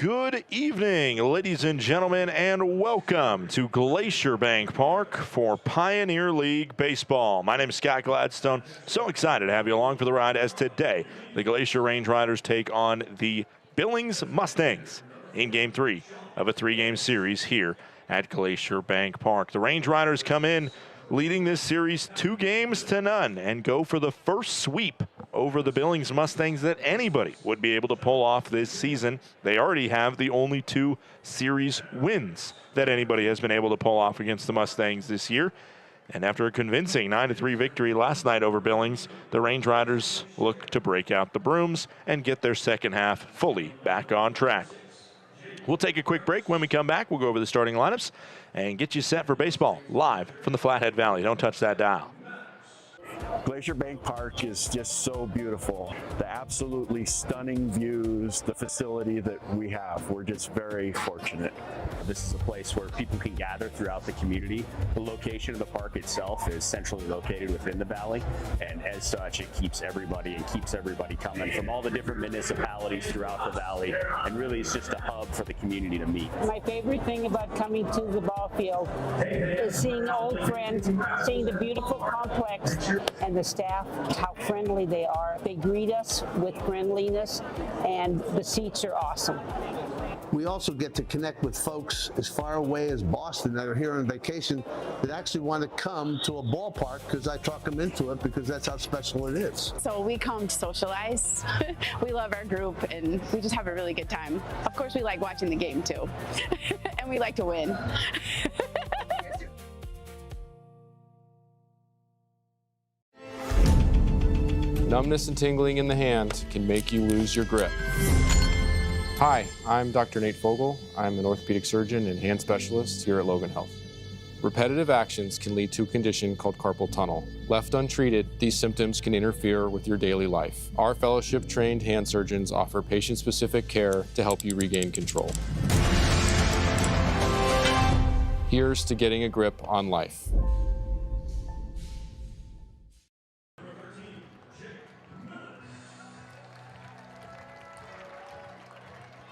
Good evening, ladies and gentlemen, and welcome to Glacier Bank Park for Pioneer League Baseball. My name is Scott Gladstone. So excited to have you along for the ride as today the Glacier Range Riders take on the Billings Mustangs in Game 3 of a 3-game series here at Glacier Bank Park. The Range Riders come in leading this series 2-0 and go for the first sweep over the Billings Mustangs that anybody would be able to pull off this season. They already have the only 2 series wins that anybody has been able to pull off against the Mustangs this year. And after a convincing 9-3 victory last night over Billings, the Range Riders look to break out the brooms and get their second half fully back on track. We'll take a quick break. When we come back, we'll go over the starting lineups and get you set for baseball live from the Flathead Valley. Don't touch that dial. Glacier Bank Park is just so beautiful. The absolutely stunning views, the facility that we have, we're just very fortunate. This is a place where people can gather throughout the community. The location of the park itself is centrally located within the valley, and as such, it keeps everybody coming from all the different municipalities throughout the valley, and really it's just a hub for the community to meet. My favorite thing about coming to the ball field is seeing old friends, seeing the beautiful complex, and the staff, how friendly they are. They greet us with friendliness, and the seats are awesome. We also get to connect with folks as far away as Boston that are here on vacation that actually want to come to a ballpark because I talk them into it because that's how special it is. So we come to socialize. We love our group and we just have a really good time. Of course, we like watching the game too. And we like to win. Numbness and tingling in the hand can make you lose your grip. Hi, I'm Dr. Nate Fogel. I'm an orthopedic surgeon and hand specialist here at Logan Health. Repetitive actions can lead to a condition called carpal tunnel. Left untreated, these symptoms can interfere with your daily life. Our fellowship-trained hand surgeons offer patient-specific care to help you regain control. Here's to getting a grip on life.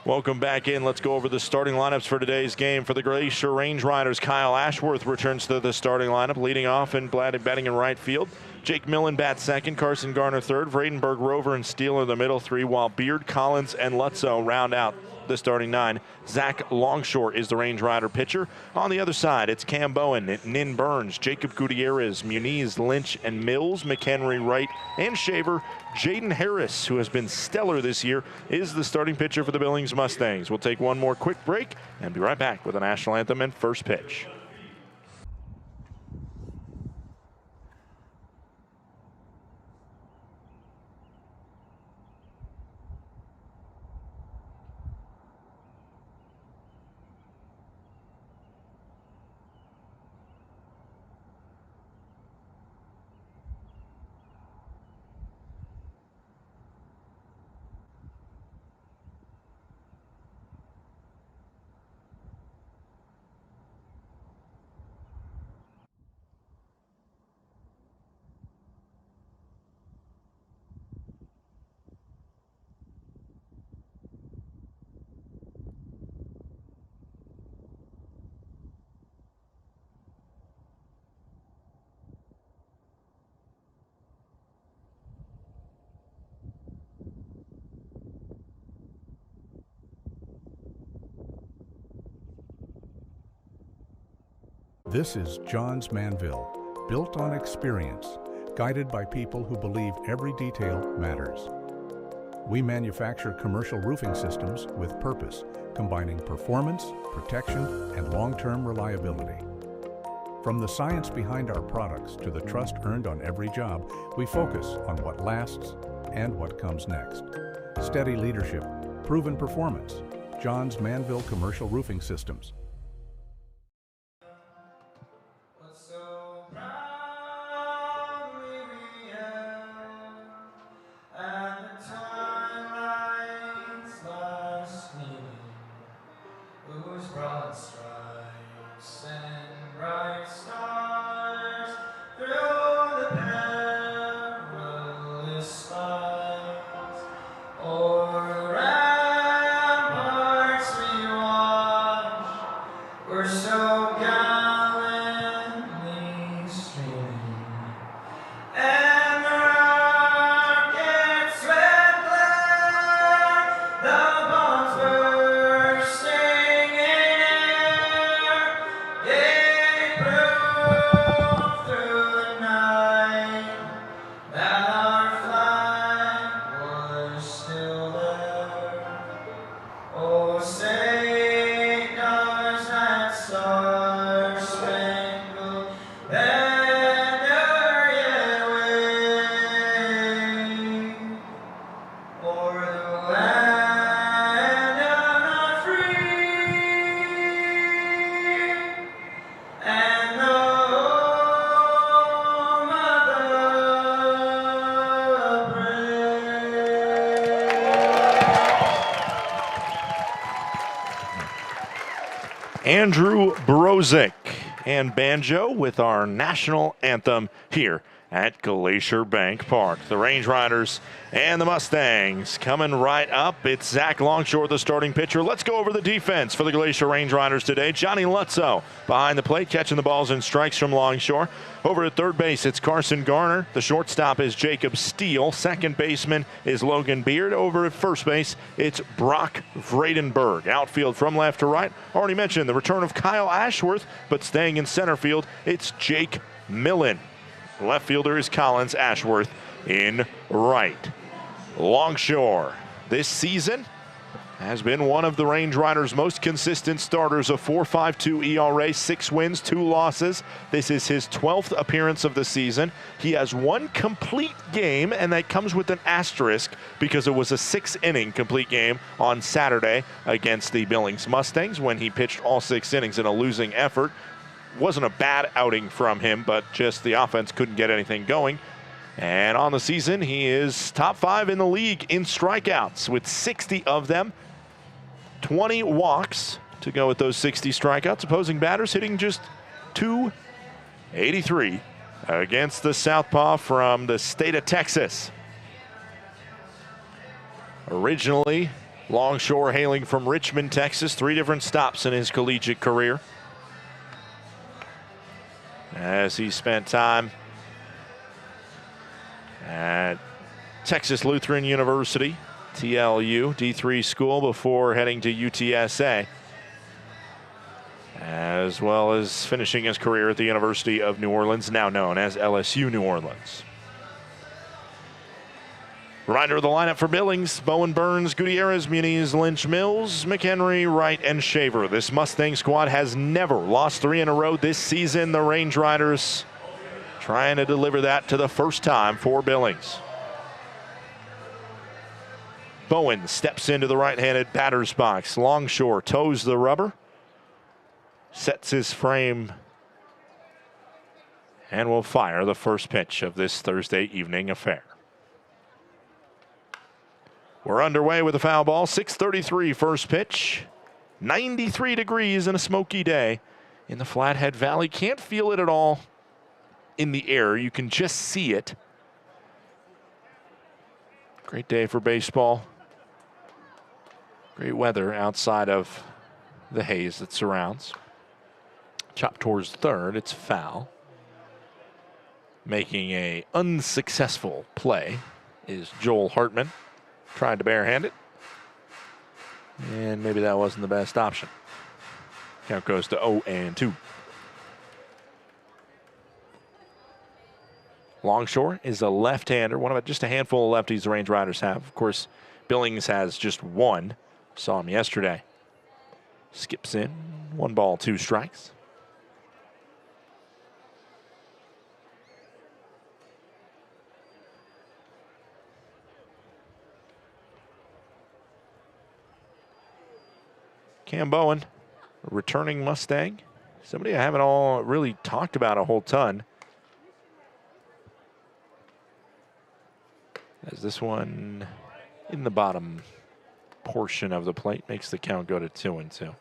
Welcome back in. Let's go over the starting lineups for today's game. For the Glacier Range Riders, Kyle Ashworth returns to the starting lineup, leading off and batting in right field. Jake Millen bats second, Carson Garner third, Vradenberg, Rover, and Steele are the middle 3, while Beard, Collins, and Lutzo round out the starting 9. Zach Longshore is the Range Rider pitcher. On the other side, it's Cam Bowen, Nin Burns, Jacob Gutierrez, Muniz, Lynch, and Mills, McHenry, Wright, and Shaver. Jaden Harris, who has been stellar this year, is the starting pitcher for the Billings Mustangs. We'll take one more quick break and be right back with the national anthem and first pitch. This is Johns Manville, built on experience, guided by people who believe every detail matters. We manufacture commercial roofing systems with purpose, combining performance, protection, and long-term reliability. From the science behind our products to the trust earned on every job, we focus on what lasts and what comes next. Steady leadership, proven performance. Johns Manville Commercial Roofing Systems. O'er the ramparts Andrew Brozick and banjo with our national anthem here at Glacier Bank Park. The Range Riders and the Mustangs coming right up. It's Zach Longshore, the starting pitcher. Let's go over the defense for the Glacier Range Riders today. Johnny Lutzo behind the plate, catching the balls and strikes from Longshore. Over at third base, it's Carson Garner. The shortstop is Jacob Steele. Second baseman is Logan Beard. Over at first base, it's Brock Vredenberg. Outfield from left to right. Already mentioned the return of Kyle Ashworth, but staying in center field, it's Jake Millen. Left fielder is Collins Ashworth in right. Longshore this season has been one of the Range Riders' most consistent starters. A 4.52 ERA, 6 wins, 2 losses. This is his 12th appearance of the season. He has 1 complete game, and that comes with an asterisk because it was a 6-inning complete game on Saturday against the Billings Mustangs when he pitched all 6 innings in a losing effort. Wasn't a bad outing from him, but just the offense couldn't get anything going. And on the season, he is top 5 in the league in strikeouts with 60 of them. 20 walks to go with those 60 strikeouts. Opposing batters hitting just .283 against the southpaw from the state of Texas. Originally, Longshore hailing from Richmond, Texas. 3 different stops in his collegiate career, as he spent time at Texas Lutheran University, TLU, D3 school, before heading to UTSA, as well as finishing his career at the University of New Orleans, now known as LSU New Orleans. Reminder of the lineup for Billings: Bowen, Burns, Gutierrez, Muniz, Lynch, Mills, McHenry, Wright, and Shaver. This Mustang squad has never lost 3 in a row this season. The Range Riders trying to deliver that to the first time for Billings. Bowen steps into the right-handed batter's box. Longshore toes the rubber, sets his frame, and will fire the first pitch of this Thursday evening affair. We're underway with a foul ball. 6:33 first pitch. 93 degrees and a smoky day in the Flathead Valley. Can't feel it at all in the air. You can just see it. Great day for baseball. Great weather outside of the haze that surrounds. Chop towards third. It's foul. Making a unsuccessful play is Joel Hartman. Tried to barehand it, and maybe that wasn't the best option. Count goes to 0-2. Longshore is a left-hander, one of just a handful of lefties the Range Riders have. Of course, Billings has just 1. Saw him yesterday. Skips in, 1 ball, 2 strikes. Cam Bowen, a returning Mustang. Somebody I haven't all really talked about a whole ton, as this one in the bottom portion of the plate makes the count go to 2-2.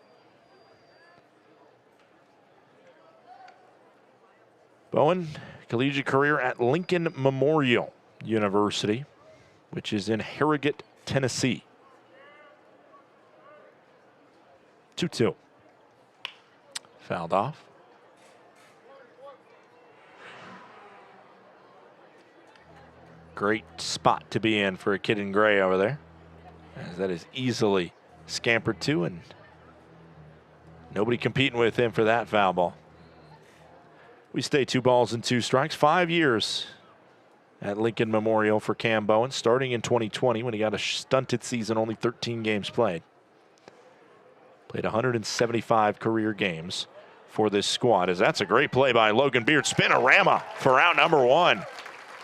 Bowen, collegiate career at Lincoln Memorial University, which is in Harrogate, Tennessee. 2-2. Fouled off. Great spot to be in for a kid in gray over there, as that is easily scampered to, and nobody competing with him for that foul ball. We stay 2 balls and 2 strikes. 5 years at Lincoln Memorial for Cam Bowen, starting in 2020 when he got a stunted season, only 13 games played. Played 175 career games for this squad, as that's a great play by Logan Beard. Spinorama for out number 1.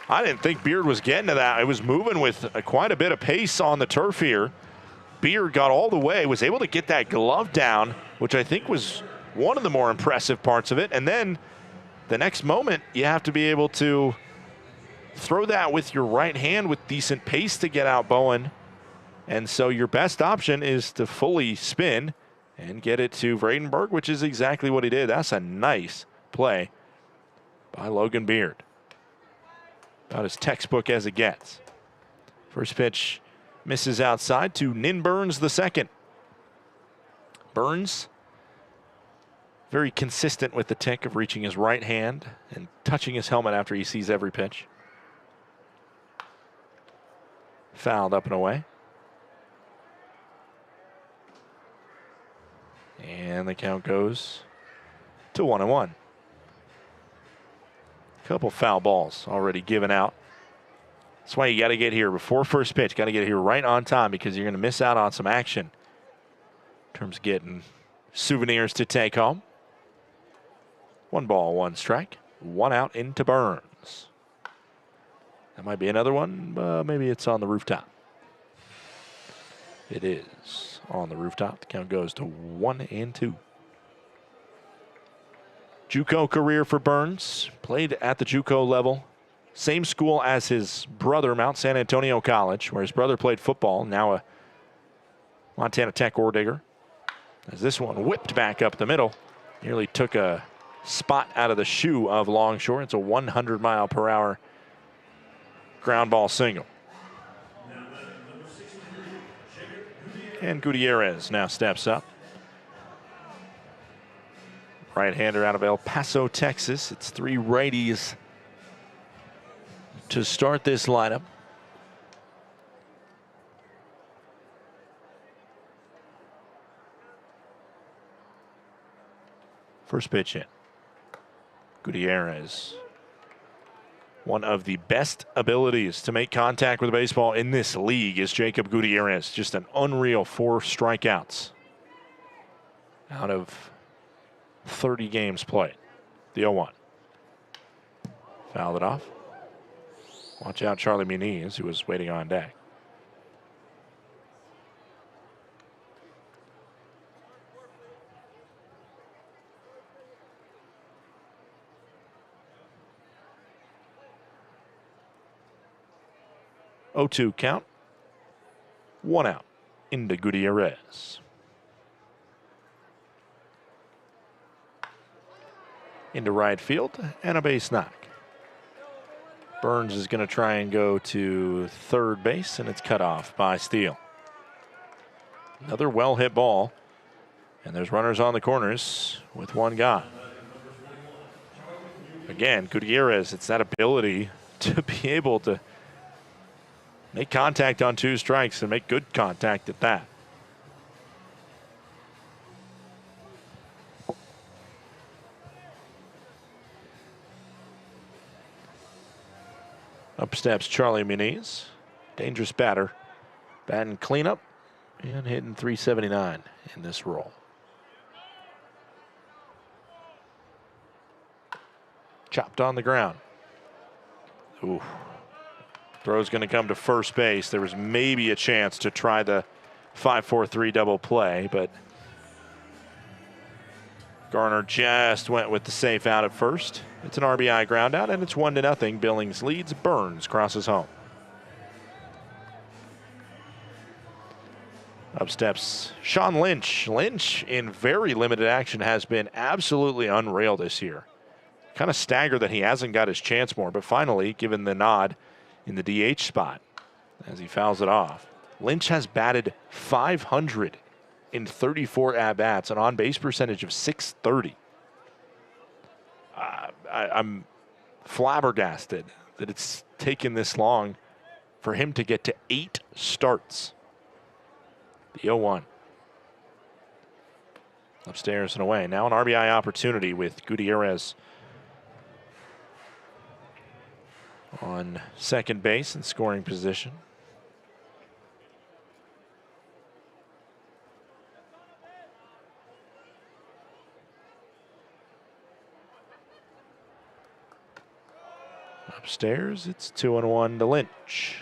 I didn't think Beard was getting to that. It was moving with quite a bit of pace on the turf here. Beard got all the way, was able to get that glove down, which I think was one of the more impressive parts of it. And then the next moment, you have to be able to throw that with your right hand with decent pace to get out Bowen. And so your best option is to fully spin and get it to Vradenberg, which is exactly what he did. That's a nice play by Logan Beard. About as textbook as it gets. First pitch misses outside to Nin Burns the second. Burns, very consistent with the tick of reaching his right hand and touching his helmet after he sees every pitch. Fouled up and away. And the count goes to 1-1. Couple foul balls already given out. That's why you got to get here before first pitch. Got to get here right on time because you're going to miss out on some action in terms of getting souvenirs to take home. 1 ball, 1 strike. 1 out into Burns. That might be another one. Maybe it's on the rooftop. It is on the rooftop. The count goes to 1-2. JUCO career for Burns. Played at the JUCO level. Same school as his brother, Mount San Antonio College, where his brother played football. Now a Montana Tech ore digger. As this one whipped back up the middle. Nearly took a spot out of the shoe of Longshore. It's a 100-mile-per-hour ground ball single. And Gutierrez now steps up. Right-hander out of El Paso, Texas. It's 3 righties to start this lineup. First pitch in. Gutierrez. One of the best abilities to make contact with the baseball in this league is Jacob Gutierrez. Just an unreal 4 strikeouts out of 30 games played. The 0-1. Fouled it off. Watch out, Charlie Muniz, who was waiting on deck. Oh, 2 count. 1 out into Gutierrez. Into right field and a base knock. Burns is going to try and go to third base, and it's cut off by Steele. Another well-hit ball, and there's runners on the corners with 1 gone. Again, Gutierrez, it's that ability to be able to make contact on 2 strikes and make good contact at that. Up steps Charlie Muniz. Dangerous batter. Batting cleanup and hitting .379 in this role. Chopped on the ground. Ooh. Throw's going to come to first base. There was maybe a chance to try the 5-4-3 double play, but Garner just went with the safe out at first. It's an RBI ground out, and it's 1-0. Billings leads. Burns crosses home. Up steps Sean Lynch. Lynch, in very limited action, has been absolutely unreal this year. Kind of staggered that he hasn't got his chance more, but finally given the nod in the DH spot as he fouls it off. Lynch has batted .500 in 34 at-bats, an on-base percentage of .630. I'm flabbergasted that it's taken this long for him to get to 8 starts. The 0-1. Upstairs and away. Now an RBI opportunity with Gutierrez on second base in scoring position. Upstairs, it's 2-1 to Lynch.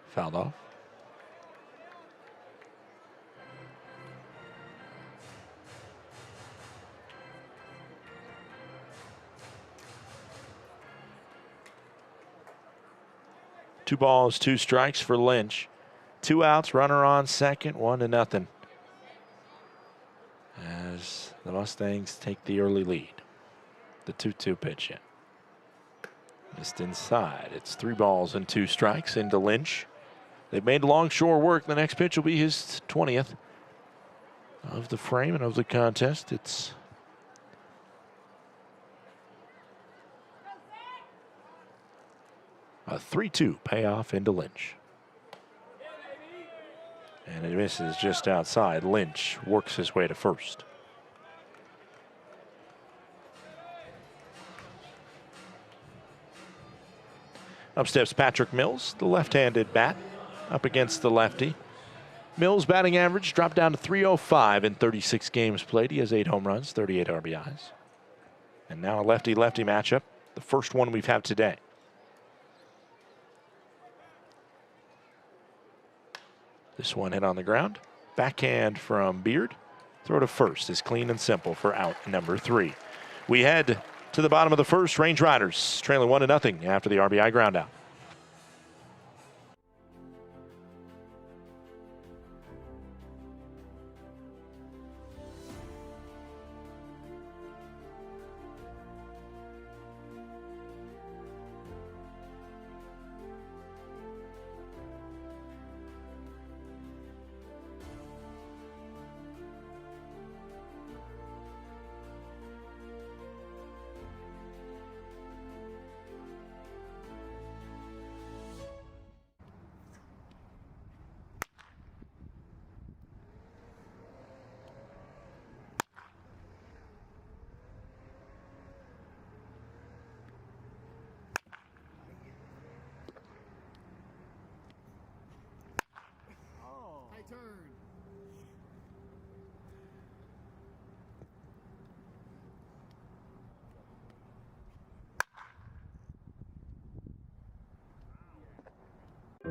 Fouled off. 2 balls, 2 strikes for Lynch. 2 outs, runner on second, 1-0. As the Mustangs take the early lead. The 2-2 pitch in. Missed inside. It's 3 balls and 2 strikes into Lynch. They've made Longshore work. The next pitch will be his 20th of the frame and of the contest. It's a 3-2 payoff into Lynch. And it misses just outside. Lynch works his way to first. Up steps Patrick Mills, the left-handed bat, up against the lefty. Mills' batting average dropped down to .305 in 36 games played. He has 8 home runs, 38 RBIs. And now a lefty-lefty matchup, the first one we've had today. This one hit on the ground. Backhand from Beard. Throw to first is clean and simple for out number 3. We head to the bottom of the first. Range Riders trailing 1-0 after the RBI ground out.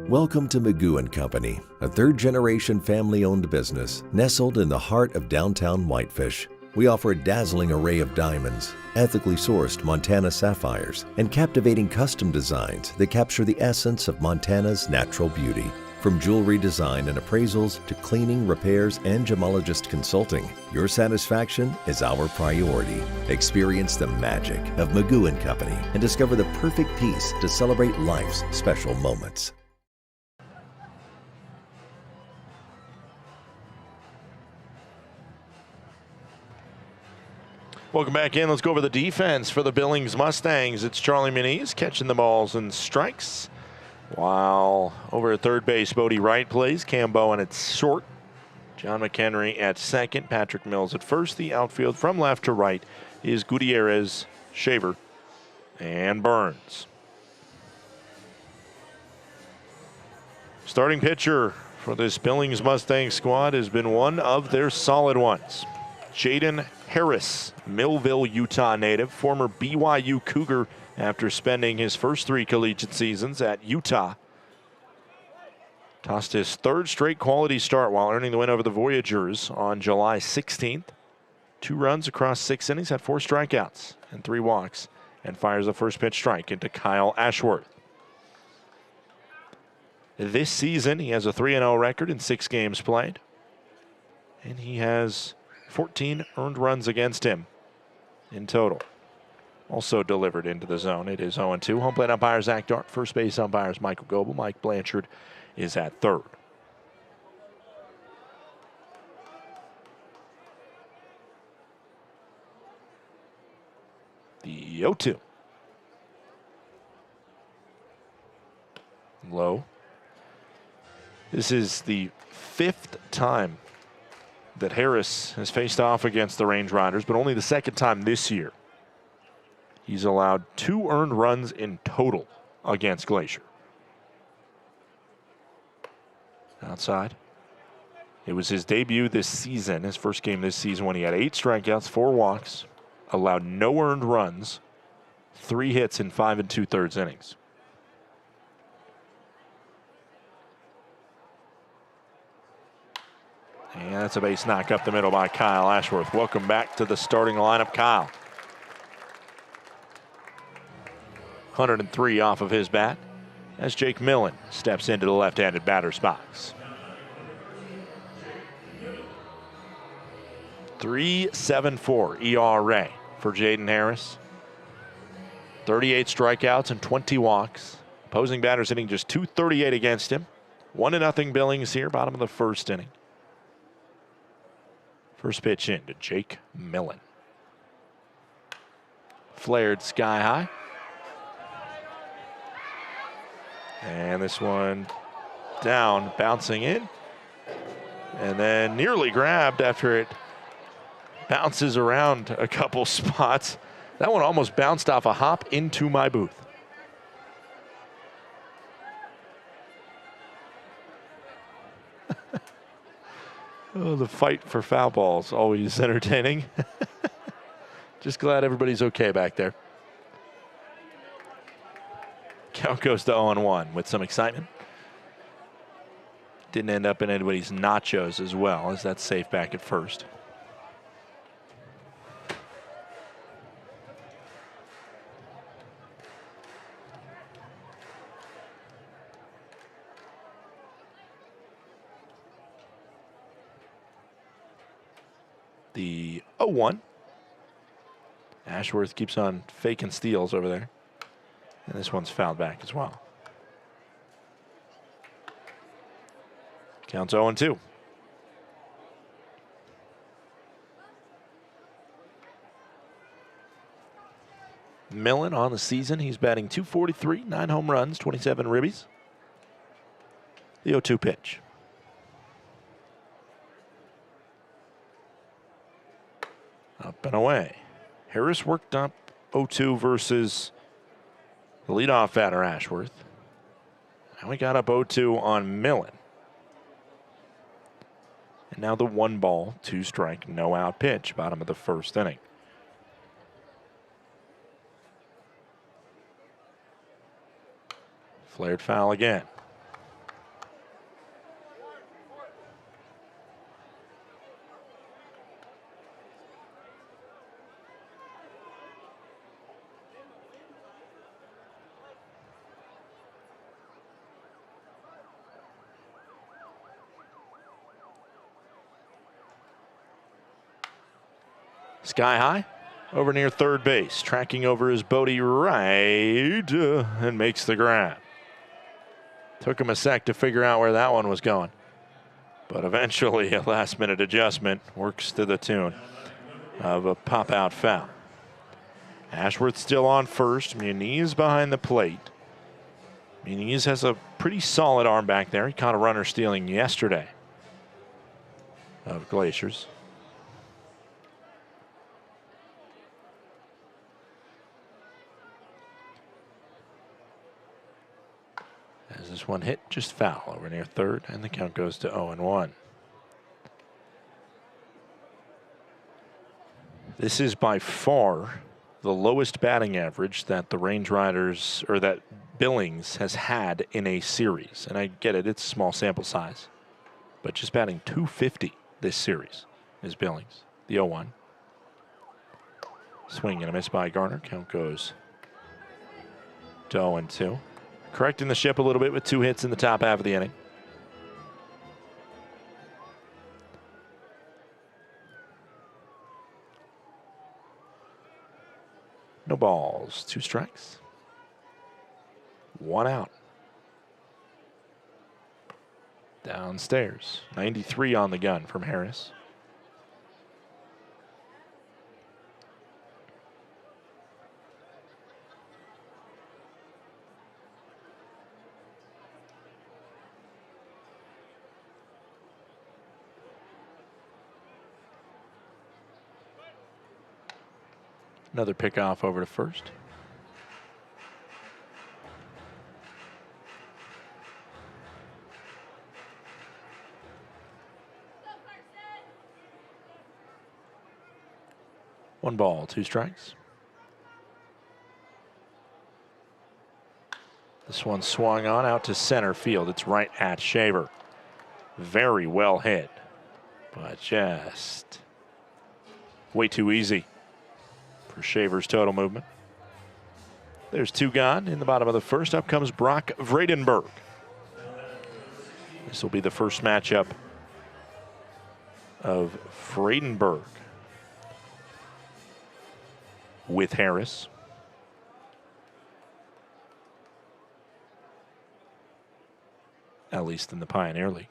Welcome to Magoo & Company, a third-generation family-owned business nestled in the heart of downtown Whitefish. We offer a dazzling array of diamonds, ethically sourced Montana sapphires, and captivating custom designs that capture the essence of Montana's natural beauty. From jewelry design and appraisals to cleaning, repairs, and gemologist consulting, your satisfaction is our priority. Experience the magic of Magoo & Company and discover the perfect piece to celebrate life's special moments. Welcome back in. Let's go over the defense for the Billings Mustangs. It's Charlie Muniz catching the balls and strikes. While over at third base, Bodie Wright plays. Cam Bowen at short. John McHenry at second. Patrick Mills at first. The outfield from left to right is Gutierrez, Shaver, and Burns. Starting pitcher for this Billings Mustang squad has been one of their solid ones. Jaden Harris, Millville, Utah native, former BYU Cougar after spending his first 3 collegiate seasons at Utah. Tossed his 3rd straight quality start while earning the win over the Voyagers on July 16th. 2 runs across 6 innings, had 4 strikeouts and 3 walks, and fires a first pitch strike into Kyle Ashworth. This season, he has a 3-0 record in 6 games played, and he has 14 earned runs against him in total. Also delivered into the zone. It is 0-2. Home plate umpire Zach Dart. First base umpires Michael Goebel. Mike Blanchard is at third. The 0-2. Low. This is the 5th time that Harris has faced off against the Range Riders, but only the 2nd time this year. He's allowed 2 earned runs in total against Glacier. Outside. It was his debut this season, his first game this season, when he had 8 strikeouts, 4 walks, allowed no earned runs, 3 hits in 5 2/3 innings. And that's a base knock up the middle by Kyle Ashworth. Welcome back to the starting lineup, Kyle. 103 off of his bat. as Jake Millen steps into the left-handed batter's box. 3.74 ERA for Jaden Harris. 38 strikeouts and 20 walks. Opposing batters hitting just .238 against him. 1-0 Billings here, bottom of the first inning. First pitch in to Jake Millen. Flared sky high. And this one down, bouncing in. And then nearly grabbed after it bounces around a couple spots. That one almost bounced off a hop into my booth. Oh, the fight for foul balls, always entertaining. Just glad everybody's okay back there. Count goes to 0-1 with some excitement. Didn't end up in anybody's nachos as well, as that's safe back at first. The 0-1. Ashworth keeps on faking steals over there. And this one's fouled back as well. Counts 0-2. Millen on the season. He's batting .243, 9 home runs, 27 ribbies. The 0-2 pitch. Up and away. Harris worked up 0-2 versus the leadoff batter, Ashworth. And we got up 0-2 on Millen. And now the 1 ball, 2 strike, no out pitch, bottom of the first inning. Flared foul again. Sky high over near third base, tracking over his Bodie right and makes the grab. Took him a sec to figure out where that one was going, but eventually a last-minute adjustment works to the tune of a pop-out foul. Ashworth still on first. Muniz behind the plate. Muniz has a pretty solid arm back there. He caught a runner stealing yesterday of Glaciers. As this one hit, just foul over near third, and the count goes to 0-1. This is by far the lowest batting average that the Range Riders, or that Billings has had in a series. And I get it, it's small sample size. But just batting .250 this series is Billings, the 0-1. Swing and a miss by Garner. Count goes to 0-2. Correcting the ship a little bit with 2 hits in the top half of the inning. No balls, 2 strikes. 1 out. Downstairs, 93 on the gun from Harris. Another pickoff over to first. One ball, 2 strikes. This one swung on out to center field. It's right at Shaver. Very well hit, but just way too easy for Shaver's total movement. There's two gone in the bottom of the first. Up comes Brock Vredenberg. This will be the first matchup of Vredenberg with Harris. At least in the Pioneer League.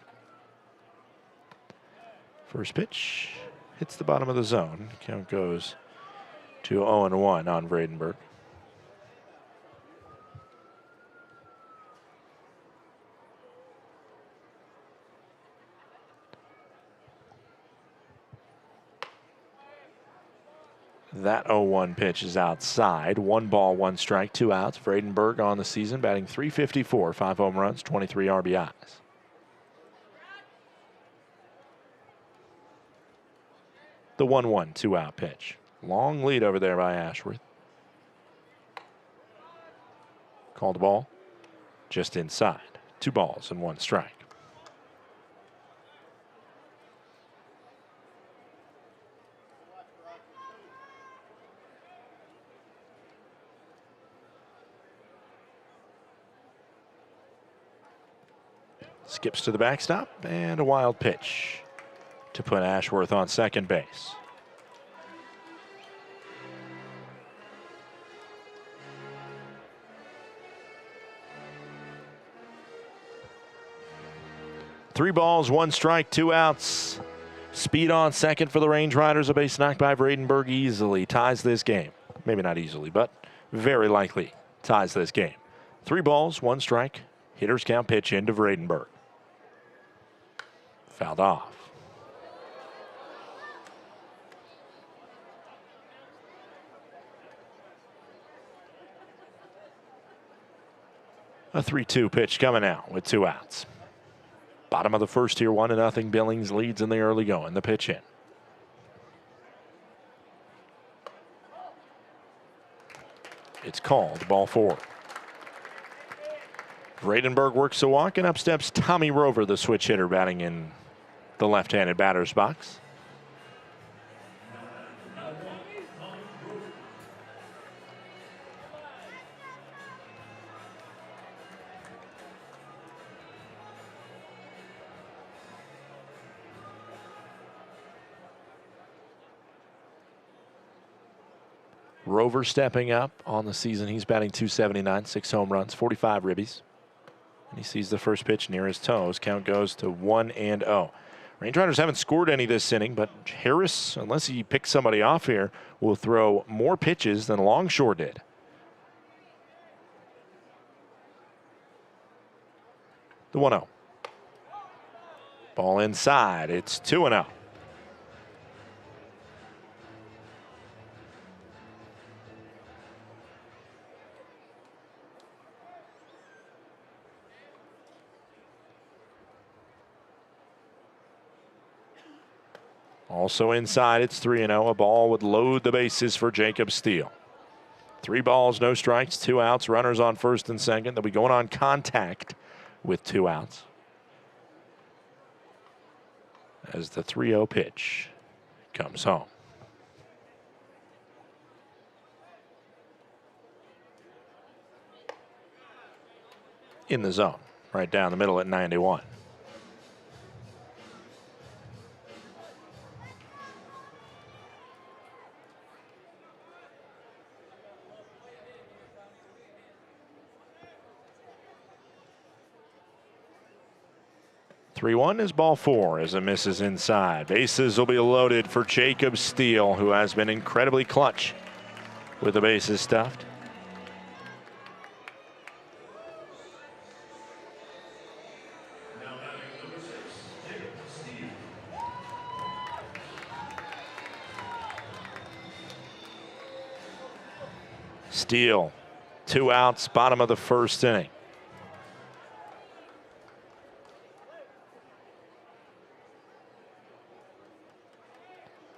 First pitch hits the bottom of the zone. Count goes to 0-1 on Vredenberg. That 0-1 pitch is outside. 1 ball, 1 strike, 2 outs. Vredenberg on the season batting .354, 5 home runs, 23 RBIs. The 1-1, 2-out pitch. Long lead over there by Ashworth. Called the ball just inside. 2 balls and 1 strike. Skips to the backstop and a wild pitch to put Ashworth on second base. Three balls, 1 strike, 2 outs. Speed on second for the Range Riders. A base knocked by Vredenberg easily ties this game. Maybe not easily, but very likely ties this game. 3 balls, 1 strike. Hitters count pitch into Vredenberg. Fouled off. A 3-2 pitch coming out with 2 outs. Bottom of the first here, 1-0. Billings leads in the early going. The pitch in. It's called ball 4. Vredenberg works a walk, and up steps Tommy Rover, the switch hitter, batting in the left-handed batter's box. Rover stepping up on the season. He's batting .279, 6 home runs, 45 ribbies. And he sees the first pitch near his toes. Count goes to 1-0. Range Riders haven't scored any this inning, but Harris, unless he picks somebody off here, will throw more pitches than Longshore did. The 1-0. Ball inside. It's 2-0. Also inside, it's 3-0. A ball would load the bases for Jacob Steele. 3 balls, no strikes, 2 outs. Runners on first and second. They'll be going on contact with 2 outs. As the 3-0 pitch comes home. In the zone, right down the middle at 91. (3-1) is ball 4 as it misses inside. Bases will be loaded for Jacob Steele, who has been incredibly clutch with the bases stuffed. Steele, 2 outs, bottom of the first inning.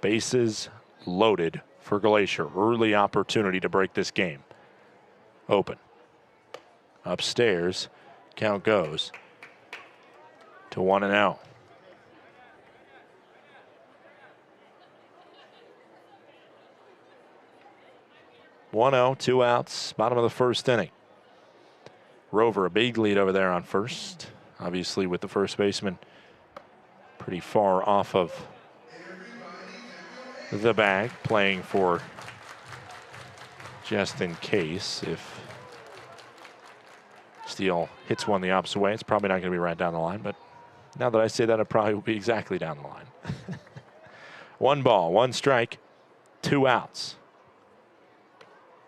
Bases loaded for Glacier. Early opportunity to break this game open. Upstairs, count goes to 1-0. 1-0, 2 outs, bottom of the first inning. Rover, a big lead over there on first. Obviously, with the first baseman pretty far off of the bag, playing for just in case if Steele hits one the opposite way. It's probably not going to be right down the line, but now that I say that, it probably will be exactly down the line. 1 ball, 1 strike, 2 outs.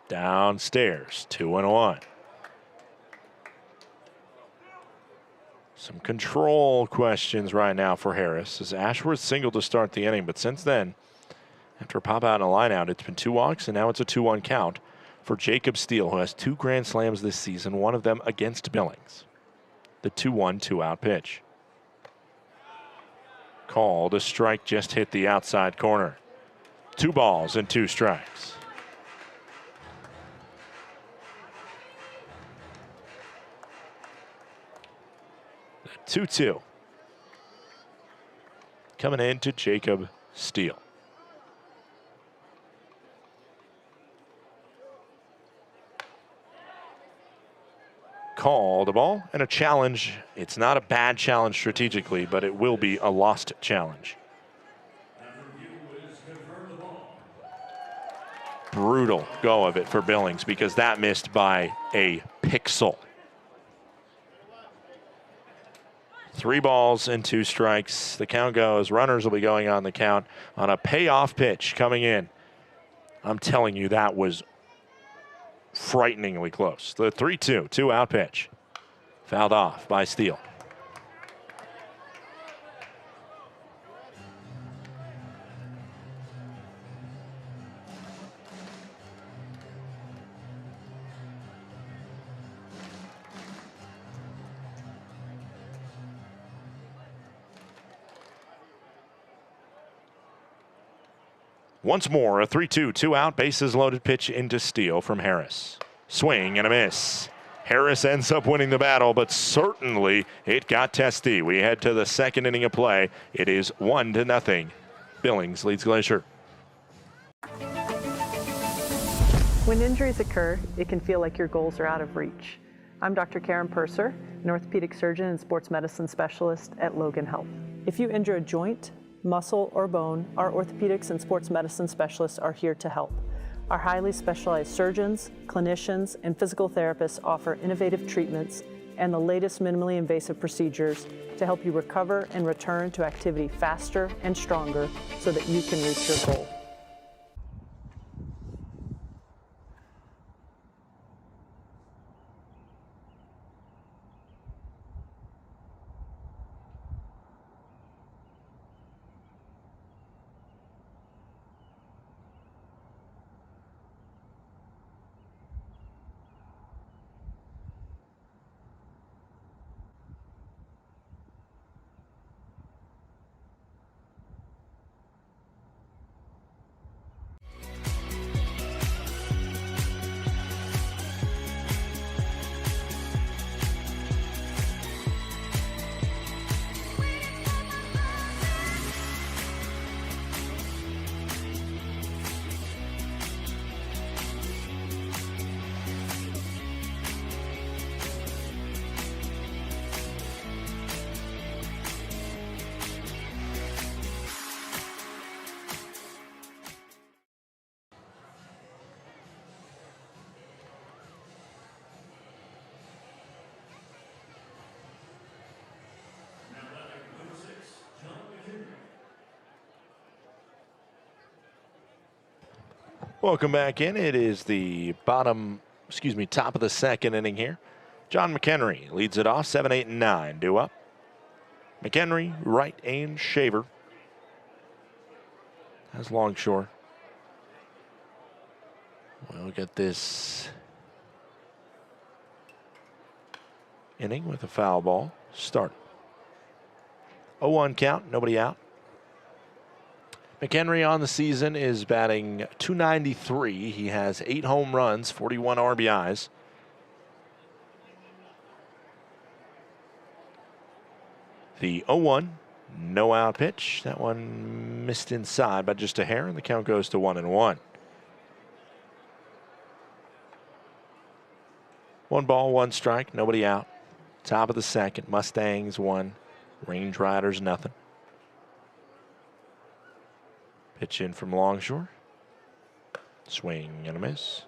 Downstairs, 2-1. Some control questions right now for Harris as Ashworth singled to start the inning, but since then, after a pop out and a line out, it's been 2 walks, and now it's a 2-1 count for Jacob Steele, who has 2 grand slams this season, one of them against Billings. The 2-1, 2-out pitch. Called a strike, just hit the outside corner. 2 balls and 2 strikes. The 2-2. Coming into Jacob Steele. Called a ball and a challenge. It's not a bad challenge strategically, but it will be a lost challenge. Brutal go of it for Billings because that missed by a pixel. 3 balls and 2 strikes. The count goes. Runners will be going on the count on a payoff pitch coming in. I'm telling you, that was frighteningly close. The 3-2, 2-out pitch. Fouled off by Steele. Once more, a 3-2, 2-out, bases loaded pitch into Steele from Harris. Swing and a miss. Harris ends up winning the battle, but certainly it got testy. We head to the second inning of play. It is 1-0. Billings leads Glacier. When injuries occur, it can feel like your goals are out of reach. I'm Dr. Karen Purser, an orthopedic surgeon and sports medicine specialist at Logan Health. If you injure a joint, muscle, or bone, our orthopedics and sports medicine specialists are here to help. Our highly specialized surgeons, clinicians, and physical therapists offer innovative treatments and the latest minimally invasive procedures to help you recover and return to activity faster and stronger so that you can reach your goal. Welcome back in. It is the top of the second inning here. John McHenry leads it off, 7, 8, and 9. Due up. McHenry, right, and Shaver. Has Longshore. We'll get this inning with a foul ball. Start. 0-1 count, nobody out. McHenry on the season is batting .293. He has 8 home runs, 41 RBIs. The 0-1, no out pitch. That one missed inside by just a hair, and the count goes to 1-1. 1 ball, 1 strike, nobody out. Top of the second, Mustangs 1, Range Riders nothing. Pitch in from Longshore. Swing and a miss.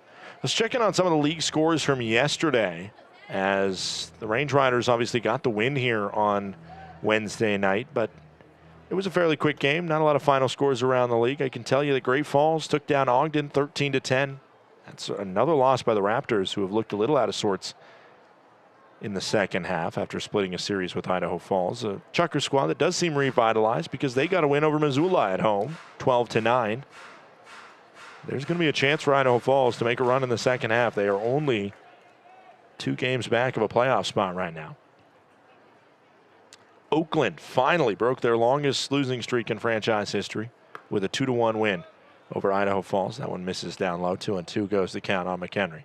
Let's check in on some of the league scores from yesterday, as the Range Riders obviously got the win here on Wednesday night, but it was a fairly quick game. Not a lot of final scores around the league. I can tell you that Great Falls took down Ogden 13-10. That's another loss by the Raptors, who have looked a little out of sorts in the second half after splitting a series with Idaho Falls. A Chucker squad that does seem revitalized because they got a win over Missoula at home, 12-9. There's going to be a chance for Idaho Falls to make a run in the second half. They are only 2 games back of a playoff spot right now. Oakland finally broke their longest losing streak in franchise history with a 2-1 win over Idaho Falls. That one misses down low. 2-2 goes the count on McHenry.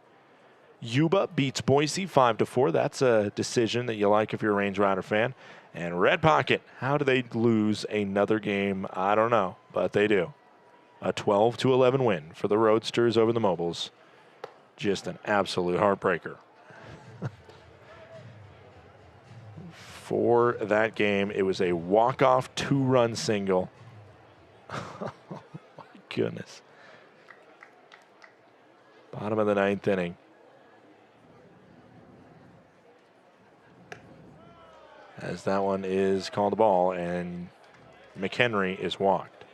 Yuba beats Boise 5-4. That's a decision that you like if you're a Range Rider fan. And Red Pocket, how do they lose another game? I don't know, but they do. A 12-11 win for the Roadsters over the Mobiles. Just an absolute heartbreaker. For that game, it was a walk-off 2-run single. Oh, my goodness. Bottom of the 9th inning. As that one is called a ball, and McHenry is walked.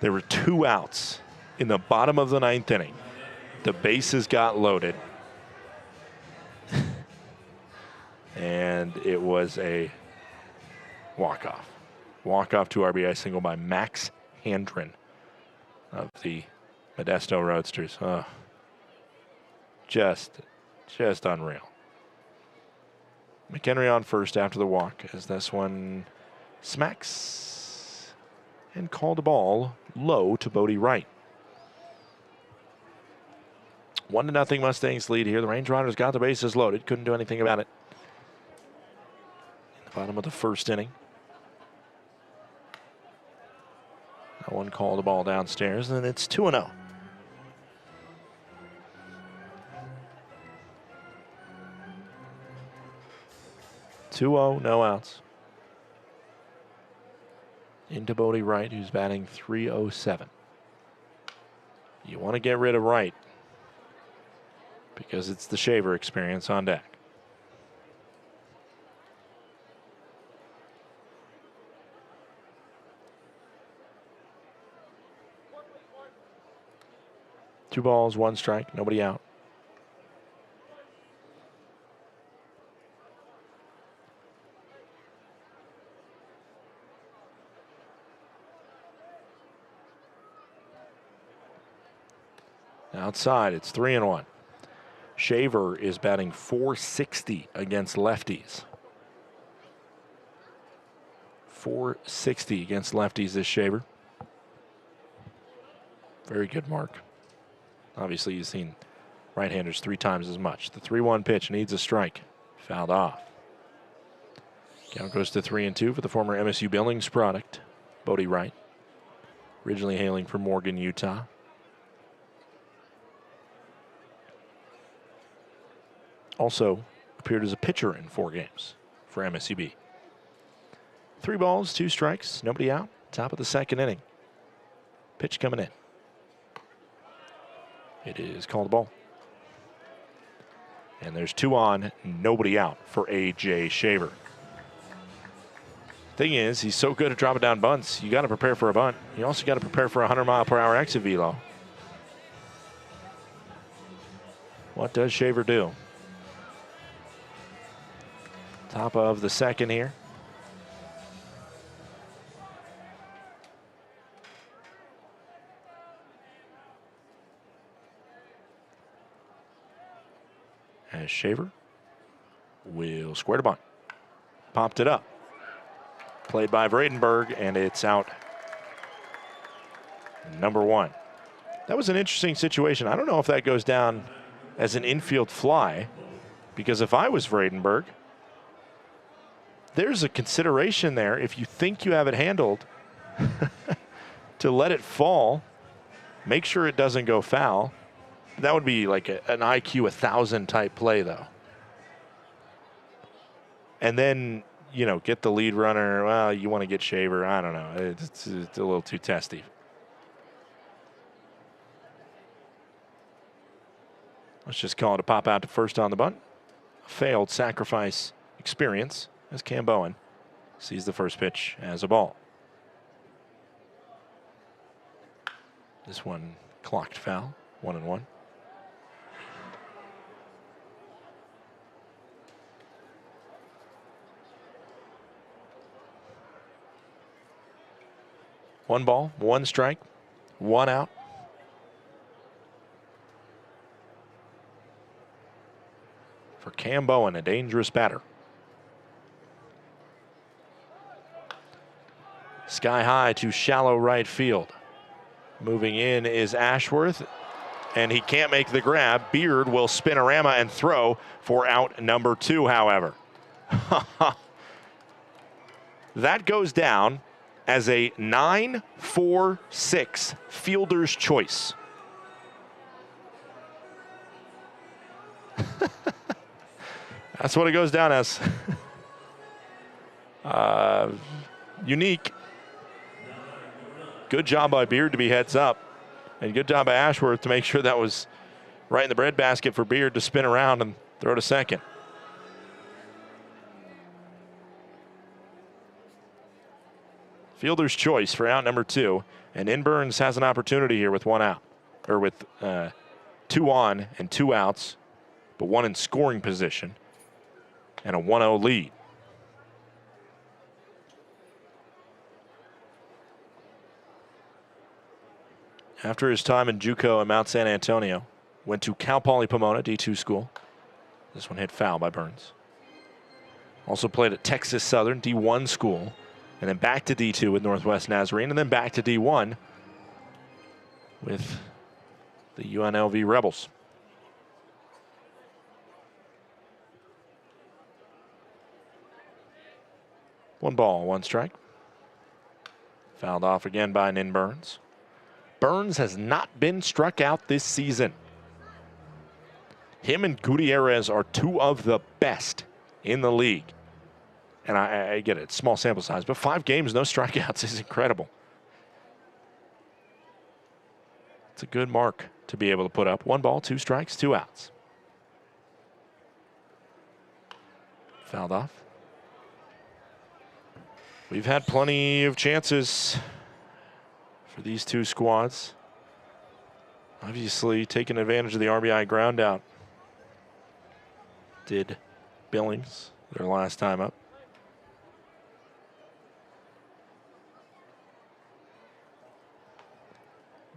There were 2 outs in the bottom of the 9th inning. The bases got loaded. And it was a walk-off. Walk-off 2 RBI single by Max Handren of the Modesto Roadsters. Oh, just unreal. McHenry on first after the walk, as this one smacks and called a ball low to Bodie Wright. 1-0 Mustangs lead here. The Range Riders got the bases loaded. Couldn't do anything about it. In the bottom of the first inning. That one called the ball downstairs, and it's 2-0. No outs. Into Bodie Wright, who's batting .307. You want to get rid of Wright because it's the Shaver experience on deck. Two balls, 1 strike, nobody out. Outside, it's 3-1. Shaver is batting .460 against lefties. .460 against lefties this Shaver. Very good mark. Obviously, you've seen right-handers 3 times as much. The 3-1 pitch needs a strike. Fouled off. Count goes to 3-2 for the former MSU Billings product, Bodie Wright. Originally hailing from Morgan, Utah. Also appeared as a pitcher in 4 games for MSUB. 3 balls, 2 strikes, nobody out. Top of the second inning. Pitch coming in. It is called a ball. And there's 2 on, nobody out for A.J. Shaver. Thing is, he's so good at dropping down bunts, you got to prepare for a bunt. You also got to prepare for a 100-mile-per-hour exit velo. What does Shaver do? Top of the second here. As Shaver will square to bunt. Popped it up. Played by Vredenberg, and it's out. Number 1. That was an interesting situation. I don't know if that goes down as an infield fly, because if I was Vredenberg, there's a consideration there if you think you have it handled to let it fall, make sure it doesn't go foul, That would be like an IQ 1,000 type play, though. And then, you know, get the lead runner. Well, you want to get Shaver. I don't know. It's a little too testy. Let's just call it a pop out to first on the bunt. A failed sacrifice experience as Cam Bowen sees the first pitch as a ball. This one clocked foul, 1-1. One ball, one strike, one out. For Cam Bowen, a dangerous batter. Sky high to shallow right field. Moving in is Ashworth, and he can't make the grab. Beard will spin-a-rama and throw for out number 2, however. That goes down as a 9-4-6 fielder's choice. That's what it goes down as. Unique. Good job by Beard to be heads up. And good job by Ashworth to make sure that was right in the breadbasket for Beard to spin around and throw to second. Fielder's choice for out number 2. And Inburns has an opportunity here with one out. Or with 2 on and 2 outs. But 1 in scoring position. And a 1-0 lead. After his time in JUCO in Mount San Antonio, went to Cal Poly Pomona D2 school. This one hit foul by Burns. Also played at Texas Southern D1 school, and then back to D2 with Northwest Nazarene, and then back to D1 with the UNLV Rebels. One ball, one strike. Fouled off again by Nin Burns. Burns has not been struck out this season. Him and Gutierrez are 2 of the best in the league. And I get it, small sample size, but 5 games, no strikeouts is incredible. It's a good mark to be able to put up. 1 ball, 2 strikes, 2 outs. Fouled off. We've had plenty of chances for these 2 squads. Obviously taking advantage of the RBI ground out. Did Billings their last time up.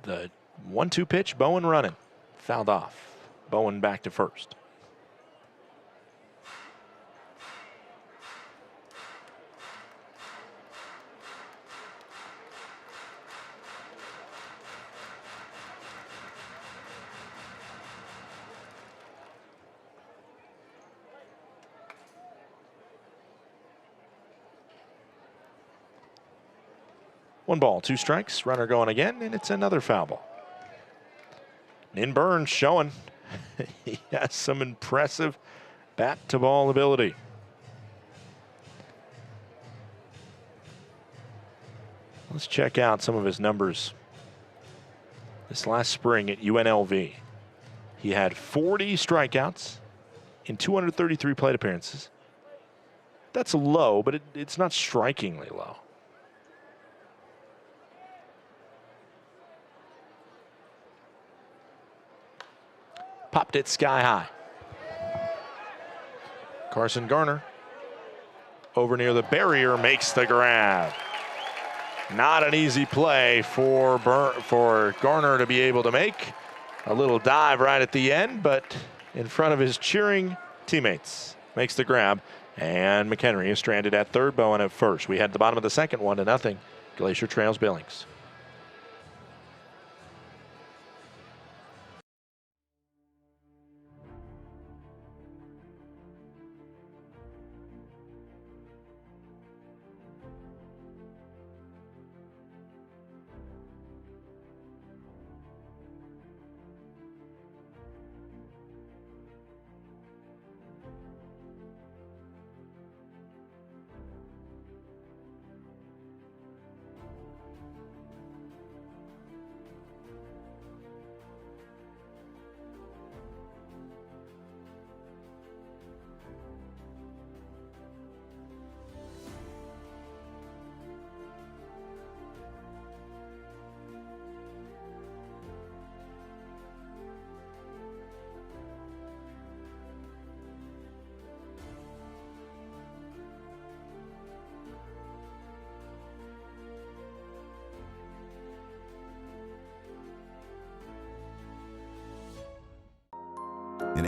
The 1-2 pitch, Bowen running. Fouled off. Bowen back to first. One ball, 2 strikes, runner going again, and it's another foul ball. Nin Burns showing he has some impressive bat to ball ability. Let's check out some of his numbers. This last spring at UNLV, he had 40 strikeouts in 233 plate appearances. That's low, but it's not strikingly low. Popped it sky high. Carson Garner over near the barrier makes the grab. Not an easy play for Garner to be able to make. A little dive right at the end, but in front of his cheering teammates. Makes the grab, and McHenry is stranded at third, Bowen at first. We had the bottom of the second, 1-0. Glacier trails Billings.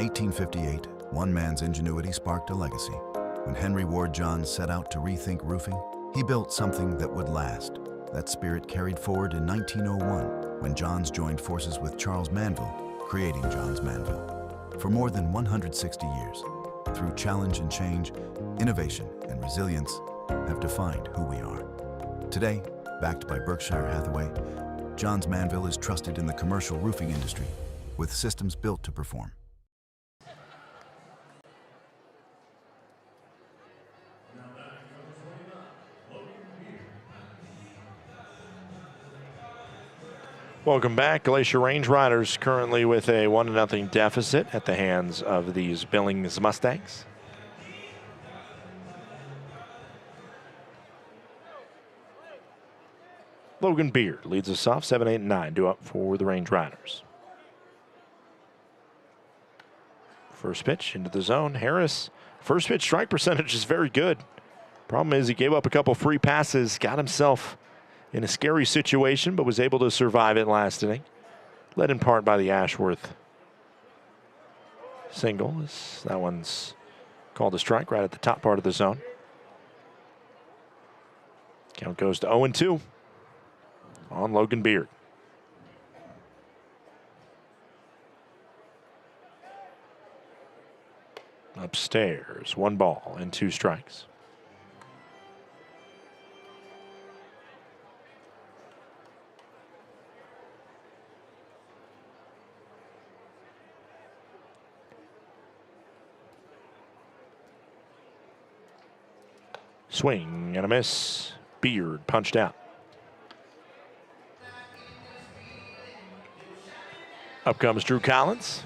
1858, one man's ingenuity sparked a legacy. When Henry Ward Johns set out to rethink roofing, he built something that would last. That spirit carried forward in 1901, when Johns joined forces with Charles Manville, creating Johns Manville. For more than 160 years, through challenge and change, innovation and resilience have defined who we are. Today, backed by Berkshire Hathaway, Johns Manville is trusted in the commercial roofing industry, with systems built to perform. Welcome back. Glacier Range Riders currently with a 1-0 deficit at the hands of these Billings Mustangs. Logan Beard leads us off, 7, 8, and 9, due up for the Range Riders. First pitch into the zone. Harris, first pitch strike percentage is very good. Problem is he gave up a couple free passes, got himself in a scary situation, but was able to survive it last inning. Led in part by the Ashworth single. That one's called a strike right at the top part of the zone. Count goes to 0-2 on Logan Beard. Upstairs, 1 ball and 2 strikes. Swing and a miss. Beard punched out. Up comes Drew Collins.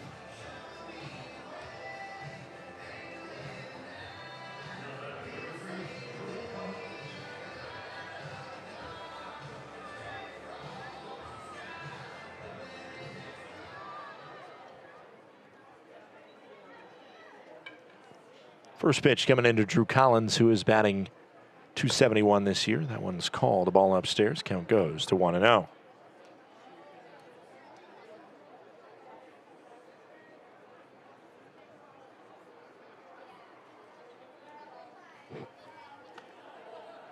First pitch coming into Drew Collins, who is batting .271 this year. That one's called. A ball upstairs. Count goes to 1-0.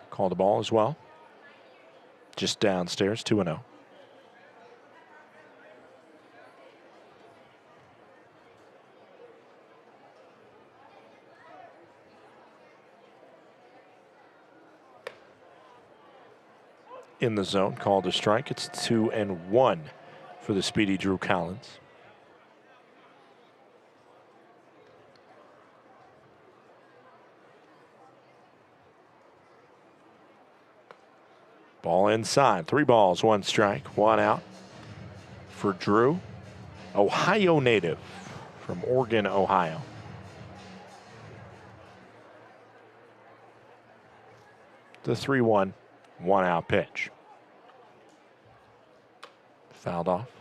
Called a ball as well. Just downstairs, 2-0. In the zone, called a strike. It's 2-1 for the speedy Drew Collins. Ball inside. 3 balls, 1 strike, 1 out for Drew. Ohio native from Oregon, Ohio. The 3-1, 1 out pitch. Fouled off.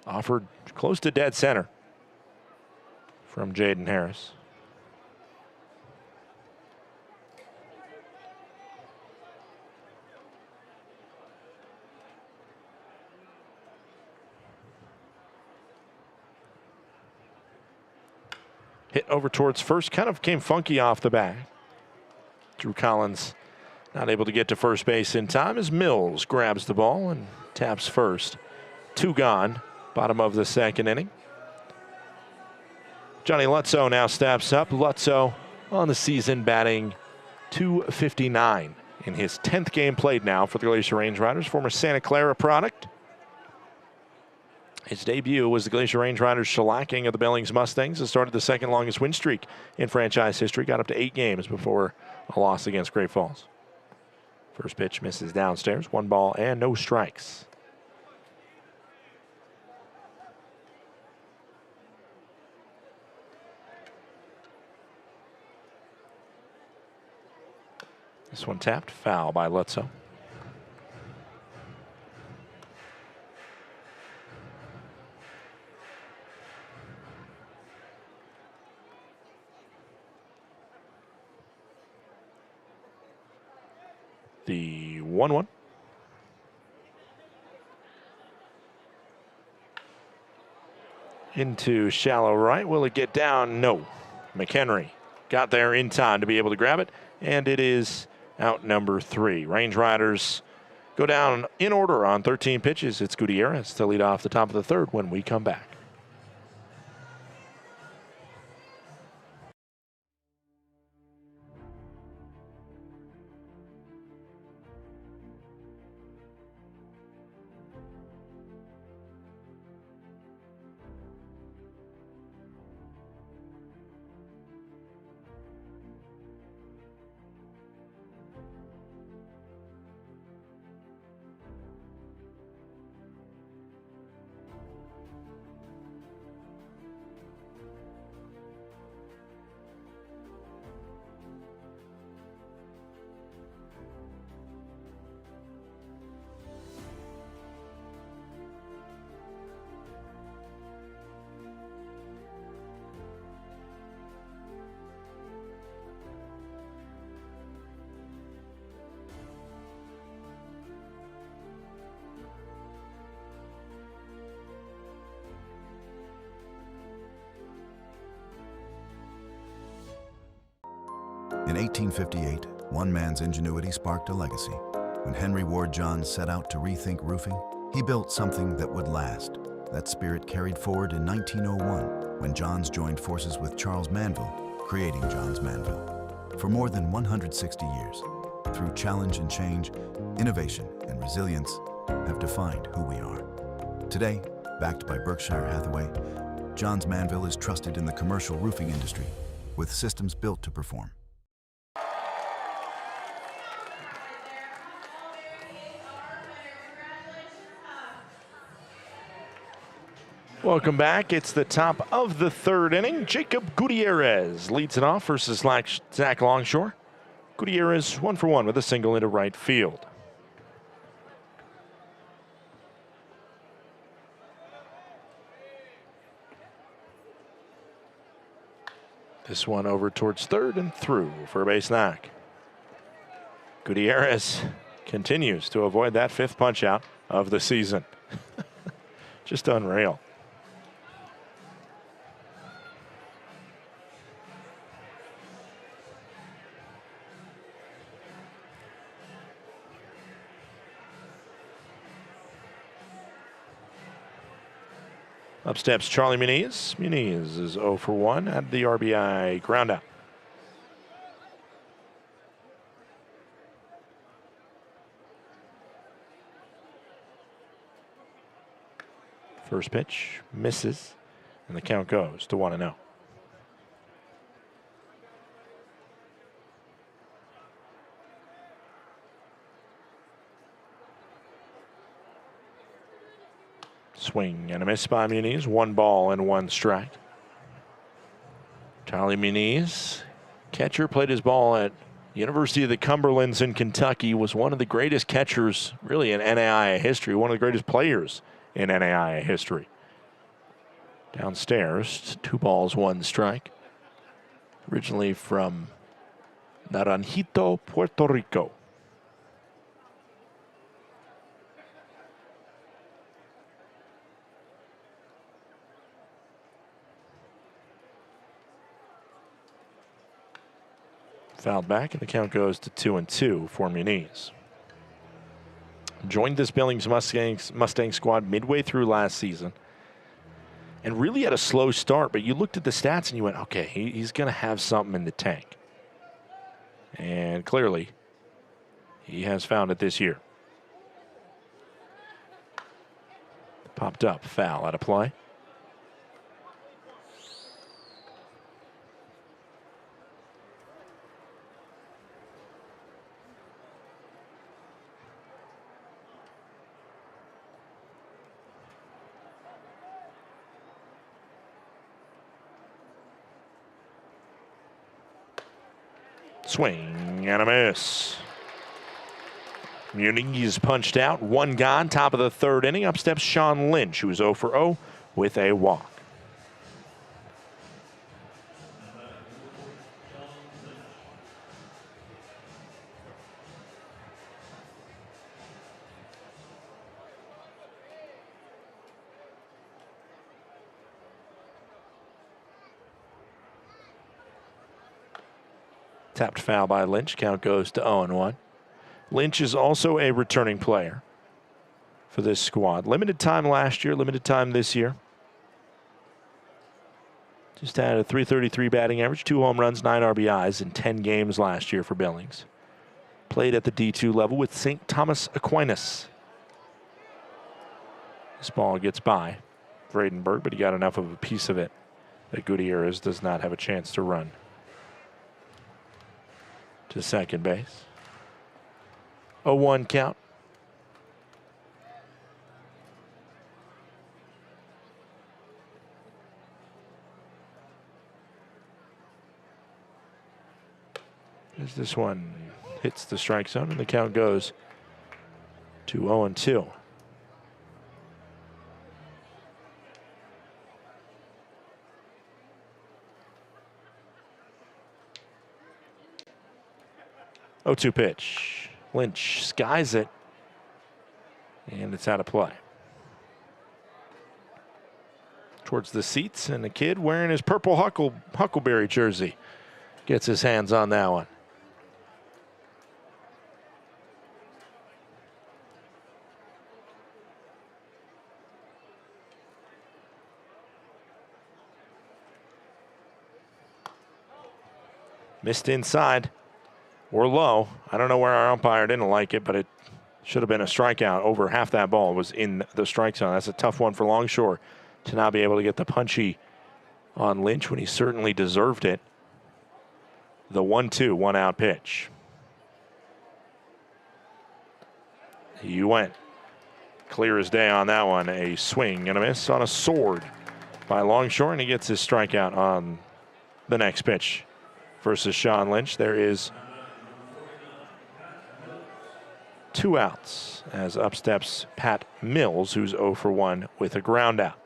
Offered close to dead center from Jaden Harris. Hit over towards first, kind of came funky off the bat. Drew Collins not able to get to first base in time as Mills grabs the ball and taps first. 2 gone, bottom of the second inning. Johnny Lutzow now steps up. Lutzow on the season batting .259 in his 10th game played now for the Glacier Range Riders, former Santa Clara product. His debut was the Glacier Range Riders shellacking of the Billings Mustangs and started the 2nd longest win streak in franchise history. Got up to 8 games before a loss against Great Falls. First pitch misses downstairs. 1 ball and no strikes. This one tapped, foul by Lutzow. The 1-1. into shallow right. Will it get down? No. McHenry got there in time to be able to grab it, and it is out number 3. Range Riders go down in order on 13 pitches. It's Gutierrez to lead off the top of the 3rd when we come back. In 1858, one man's ingenuity sparked a legacy. When Henry Ward Johns set out to rethink roofing, he built something that would last. That spirit carried forward in 1901, when Johns joined forces with Charles Manville, creating Johns Manville. For more than 160 years, through challenge and change, innovation and resilience have defined who we are. Today, backed by Berkshire Hathaway, Johns Manville is trusted in the commercial roofing industry, with systems built to perform. Welcome back. It's the top of the 3rd inning. Jacob Gutierrez leads it off versus Zach Longshore. Gutierrez 1 for 1 with a single into right field. This one over towards 3rd and through for a base knock. Gutierrez continues to avoid that 5th punch out of the season. Just unreal. Up steps Charlie Muniz. Muniz is 0 for 1 at the RBI groundout. First pitch misses, and the count goes to 1-0. Swing and a miss by Muniz. 1 ball and 1 strike. Charlie Muniz, catcher, played his ball at University of the Cumberlands in Kentucky, was one of the greatest catchers really in NAIA history, one of the greatest players in NAIA history. Downstairs, 2 balls, 1 strike. Originally from Naranjito, Puerto Rico. Fouled back, and the count goes to 2-2 for Muniz. Joined this Billings Mustang squad midway through last season, and really had a slow start, but you looked at the stats and you went, okay, he's going to have something in the tank. And clearly, he has found it this year. Popped up, foul out of play. Swing and a miss. Muniz punched out, 1 gone, top of the 3rd inning. Up steps Sean Lynch, who was 0 for 0 with a walk. Tapped foul by Lynch. Count goes to 0-1. Lynch is also a returning player for this squad. Limited time last year, limited time this year. Just had a .333 batting average, 2 home runs, 9 RBIs in 10 games last year for Billings. Played at the D2 level with St. Thomas Aquinas. This ball gets by Vredenberg, but he got enough of a piece of it that Gutierrez does not have a chance to run to second base. 0-1 count. As this one hits the strike zone, and the count goes to 0-2. Oh-2 pitch. Lynch skies it, and it's out of play. Towards the seats, and the kid wearing his purple Huckleberry jersey gets his hands on that one. Missed inside or low. I don't know where our umpire didn't like it, but it should have been a strikeout. Over half that ball was in the strike zone. That's a tough one for Longshore to not be able to get the punchy on Lynch when he certainly deserved it. The 1-2, 1-out pitch. He went clear as day on that one. A swing and a miss on a sword by Longshore, and he gets his strikeout on the next pitch versus Sean Lynch. There is 2 outs as up steps Pat Mills, who's 0 for 1 with a ground out.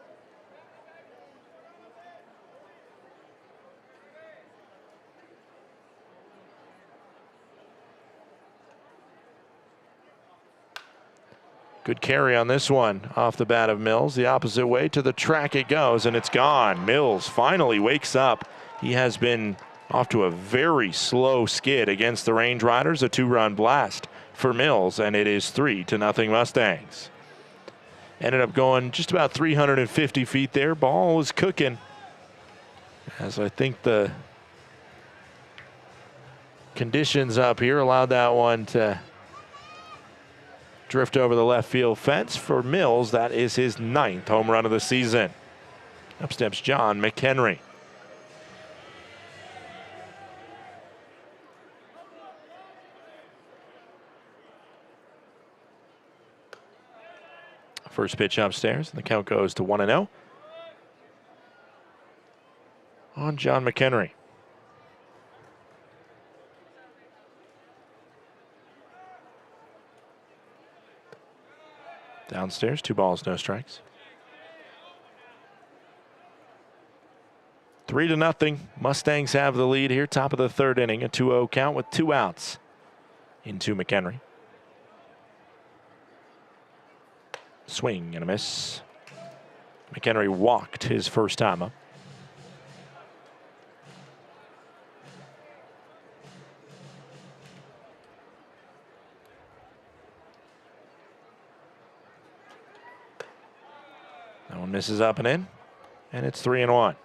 Good carry on this one off the bat of Mills. The opposite way to the track it goes, and it's gone. Mills finally wakes up. He has been off to a very slow skid against the Range Riders. A 2-run blast for Mills, and it is 3-0 Mustangs. Ended up going just about 350 feet there. Ball was cooking, as I think the conditions up here allowed that one to drift over the left field fence. For Mills, that is his 9th home run of the season. Up steps John McHenry. First pitch upstairs, and the count goes to 1-0 on John McHenry. Downstairs, 2 balls, no strikes. 3-0. Mustangs have the lead here, top of the 3rd inning, a 2-0 count with 2 outs into McHenry. Swing and a miss. McHenry walked his first time up. That one misses up and in, and it's 3-1.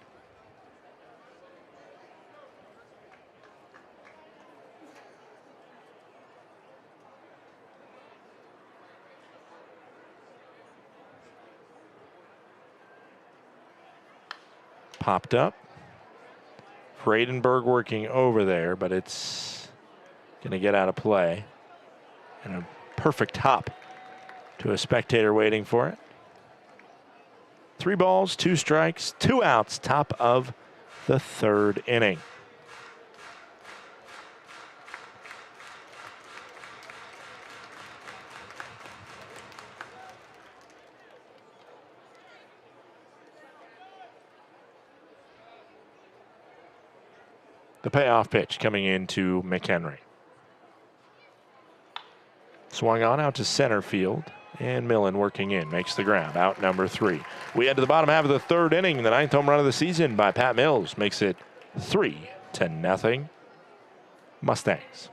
Popped up. Vredenberg working over there, but it's going to get out of play. And a perfect hop to a spectator waiting for it. 3 balls, 2 strikes, 2 outs, top of the 3rd inning. The payoff pitch coming into McHenry. Swung on out to center field, and Millen working in, makes the grab, out number 3. We head to the bottom half of the 3rd inning. The 9th home run of the season by Pat Mills makes it 3-0 Mustangs.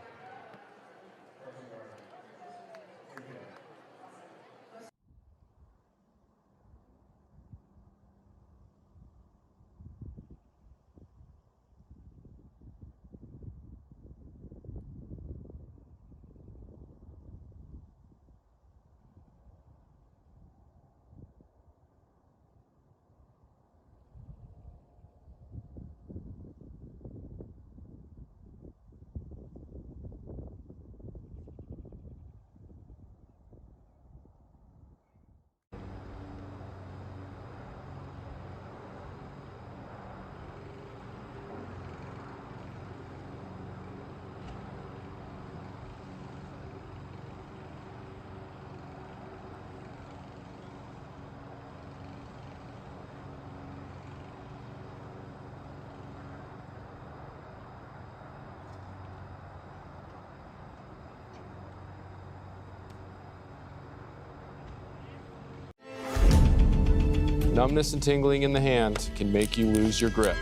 Numbness and tingling in the hand can make you lose your grip.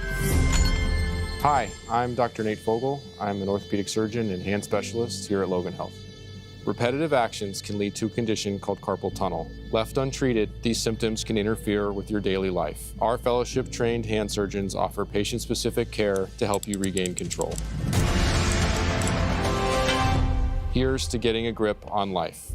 Hi, I'm Dr. Nate Fogel. I'm an orthopedic surgeon and hand specialist here at Logan Health. Repetitive actions can lead to a condition called carpal tunnel. Left untreated, these symptoms can interfere with your daily life. Our fellowship-trained hand surgeons offer patient-specific care to help you regain control. Here's to getting a grip on life.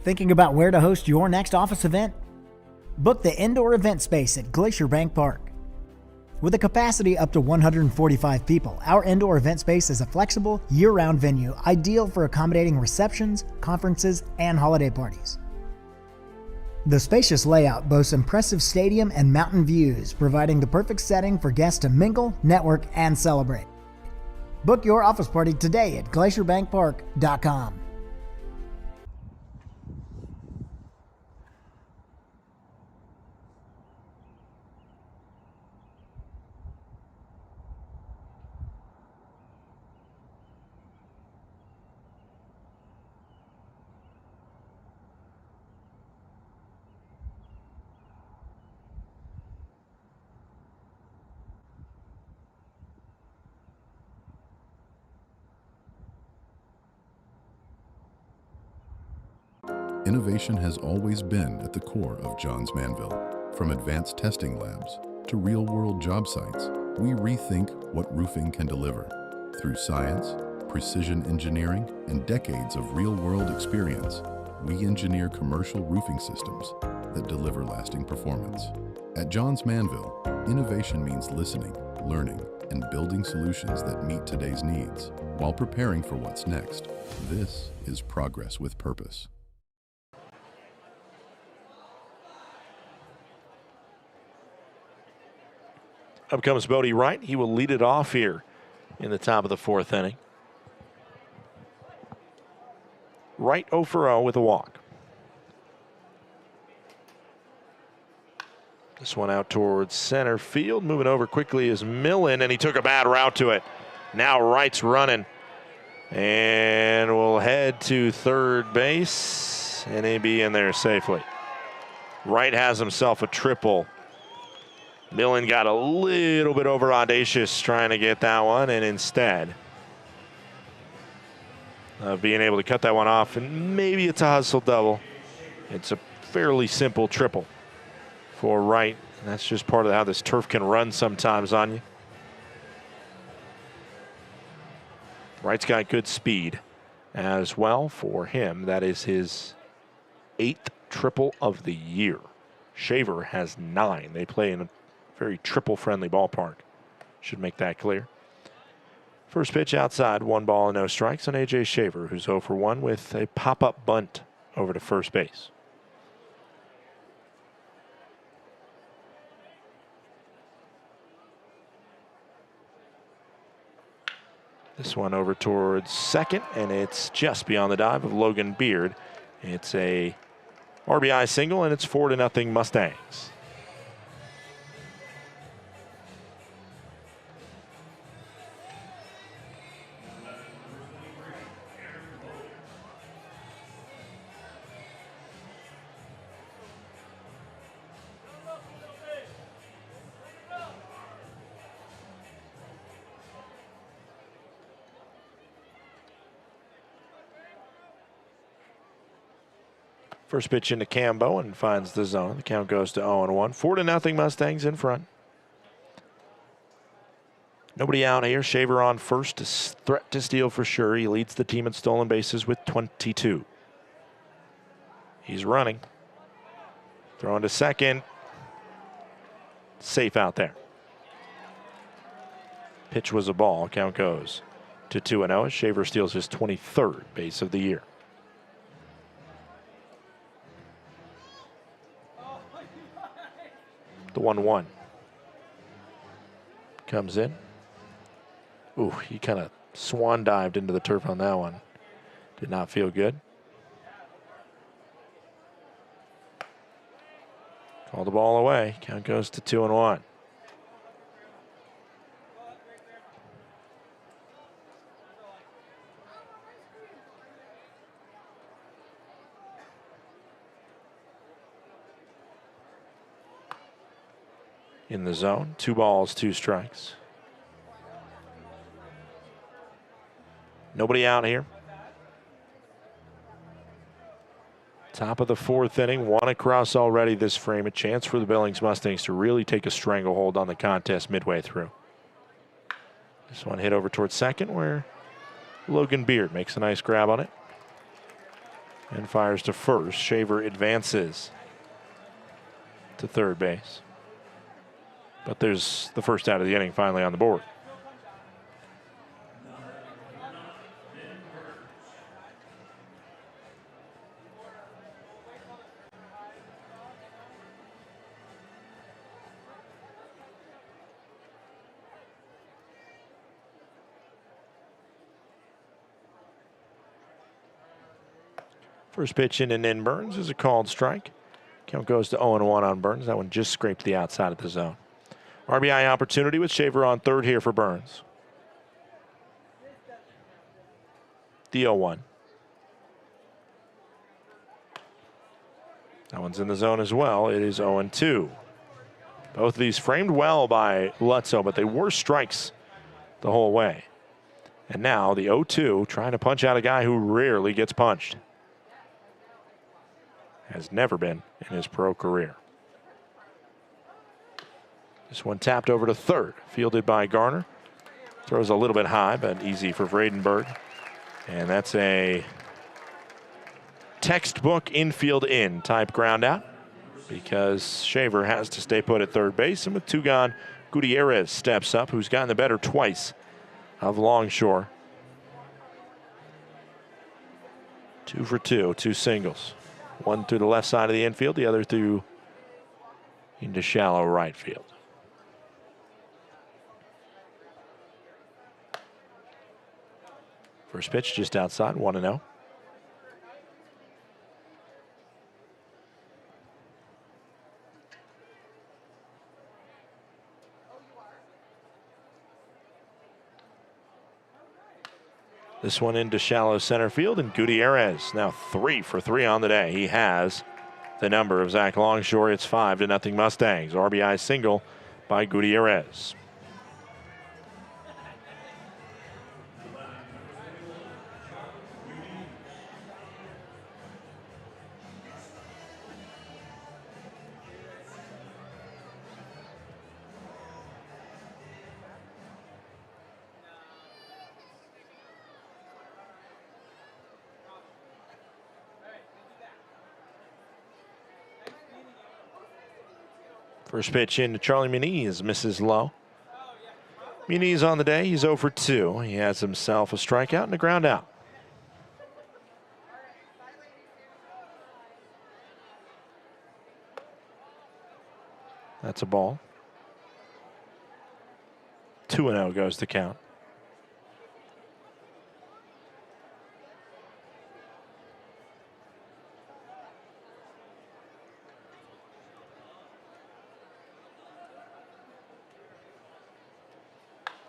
Thinking about where to host your next office event? Book the indoor event space at Glacier Bank Park. With a capacity up to 145 people, our indoor event space is a flexible, year-round venue ideal for accommodating receptions, conferences, and holiday parties. The spacious layout boasts impressive stadium and mountain views, providing the perfect setting for guests to mingle, network, and celebrate. Book your office party today at glacierbankpark.com. Innovation has always been at the core of Johns Manville. From advanced testing labs to real-world job sites, we rethink what roofing can deliver. Through science, precision engineering, and decades of real-world experience, we engineer commercial roofing systems that deliver lasting performance. At Johns Manville, innovation means listening, learning, and building solutions that meet today's needs while preparing for what's next. This is progress with purpose. Up comes Bodie Wright. He will lead it off here in the top of the fourth inning. Wright 0 for 0 with a walk. This one out towards center field. Moving over quickly is Millen, and he took a bad route to it. Now Wright's running. And will head to third base, and he'll be in there safely. Wright has himself a triple. Millen got a little bit over audacious trying to get that one, and instead of being able to cut that one off, and maybe it's a hustle double, it's a fairly simple triple for Wright. And that's just part of how this turf can run sometimes on you. Wright's got good speed as well for him. That is his 8th triple of the year. Shaver has 9. They play in a very triple-friendly ballpark. Should make that clear. First pitch outside, 1 ball and no strikes on A.J. Shaver, who's 0 for 1 with a pop-up bunt over to first base. This one over towards second, and it's just beyond the dive of Logan Beard. It's a RBI single, and it's 4-0 Mustangs. First pitch into Cambo and finds the zone. The count goes to 0-1. 4-0 Mustangs in front. Nobody out here. Shaver on first. Threat to steal for sure. He leads the team in stolen bases with 22. He's running. Throwing to second. Safe out there. Pitch was a ball. Count goes to 2-0. Shaver steals his 23rd base of the year. The 1-1 comes in. Ooh, he kind of swan dived into the turf on that one. Did not feel good. Call the ball away. Count goes to 2-1. In the zone, 2 balls, 2 strikes. Nobody out here. Top of the 4th inning, 1 across already this frame. A chance for the Billings Mustangs to really take a stranglehold on the contest midway through. This one hit over towards second where Logan Beard makes a nice grab on it. and fires to first. Shaver advances to third base. But there's the first out of the inning finally on the board. First pitch in Burns is a called strike. Count goes to 0-1 on Burns. That one just scraped the outside of the zone. RBI opportunity with Shaver on third here for Burns. The 0-1. That one's in the zone as well. It is 0-2. Both of these framed well by Lutzo, but they were strikes the whole way. And now the 0-2 trying to punch out a guy who rarely gets punched. Has never been in his pro career. This one tapped over to third, fielded by Garner. Throws a little bit high, but easy for Vredenberg. And that's a textbook infield in type ground out because Shaver has to stay put at third base. And with two gone, Gutierrez steps up, who's gotten the better twice of Longshore. 2 for 2, 2 singles. One through the left side of the infield, the other through into shallow right field. First pitch just outside, 1-0. This one into shallow center field, and Gutierrez now 3 for 3 on the day. He has the number of Zach Longshore. It's 5-0 Mustangs. RBI single by Gutierrez. First pitch into Charlie Muniz, misses low. Muniz on the day, he's 0 for 2. He has himself a strikeout and a ground out. That's a ball. 2-0 goes the count.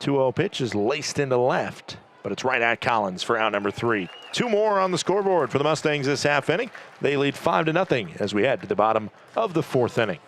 .20 pitch is laced into left, but it's right at Collins for out number 3. 2 more on the scoreboard for the Mustangs this half inning. They lead 5-0 as we head to the bottom of the 4th inning.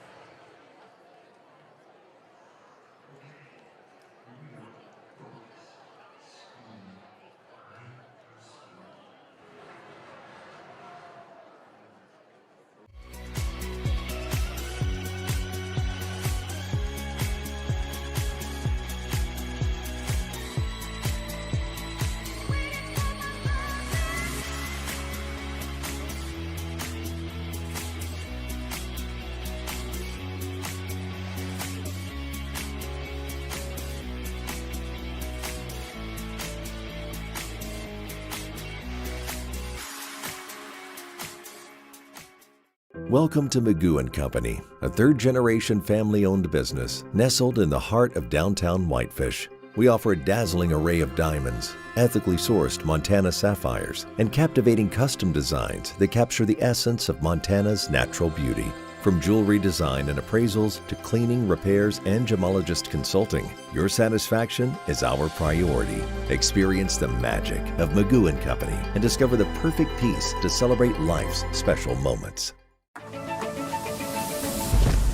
Welcome to Magoo & Company, a third-generation family-owned business nestled in the heart of downtown Whitefish. We offer a dazzling array of diamonds, ethically sourced Montana sapphires, and captivating custom designs that capture the essence of Montana's natural beauty. From jewelry design and appraisals to cleaning, repairs, and gemologist consulting, your satisfaction is our priority. Experience the magic of Magoo & Company and discover the perfect piece to celebrate life's special moments.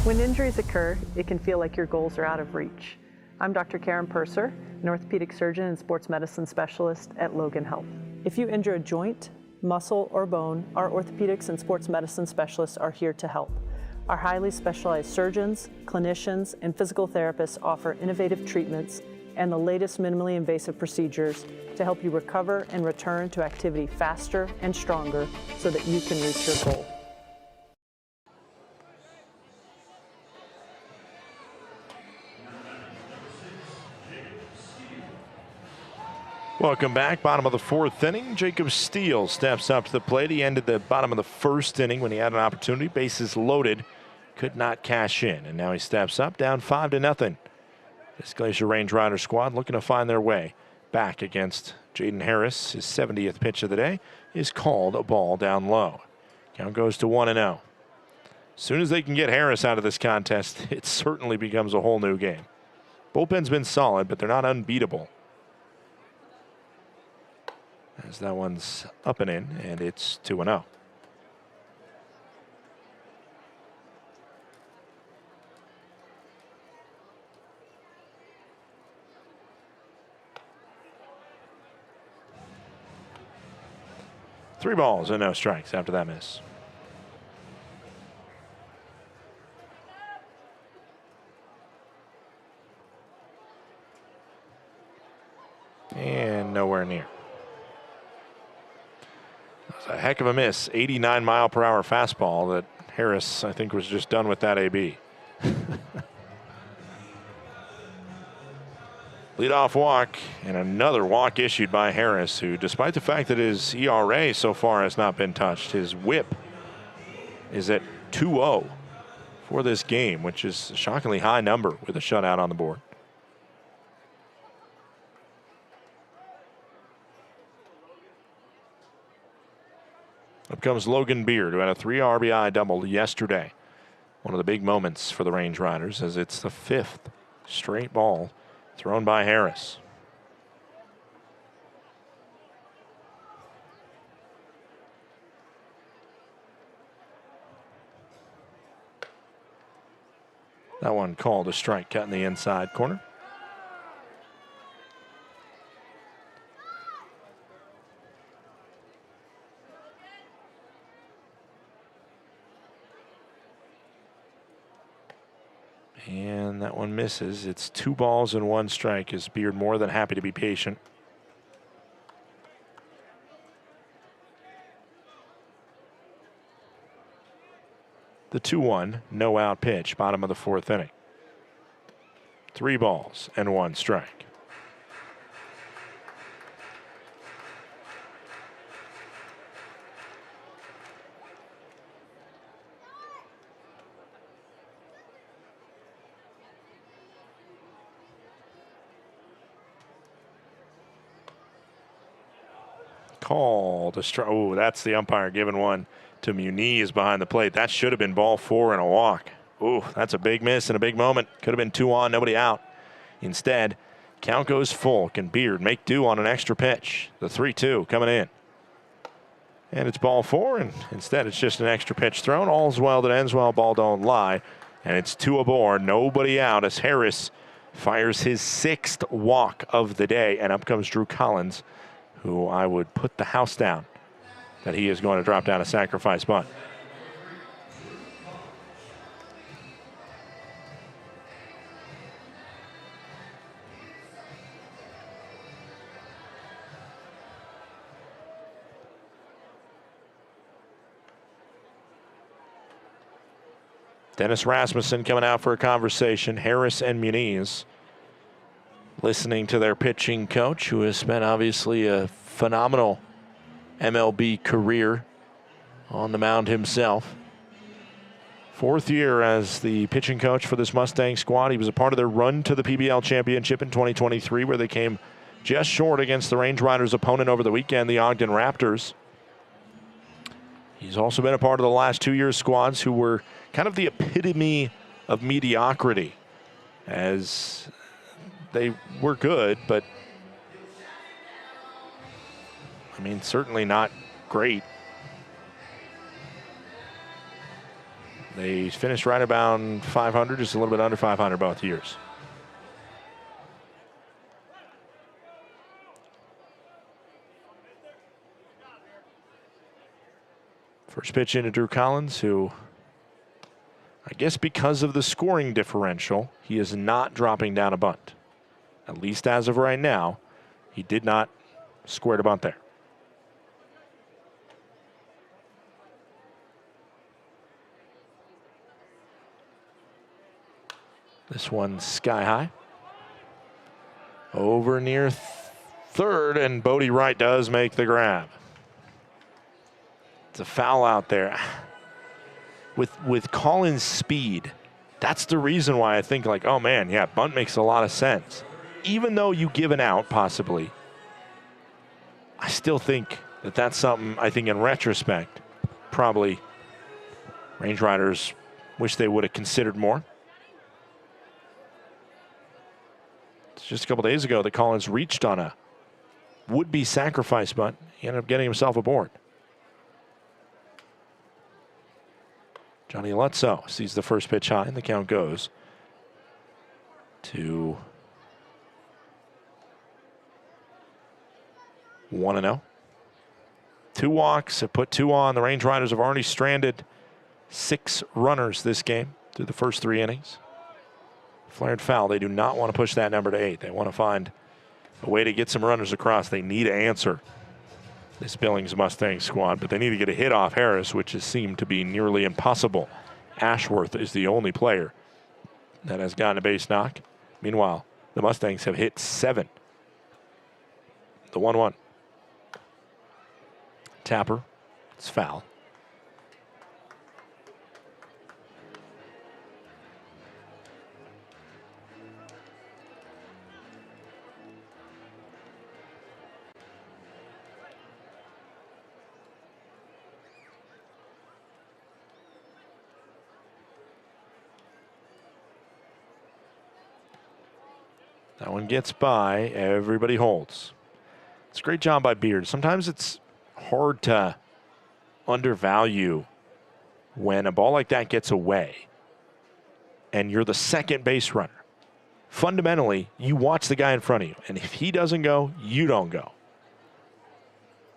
When injuries occur, it can feel like your goals are out of reach. I'm Dr. Karen Purser, an orthopedic surgeon and sports medicine specialist at Logan Health. If you injure a joint, muscle, or bone, our orthopedics and sports medicine specialists are here to help. Our highly specialized surgeons, clinicians, and physical therapists offer innovative treatments and the latest minimally invasive procedures to help you recover and return to activity faster and stronger so that you can reach your goal. Welcome back. Bottom of the fourth inning. Jacob Steele steps up to the plate. He ended the bottom of the first inning when he had an opportunity. Bases loaded. Could not cash in. And now he steps up, down 5-0. This Glacier Range Rider squad looking to find their way back against Jaden Harris. His 70th pitch of the day is called a ball down low. Count goes to 1-0. As soon as they can get Harris out of this contest, it certainly becomes a whole new game. Bullpen's been solid, but they're not unbeatable. As that one's up and in, and it's 2-0. Three balls and no strikes after that miss. And nowhere near. A heck of a miss. 89-mile-per-hour fastball that Harris, I think, was just done with that AB. Leadoff walk, and another walk issued by Harris, who, despite the fact that his ERA so far has not been touched, his whip is at 2-0 for this game, which is a shockingly high number with a shutout on the board. Up comes Logan Beard, who had a 3 RBI double yesterday. One of the big moments for the Range Riders, as it's the 5th straight ball thrown by Harris. That one called a strike, cut in the inside corner. And that one misses. It's 2 balls and 1 strike. Is Beard more than happy to be patient. The 2-1, no out pitch, bottom of the 4th inning. 3 balls and 1 strike. Called a strike. Oh, that's the umpire giving one to Muniz behind the plate. That should have been ball 4 and a walk. Ooh, that's a big miss and a big moment. Could have been 2 on, nobody out. Instead, count goes full. Can Beard make do on an extra pitch? The 3-2 coming in. And it's ball 4, and instead it's just an extra pitch thrown. All's well that ends well, ball don't lie. And it's 2 aboard, nobody out as Harris fires his 6th walk of the day. And up comes Drew Collins, who I would put the house down that he is going to drop down a sacrifice bunt. Dennis Rasmussen coming out for a conversation. Harris and Muniz listening to their pitching coach, who has spent obviously a phenomenal MLB career on the mound himself. 4th year as the pitching coach for this Mustang squad. He was a part of their run to the PBL championship in 2023, where they came just short against the Range Riders' opponent over the weekend, the Ogden Raptors. He's also been a part of the last 2 years' squads who were kind of the epitome of mediocrity, as they were good, but I mean, certainly not great. They finished right about 500, just a little bit under 500 both years. First pitch into Drew Collins, who, I guess because of the scoring differential, he is not dropping down a bunt. At least as of right now, he did not square to bunt there. This one's sky high. Over near third, and Bodie Wright does make the grab. It's a foul out there. With Collins' speed, that's the reason why I think, like, oh man, yeah, bunt makes a lot of sense. Even though you give an out, possibly, I still think that that's something, I think in retrospect, probably Range Riders wish they would have considered more. It's just a couple days ago that Collins reached on a would-be sacrifice bunt. He ended up getting himself aboard. Johnny Lutzow sees the first pitch high, and the count goes to 1-0. 2 walks have put 2 on. The Range Riders have already stranded 6 runners this game through the first 3 innings. Flared foul. They do not want to push that number to 8. They want to find a way to get some runners across. They need to answer this Billings Mustangs squad, but they need to get a hit off Harris, which has seemed to be nearly impossible. Ashworth is the only player that has gotten a base knock. Meanwhile, the Mustangs have hit 7. The 1-1. Tapper. It's foul. That one gets by. Everybody holds. It's a great job by Beard. Sometimes it's hard to undervalue when a ball like that gets away and you're the second base runner. Fundamentally, you watch the guy in front of you, and if he doesn't go, you don't go.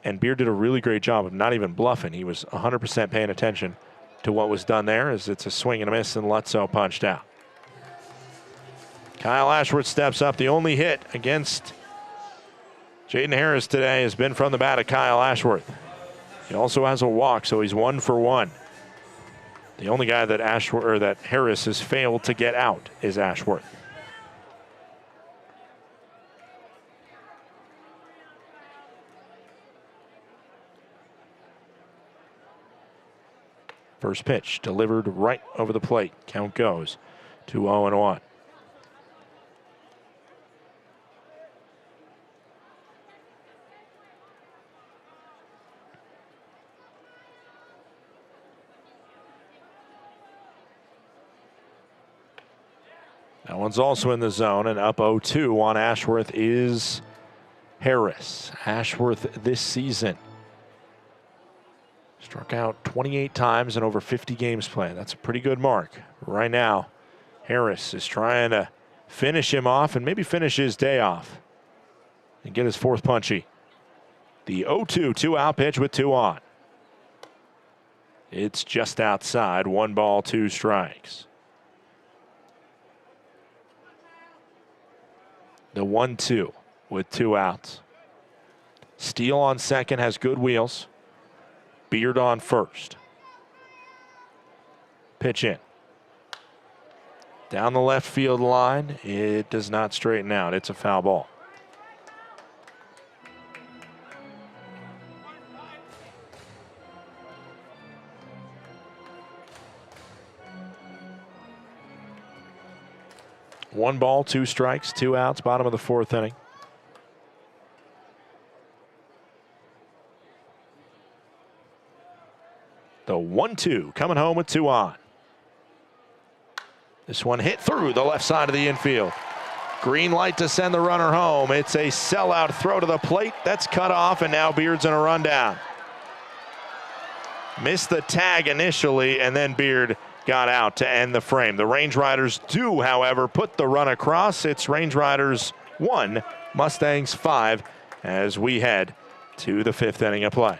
And Beard did a really great job of not even bluffing. He was 100% paying attention to what was done there, as it's a swing and a miss, and Lutzow punched out. Kyle Ashworth steps up. The only hit against Jaden Harris today has been from the bat of Kyle Ashworth. He also has a walk, so he's 1 for 1. The only guy that that Harris has failed to get out is Ashworth. First pitch delivered right over the plate. Count goes to 0-1. That one's also in the zone, and up 0-2 on Ashworth is Harris. Ashworth this season struck out 28 times in over 50 games played. That's a pretty good mark. Right now, Harris is trying to finish him off and maybe finish his day off and get his 4th punchy. The 0-2 2-out pitch with 2 on. It's just outside. 1 ball, 2 strikes. The 1-2 with 2 outs. Steele on second, has good wheels. Beard on first. Pitch in. Down the left field line. It does not straighten out. It's a foul ball. One ball, 2 strikes, 2 outs, bottom of the 4th inning. The 1-2 coming home with 2 on. This one hit through the left side of the infield. Green light to send the runner home. It's a sellout throw to the plate. That's cut off, and now Beard's in a rundown. Missed the tag initially, and then Beard got out to end the frame. The Range Riders do, however, put the run across. It's Range Riders 1, Mustangs 5, as we head to the 5th inning of play.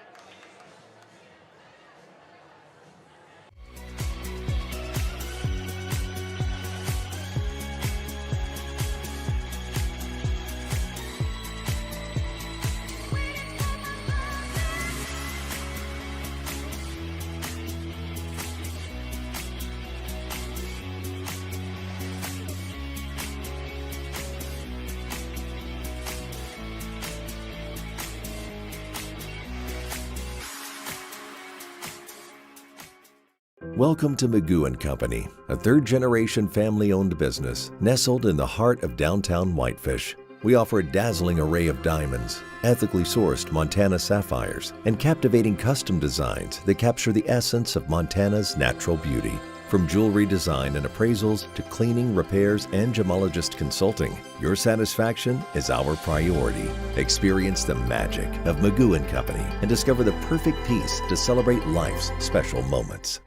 Welcome to Magoo & Company, a third-generation family-owned business nestled in the heart of downtown Whitefish. We offer a dazzling array of diamonds, ethically sourced Montana sapphires, and captivating custom designs that capture the essence of Montana's natural beauty. From jewelry design and appraisals to cleaning, repairs, and gemologist consulting, your satisfaction is our priority. Experience the magic of Magoo & Company and discover the perfect piece to celebrate life's special moments.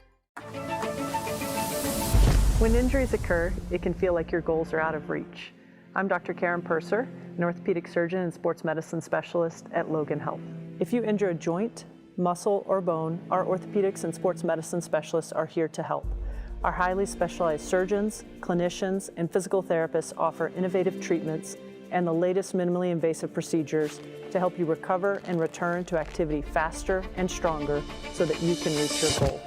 When injuries occur, it can feel like your goals are out of reach. I'm Dr. Karen Purser, an orthopedic surgeon and sports medicine specialist at Logan Health. If you injure a joint, muscle, or bone, our orthopedics and sports medicine specialists are here to help. Our highly specialized surgeons, clinicians, and physical therapists offer innovative treatments and the latest minimally invasive procedures to help you recover and return to activity faster and stronger so that you can reach your goal.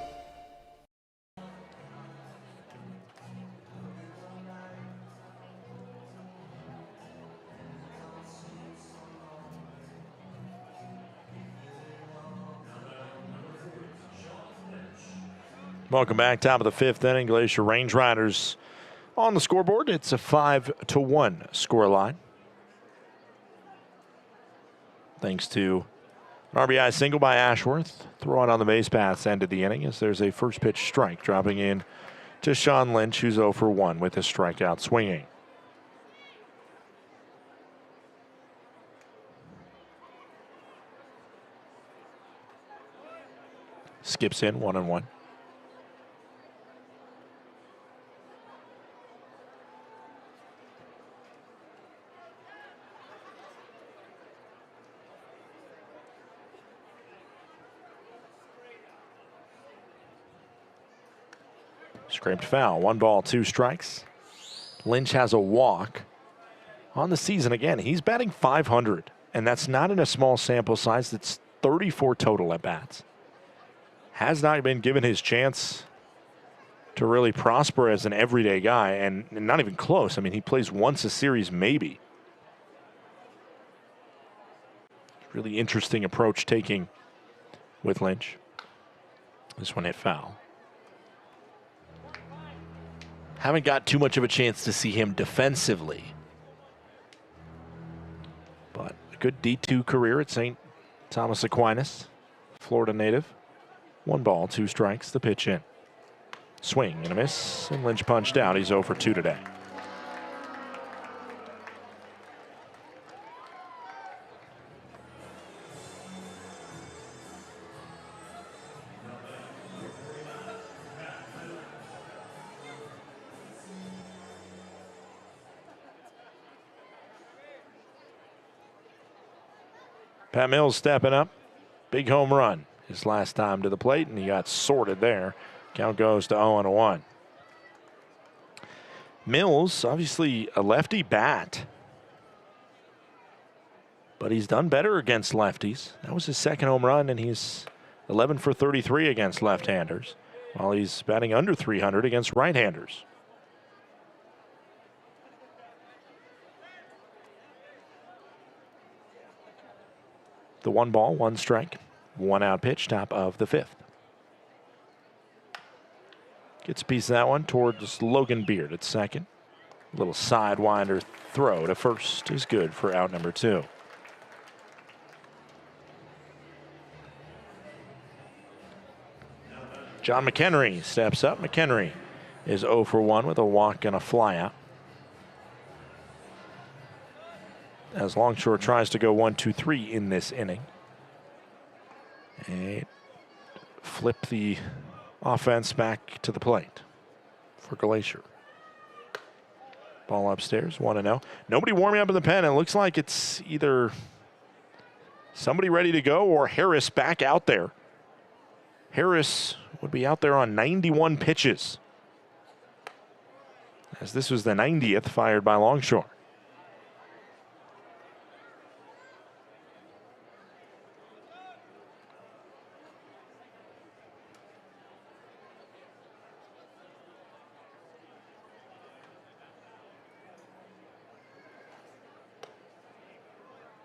Welcome back. Top of the fifth inning. Glacier Range Riders on the scoreboard. It's a 5-1 scoreline. Thanks to an RBI single by Ashworth. Throw it on the base paths ended the inning as there's a first pitch strike dropping in to Sean Lynch, who's 0 for 1 with a strikeout swinging. Skips in 1-1. Scraped foul. 1 ball, 2 strikes. Lynch has a walk on the season. Again, he's batting .500, and that's not in a small sample size. That's 34 total at bats. Has not been given his chance to really prosper as an everyday guy, and not even close. I mean, he plays once a series, maybe. Really interesting approach taking with Lynch. This one hit foul. Haven't got too much of a chance to see him defensively. But a good D2 career at St. Thomas Aquinas, Florida native. 1 ball, 2 strikes, the pitch in. Swing and a miss, and Lynch punched out. He's 0 for 2 today. Pat Mills stepping up. Big home run his last time to the plate, and he got sorted there. Count goes to 0-1. Mills, obviously a lefty bat, but he's done better against lefties. That was his second home run, and he's 11 for 33 against left-handers, while he's batting under .300 against right-handers. The 1 ball, 1 strike, 1 out pitch, top of the 5th. Gets a piece of that one towards Logan Beard at second. A little sidewinder throw to first is good for out number 2. John McHenry steps up. McHenry is 0 for 1 with a walk and a flyout. As Longshore tries to go 1-2-3 in this inning. And flip the offense back to the plate for Glacier. Ball upstairs, 1-0. Nobody warming up in the pen. It looks like it's either somebody ready to go or Harris back out there. Harris would be out there on 91 pitches, as this was the 90th fired by Longshore.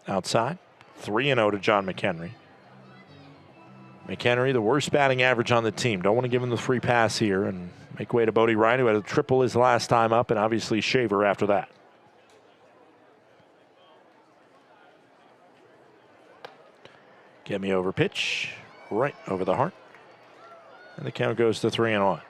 Outside, 3-0 to John McHenry. McHenry, the worst batting average on the team. Don't want to give him the free pass here and make way to Bodie Ryan, who had a triple his last time up, and obviously Shaver after that. Get me over pitch, right over the heart. And the count goes to 3-1.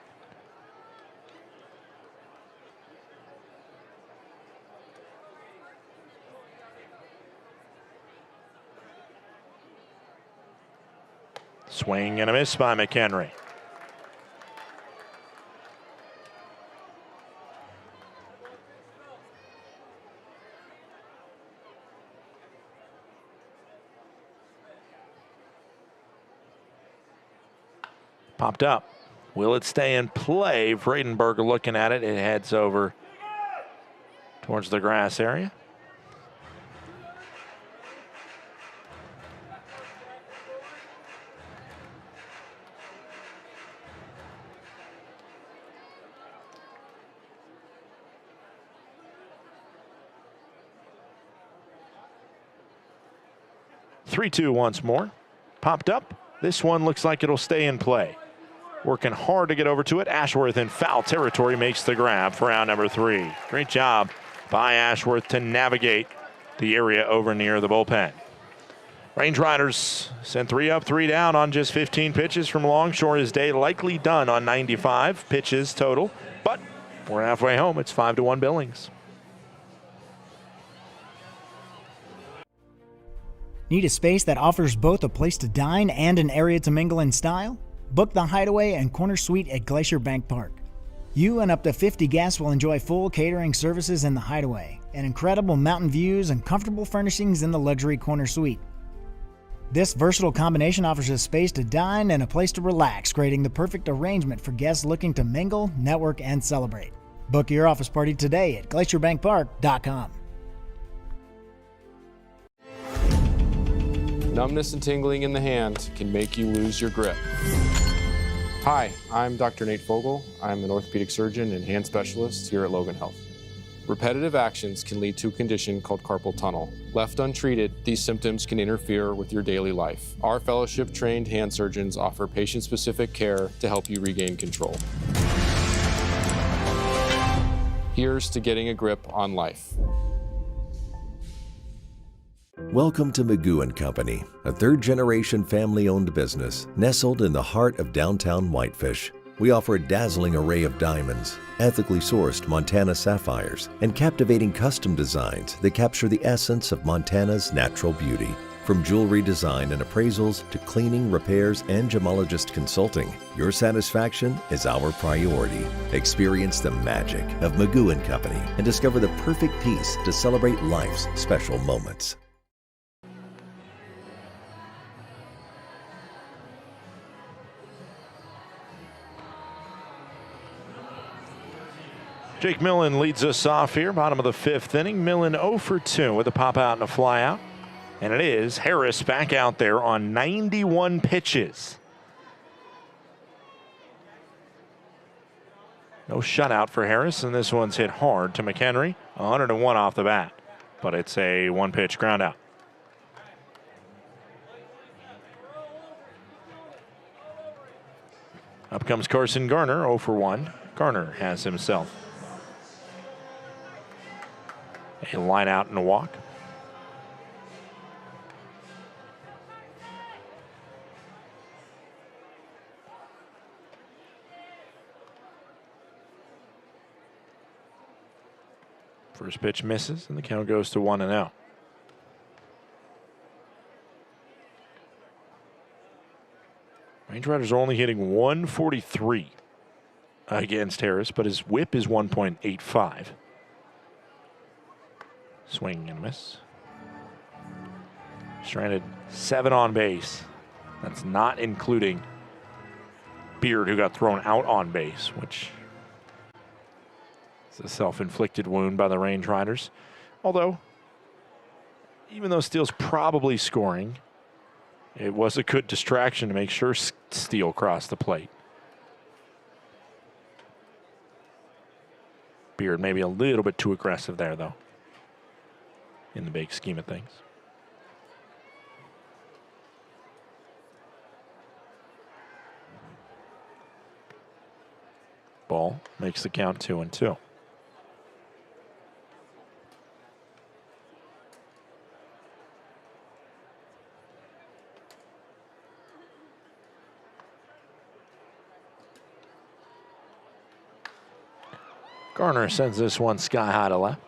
Swing and a miss by McHenry. Popped up. Will it stay in play? Vredenberger looking at it. It heads over towards the grass area. Three-two once more. Popped up. This one looks like it'll stay in play. Working hard to get over to it. Ashworth in foul territory makes the grab for out number 3. Great job by Ashworth to navigate the area over near the bullpen. Range Riders sent 3 up, 3 down on just 15 pitches from Longshore. His day likely done on 95 pitches total, but we're halfway home. It's 5-1 Billings. Need a space that offers both a place to dine and an area to mingle in style? Book the Hideaway and Corner Suite at Glacier Bank Park. You and up to 50 guests will enjoy full catering services in the Hideaway, and incredible mountain views and comfortable furnishings in the luxury Corner Suite. This versatile combination offers a space to dine and a place to relax, creating the perfect arrangement for guests looking to mingle, network, and celebrate. Book your office party today at glacierbankpark.com. Numbness and tingling in the hand can make you lose your grip. Hi, I'm Dr. Nate Fogel. I'm an orthopedic surgeon and hand specialist here at Logan Health. Repetitive actions can lead to a condition called carpal tunnel. Left untreated, these symptoms can interfere with your daily life. Our fellowship-trained hand surgeons offer patient-specific care to help you regain control. Here's to getting a grip on life. Welcome to Magoo & Company, a third-generation family-owned business nestled in the heart of downtown Whitefish. We offer a dazzling array of diamonds, ethically sourced Montana sapphires, and captivating custom designs that capture the essence of Montana's natural beauty. From jewelry design and appraisals to cleaning, repairs, and gemologist consulting, your satisfaction is our priority. Experience the magic of Magoo & Company and discover the perfect piece to celebrate life's special moments. Jake Millen leads us off here, bottom of the 5th inning. Millen 0 for 2 with a pop out and a fly out. And it is Harris back out there on 91 pitches. No shutout for Harris, and this one's hit hard to McHenry. 101 off the bat, but it's a one-pitch ground out. Up comes Carson Garner, 0 for 1. Garner has himself a line out and a walk. First pitch misses, and the count goes to 1-0. Range Riders are only hitting 143 against Harris, but his whip is 1.85. Swing and a miss. Stranded 7 on base. That's not including Beard, who got thrown out on base, which is a self-inflicted wound by the Range Riders. Although, even though Steele's probably scoring, it was a good distraction to make sure Steele crossed the plate. Beard maybe a little bit too aggressive there, though, in the big scheme of things. Ball makes the count 2-2. Garner sends this one sky high to left.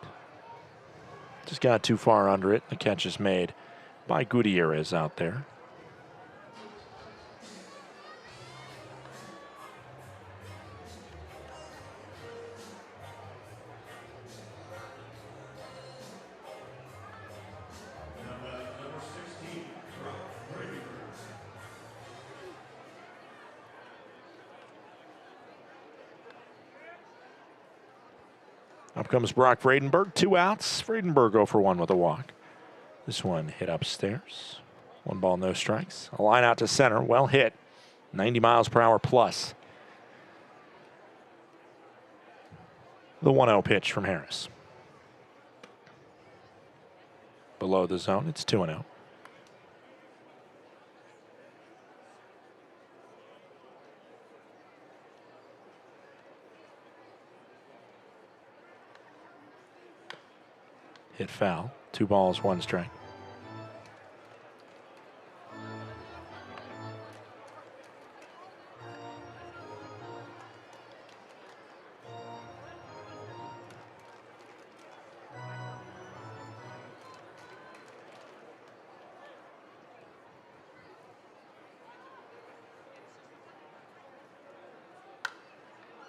Just got too far under it. The catch is made by Gutierrez out there. Up comes Brock Vredenberg, 2 outs. Vredenberg 0 for 1 with a walk. This one hit upstairs. 1 ball, no strikes. A line out to center, well hit. 90 miles per hour plus. The 1-0 pitch from Harris. Below the zone, it's 2-0. Hit foul. 2 balls, 1 strike.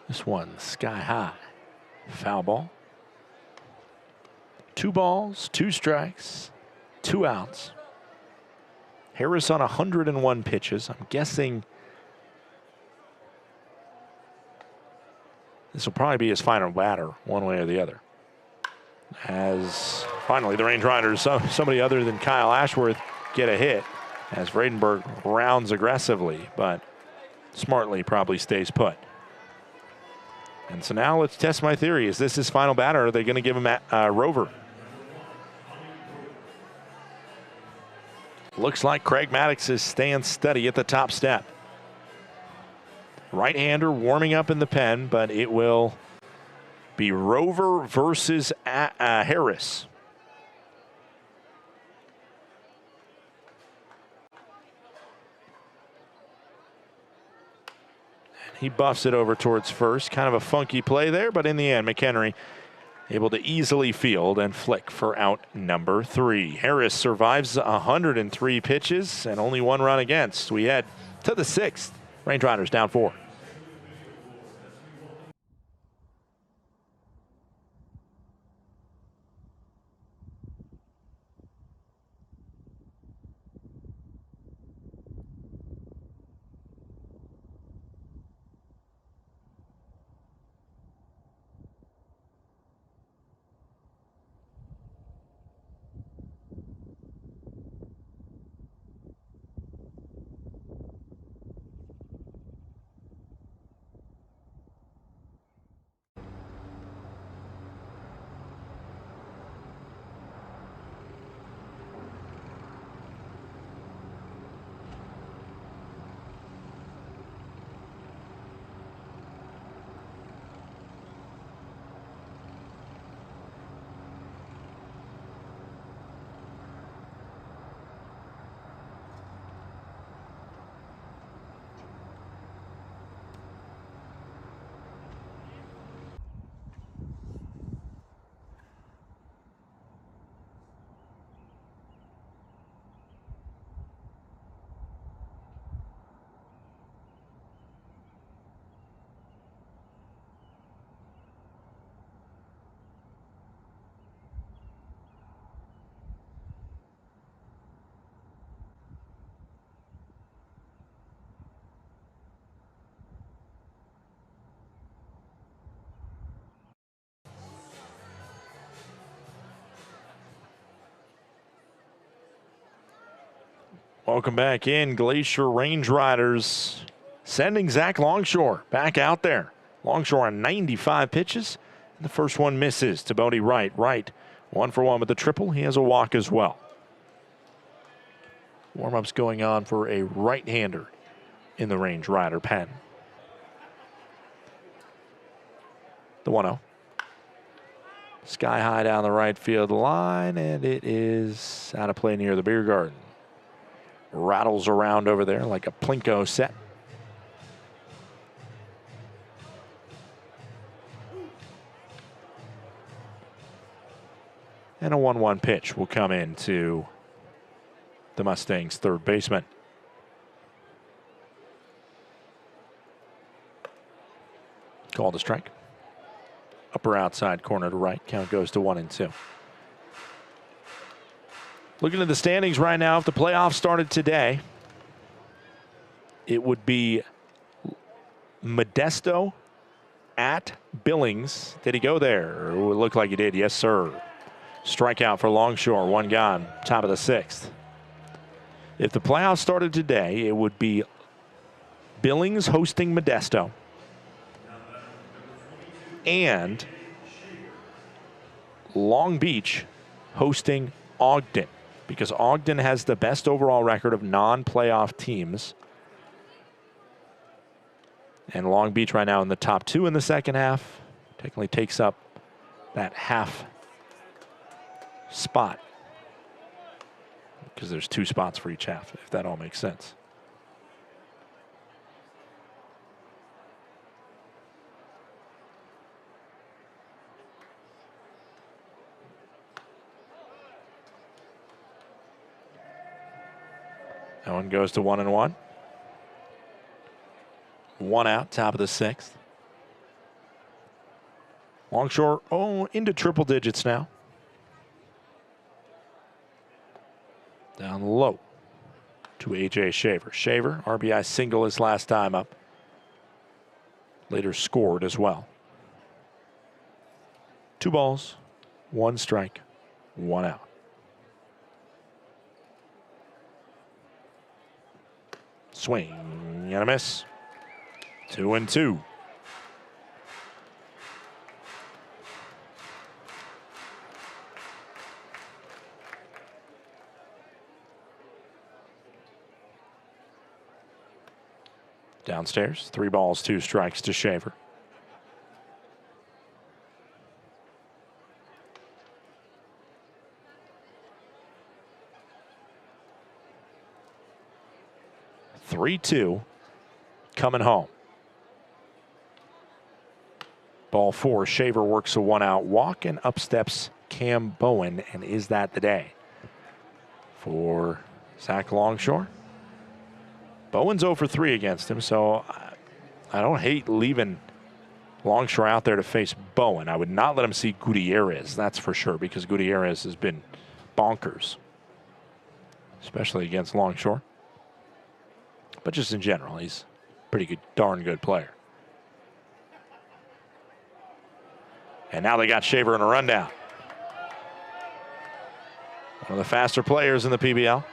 This one sky high. Foul ball. 2 balls, 2 strikes, 2 outs. Harris on 101 pitches. I'm guessing this will probably be his final batter, one way or the other. As finally the Range Riders, somebody other than Kyle Ashworth, get a hit as Vredenberg rounds aggressively, but smartly probably stays put. And so now let's test my theory. Is this his final batter, or are they going to give him a rover? Looks like Craig Maddox is staying steady at the top step. Right-hander warming up in the pen, but it will be Rover versus Harris. And he buffs it over towards first. Kind of a funky play there, but in the end, McHenry able to easily field and flick for out number 3. Harris survives 103 pitches and only 1 run against. We head to the 6th. Range Riders down 4. Welcome back in. Glacier Range Riders sending Zach Longshore back out there. Longshore on 95 pitches. And the first one misses to Bodie Wright. Wright 1 for 1 with the triple. He has a walk as well. Warm-ups going on for a right-hander in the Range Rider pen. The 1-0. Sky high down the right field line, and it is out of play near the beer garden. Rattles around over there like a Plinko set. And a 1-1 pitch will come into the Mustangs' third baseman. Called a strike. Upper outside corner to right. Count goes to 1-2. Looking at the standings right now, if the playoffs started today, it would be Modesto at Billings. Did he go there? It would look like he did. Yes, sir. Strikeout for Longshore. One gone. Top of the 6th. If the playoffs started today, it would be Billings hosting Modesto and Long Beach hosting Ogden, because Ogden has the best overall record of non-playoff teams. And Long Beach right now in the top 2 in the second half. Technically takes up that half spot, because there's 2 spots for each half, if that all makes sense. That one goes to 1-1. 1 out, top of the 6th. Longshore, into triple digits now. Down low to A.J. Shaver. Shaver, RBI single his last time up. Later scored as well. 2 balls, 1 strike, 1 out. Swing and a miss. 2-2. Downstairs, 3 balls, 2 strikes to Shaver. (3-2) coming home. Ball 4, Shaver works a 1-out walk, and up steps Cam Bowen, and is that the day for Zach Longshore? Bowen's 0 for 3 against him, so I don't hate leaving Longshore out there to face Bowen. I would not let him see Gutierrez, that's for sure, because Gutierrez has been bonkers, especially against Longshore. But just in general, he's a pretty good, darn good player. And now they got Shaver in a rundown. One of the faster players in the PBL.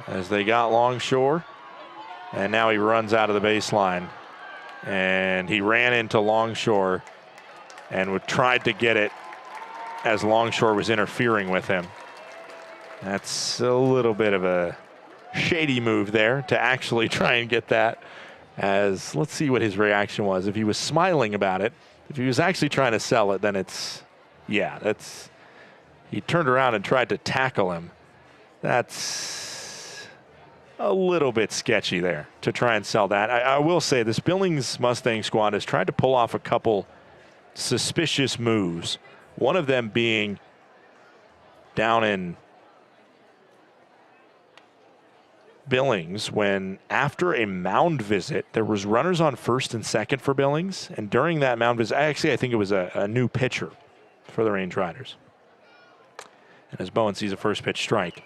As they got Longshore. And now he runs out of the baseline. And he ran into Longshore and tried to get it as Longshore was interfering with him. That's a little bit of a shady move there to actually try and get that. As let's see what his reaction was. If he was smiling about it, if he was actually trying to sell it, then it's, yeah, that's, he turned around and tried to tackle him. That's a little bit sketchy there to try and sell that. I will say this Billings Mustang squad has tried to pull off a couple suspicious moves. One of them being down in Billings when after a mound visit, there was runners on first and second for Billings. And during that mound visit, I think it was a new pitcher for the Range Riders. And as Bowen sees a first pitch strike,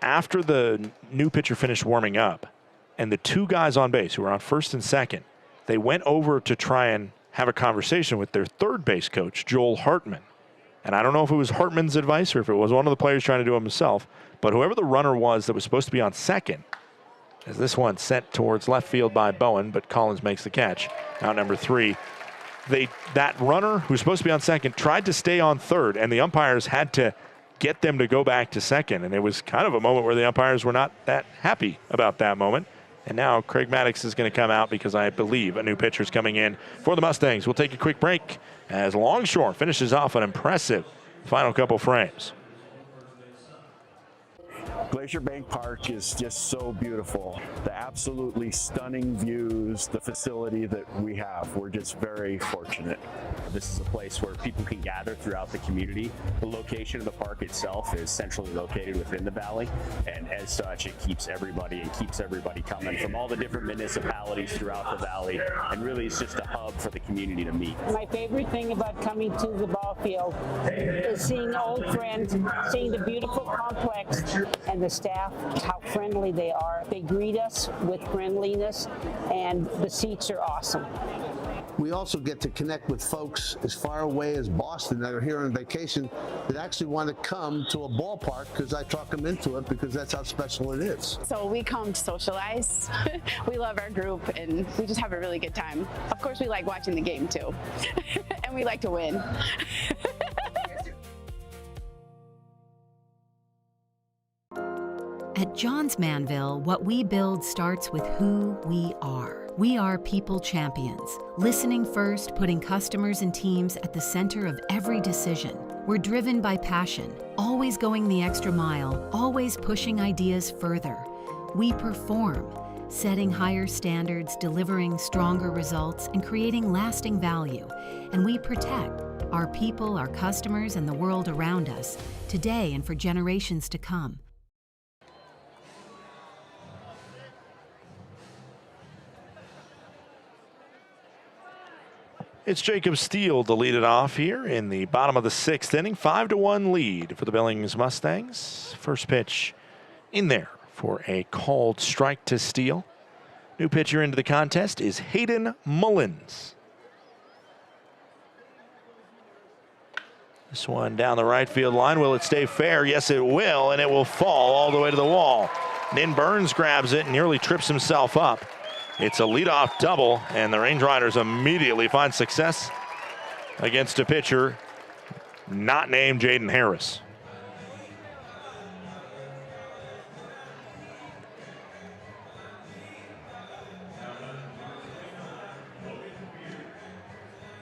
after the new pitcher finished warming up and the 2 guys on base who were on first and second, they went over to try and have a conversation with their third base coach, Joel Hartman. And I don't know if it was Hartman's advice or if it was one of the players trying to do it himself, but whoever the runner was that was supposed to be on second, as this one sent towards left field by Bowen, but Collins makes the catch. Out number 3. That runner who's supposed to be on second tried to stay on third, and the umpires had to get them to go back to second. And it was kind of a moment where the umpires were not that happy about that moment. And now Craig Maddox is going to come out because I believe a new pitcher is coming in for the Mustangs. We'll take a quick break as Longshore finishes off an impressive final couple frames. Glacier Bank Park is just so beautiful. The absolutely stunning views, the facility that we have. We're just very fortunate. This is a place where people can gather throughout the community. The location of the park itself is centrally located within the valley, and as such, it keeps everybody coming from all the different municipalities throughout the valley, and really it's just a hub for the community to meet. My favorite thing about coming to the ball field is seeing old friends, seeing the beautiful complex, and the staff, how friendly they are. They greet us with friendliness, and the seats are awesome. We also get to connect with folks as far away as Boston that are here on vacation that actually want to come to a ballpark because I talk them into it because that's how special it is. So we come to socialize. We love our group and we just have a really good time. Of course, we like watching the game too. And we like to win. At Johns Manville, what we build starts with who we are. We are people champions, listening first, putting customers and teams at the center of every decision. We're driven by passion, always going the extra mile, always pushing ideas further. We perform, setting higher standards, delivering stronger results, and creating lasting value. And we protect our people, our customers, and the world around us, today and for generations to come. It's Jacob Steele to lead it off here in the bottom of the sixth inning. 5-1 lead for the Billings Mustangs. First pitch in there for a called strike to Steele. New pitcher into the contest is Hayden Mullins. This one down the right field line. Will it stay fair? Yes, it will, and it will fall all the way to the wall. Nin Burns grabs it and nearly trips himself up. It's a leadoff double, and the Range Riders immediately find success against a pitcher not named Jaden Harris.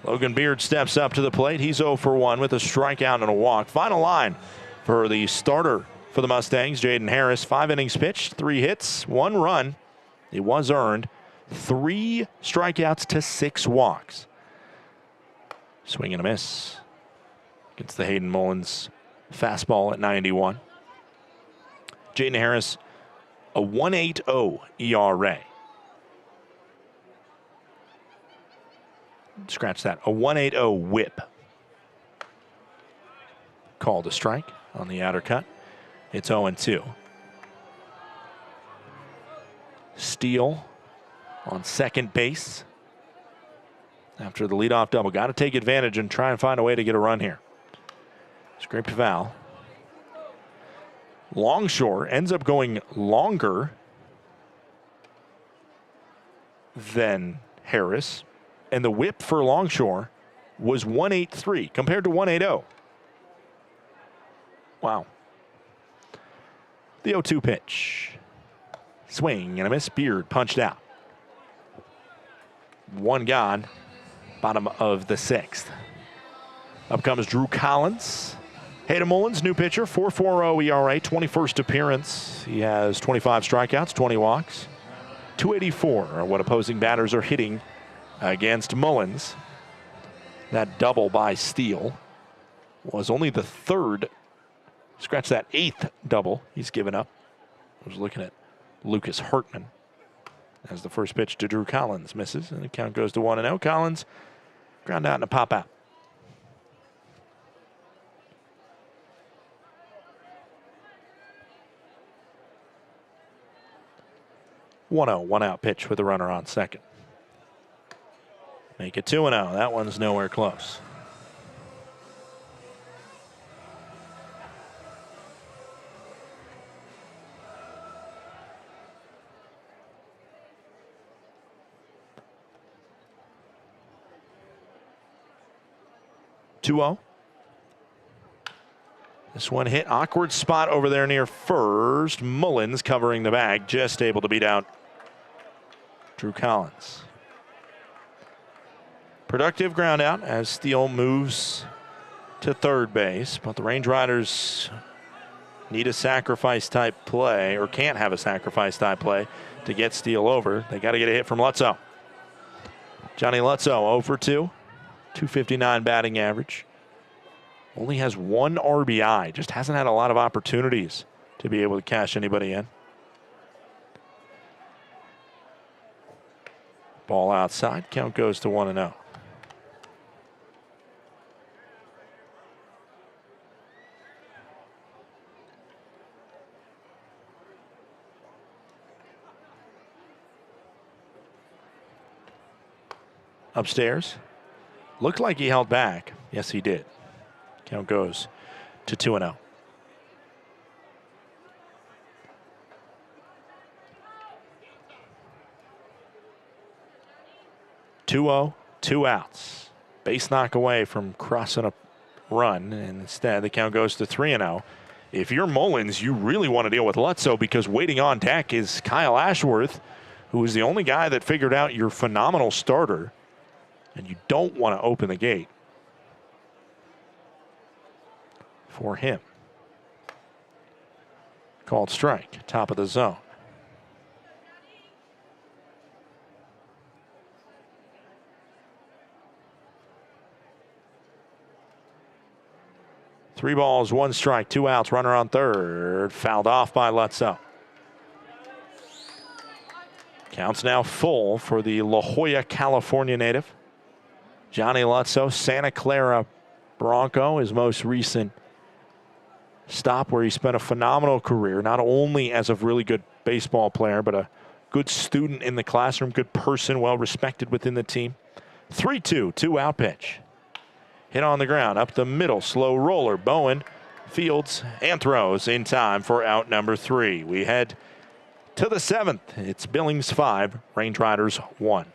Logan Beard steps up to the plate. He's 0 for 1 with a strikeout and a walk. Final line for the starter for the Mustangs, Jaden Harris. 5 innings pitched, 3 hits, 1 run. It was earned. 3 strikeouts to 6 walks. Swing and a miss against the Hayden Mullins fastball at 91. Jaden Harris, a 1.80 ERA. Scratch that, a 1.80 whip. Called a strike on the outer cut. It's 0-2. Steele on second base after the leadoff double. Got to take advantage and try and find a way to get a run here. Scraped foul. Longshore ends up going longer than Harris, and the whip for Longshore was 1.83 compared to 1.80. Wow. The 0-2 pitch. Swing and a miss. Beard punched out. 1 gone, bottom of the 6th. Up comes Drew Collins. Hayden Mullins, new pitcher, 4.40 ERA, 21st appearance. He has 25 strikeouts, 20 walks. 284 are what opposing batters are hitting against Mullins. That double by Steele was only the 3rd, scratch that, 8th double he's given up. I was looking at Lucas Hartman. As the first pitch to Drew Collins misses, and the count goes to 1-0. Collins ground out and a pop out. One out pitch with a runner on second. Make it 2-0. That one's nowhere close. This one hit awkward spot over there near first. Mullins covering the bag, just able to beat out Drew Collins. Productive ground out as Steele moves to third base, but the Range Riders need a sacrifice type play, or can't have a sacrifice type play to get Steele over. They got to get a hit from Lutzow. Johnny Lutzow 0 for 2, 259 batting average. Only has 1 RBI, just hasn't had a lot of opportunities to be able to cash anybody in. Ball outside, count goes to 1-0. Upstairs. Looked like he held back. Yes, he did. Count goes to 2-0. Two outs. Base knock away from crossing a run, and instead the count goes to 3-0. If you're Mullins, you really want to deal with Lutzow because waiting on deck is Kyle Ashworth, who is the only guy that figured out your phenomenal starter. And you don't want to open the gate for him. Called strike, top of the zone. Three balls, 1 strike, 2 outs, runner on third. Fouled off by Lutzow. Counts now full for the La Jolla, California native. Johnny Lutzow, Santa Clara Bronco, his most recent stop where he spent a phenomenal career, not only as a really good baseball player, but a good student in the classroom, good person, well respected within the team. 3-2, 2-out pitch. Hit on the ground, up the middle, slow roller. Bowen fields and throws in time for out number 3. We head to the 7th. It's Billings 5, Range Riders 1.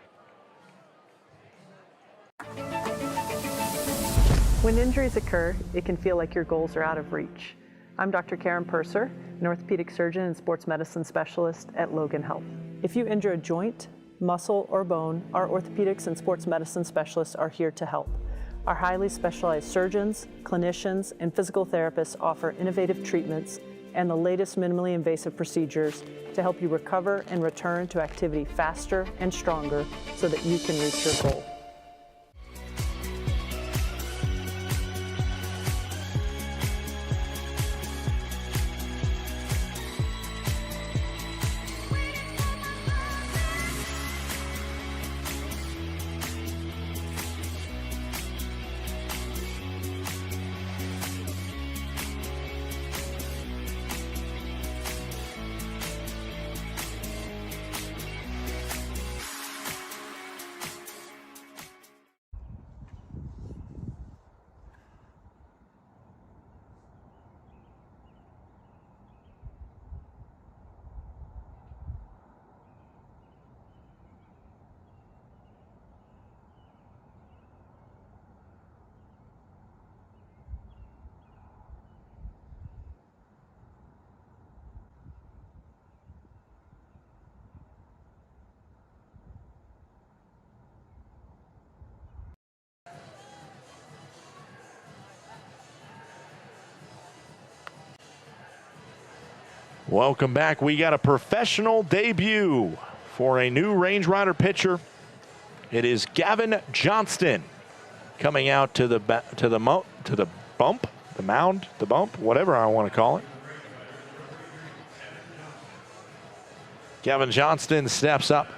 When injuries occur, it can feel like your goals are out of reach. I'm Dr. Karen Purser, an orthopedic surgeon and sports medicine specialist at Logan Health. If you injure a joint, muscle, or bone, our orthopedics and sports medicine specialists are here to help. Our highly specialized surgeons, clinicians, and physical therapists offer innovative treatments and the latest minimally invasive procedures to help you recover and return to activity faster and stronger so that you can reach your goal. Welcome back. We got a professional debut for a new Range Rider pitcher. It is Gavin Johnston coming out to the mound, whatever I want to call it. Gavin Johnston steps up.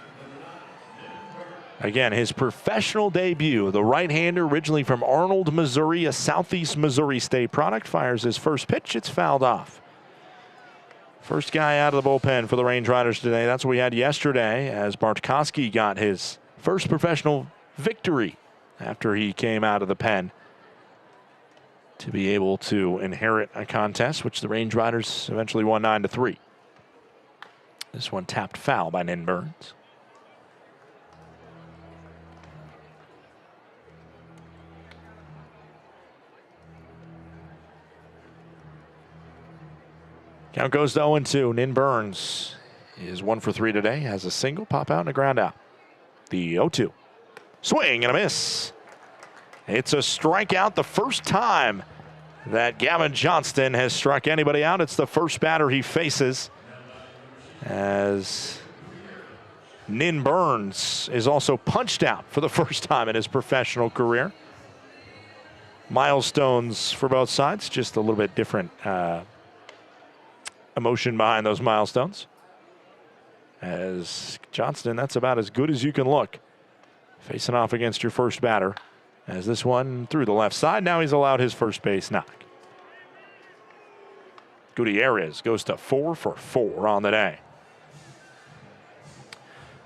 Again, his professional debut. The right-hander, originally from Arnold, Missouri, a Southeast Missouri State product, fires his first pitch. It's fouled off. First guy out of the bullpen for the Range Riders today. That's what we had yesterday as Bartkowski got his first professional victory after he came out of the pen to be able to inherit a contest, which the Range Riders eventually won 9-3. This one tapped foul by Nin Burns. Count goes to 0-2. Nin Burns He is 1 for 3 today, has a single, pop out, and a ground out. The 0-2. Swing and a miss. It's a strikeout, the first time that Gavin Johnston has struck anybody out. It's the first batter he faces, as Nin Burns is also punched out for the first time in his professional career. Milestones for both sides, just a little bit different emotion behind those milestones. As Johnston, that's about as good as you can look, facing off against your first batter. As this one through the left side, now he's allowed his first base knock. Gutierrez goes to 4 for 4 on the day.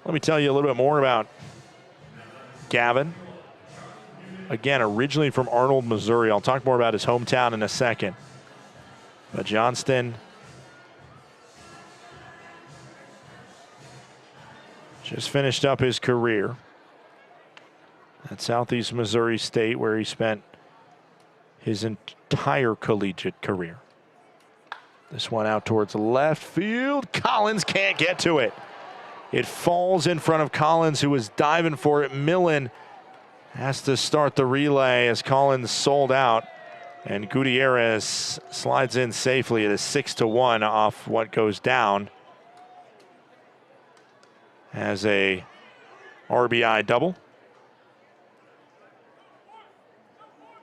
Let me tell you a little bit more about Gavin. Again, originally from Arnold, Missouri. I'll talk more about his hometown in a second. But Johnston just finished up his career at Southeast Missouri State, where he spent his entire collegiate career. This one out towards left field. Collins can't get to it. It falls in front of Collins, who was diving for it. Millen has to start the relay as Collins sold out, and Gutierrez slides in safely. It is 6-1 off what goes down as a RBI double.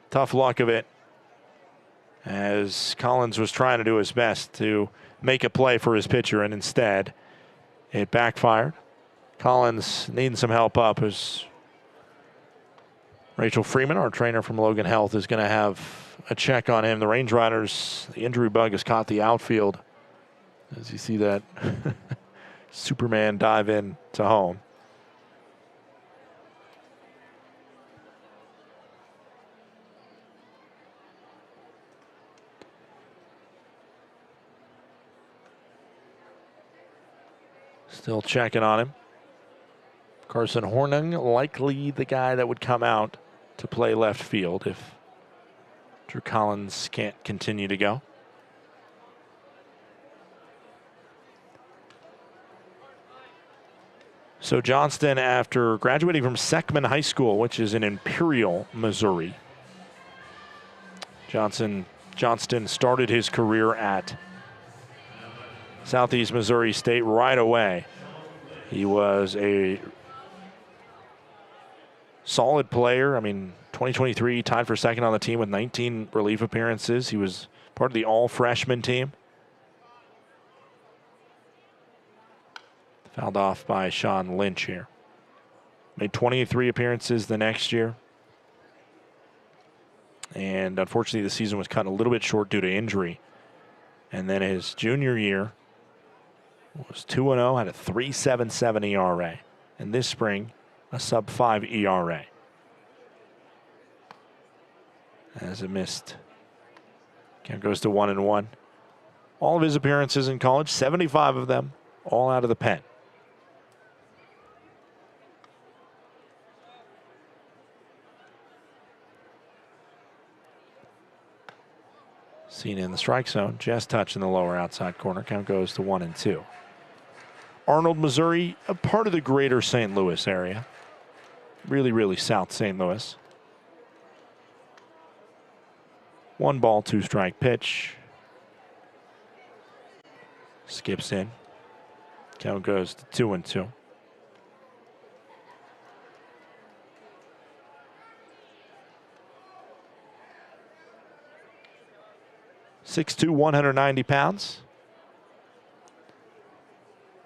Tough luck of it, as Collins was trying to do his best to make a play for his pitcher, and instead it backfired. Collins needing some help up, as Rachel Freeman, our trainer from Logan Health, is going to have a check on him. The Range Riders, the injury bug has caught the outfield, as you see that Superman dive in to home. Still checking on him. Carson Hornung, likely the guy that would come out to play left field if Drew Collins can't continue to go. So Johnston, after graduating from Seckman High School, which is in Imperial, Missouri, Johnston started his career at Southeast Missouri State right away. He was a solid player. I mean, 2023 tied for second on the team with 19 relief appearances. He was part of the all-freshman team. Fouled off by Sean Lynch here. Made 23 appearances the next year. And unfortunately, the season was cut a little bit short due to injury. And then his junior year was 2-0, had a 3.77 ERA. And this spring, a sub-5 ERA. As it missed. Count goes to 1-1. All of his appearances in college, 75 of them, all out of the pen. Seen in the strike zone, just touch in the lower outside corner. Count goes to 1-2. Arnold, Missouri, a part of the greater St. Louis area. Really, really South St. Louis. 1 ball, 2 strike pitch. Skips in. Count goes to 2-2. .6'2", 190 pounds.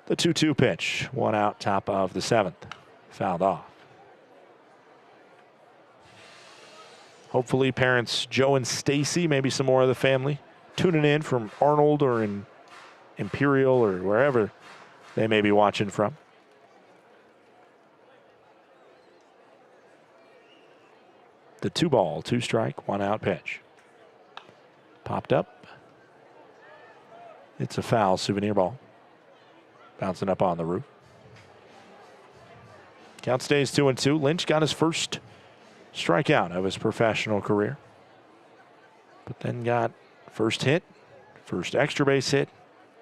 The 2-2 pitch, 1 out, top of the 7th. Fouled off. Hopefully parents Joe and Stacy, maybe some more of the family, tuning in from Arnold or in Imperial or wherever they may be watching from. The 2 ball, 2 strike, 1 out pitch. Popped up. It's a foul, souvenir ball. Bouncing up on the roof. Count stays 2-2. Lynch got his first strikeout of his professional career, but then got first hit, first extra base hit,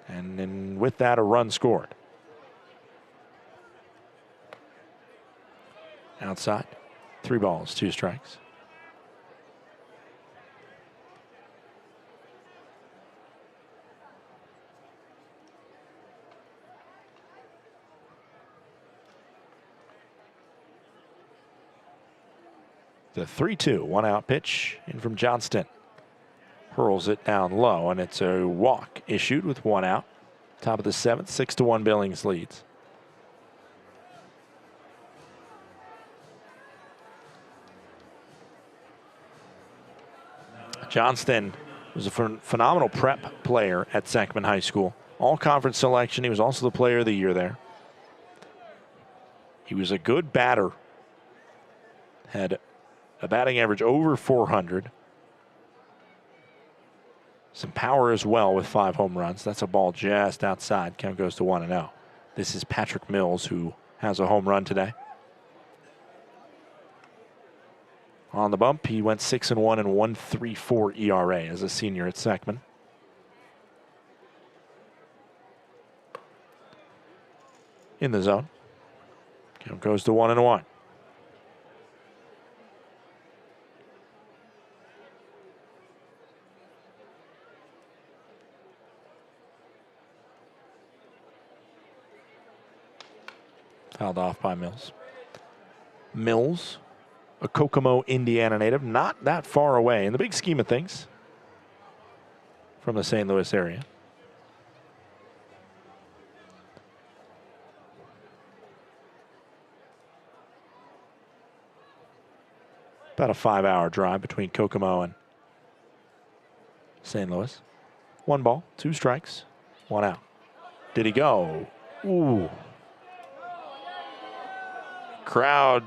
and then with that a run scored. outside. 3 balls, 2 strikes. The 3-2, 1-out pitch in from Johnston. Hurls it down low, and it's a walk issued with 1 out. Top of the 7th, 6-1 Billings leads. Johnston was a phenomenal prep player at Sangamon High School. All-conference selection. He was also the player of the year there. He was a good batter. Had a batting average over 400. Some power as well with 5 home runs. That's a ball just outside. Count goes to 1-0. This is Patrick Mills, who has a home run today. On the bump, he went 6-1 and 1.34 ERA as a senior at Sangamon. In the zone. Count goes to 1-1. Fouled off by Mills. Mills, a Kokomo, Indiana native, not that far away in the big scheme of things from the St. Louis area. About a 5-hour drive between Kokomo and St. Louis. 1 ball, 2 strikes, 1 out. Did he go? Ooh. Crowd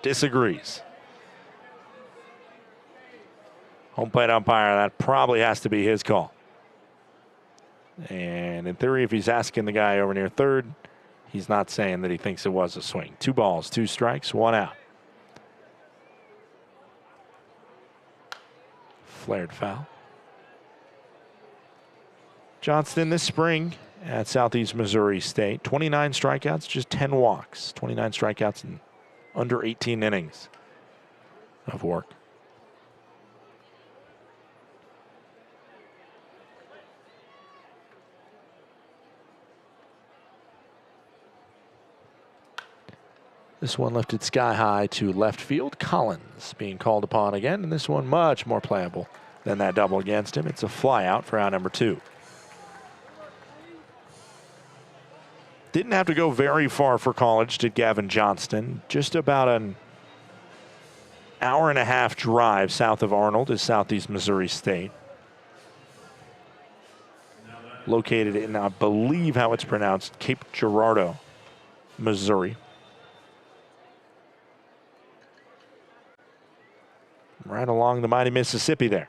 disagrees. Home plate umpire, that probably has to be his call. And in theory, if he's asking the guy over near third, he's not saying that he thinks it was a swing. 2 balls, 2 strikes, 1 out. Flared foul. Johnston this spring at Southeast Missouri State. 29 strikeouts, just 10 walks. 29 strikeouts in under 18 innings of work. This one lifted sky high to left field. Collins being called upon again, and this one much more playable than that double against him. It's a fly out for out number 2. Didn't have to go very far for college, did Gavin Johnston. Just about an hour-and-a-half drive south of Arnold is Southeast Missouri State. Located in, I believe how it's pronounced, Cape Girardeau, Missouri. Right along the mighty Mississippi there.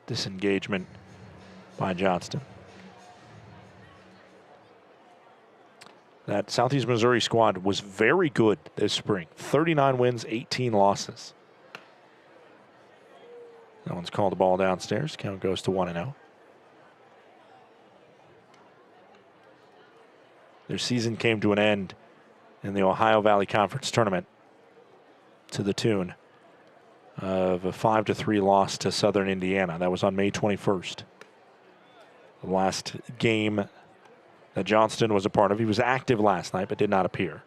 Disengagement by Johnston. That Southeast Missouri squad was very good this spring. 39 wins, 18 losses. That one's called the ball downstairs. Count goes to 1-0. Their season came to an end in the Ohio Valley Conference Tournament to the tune of a 5-3 loss to Southern Indiana. That was on May 21st. The last game that Johnston was a part of. He was active last night, but did not appear.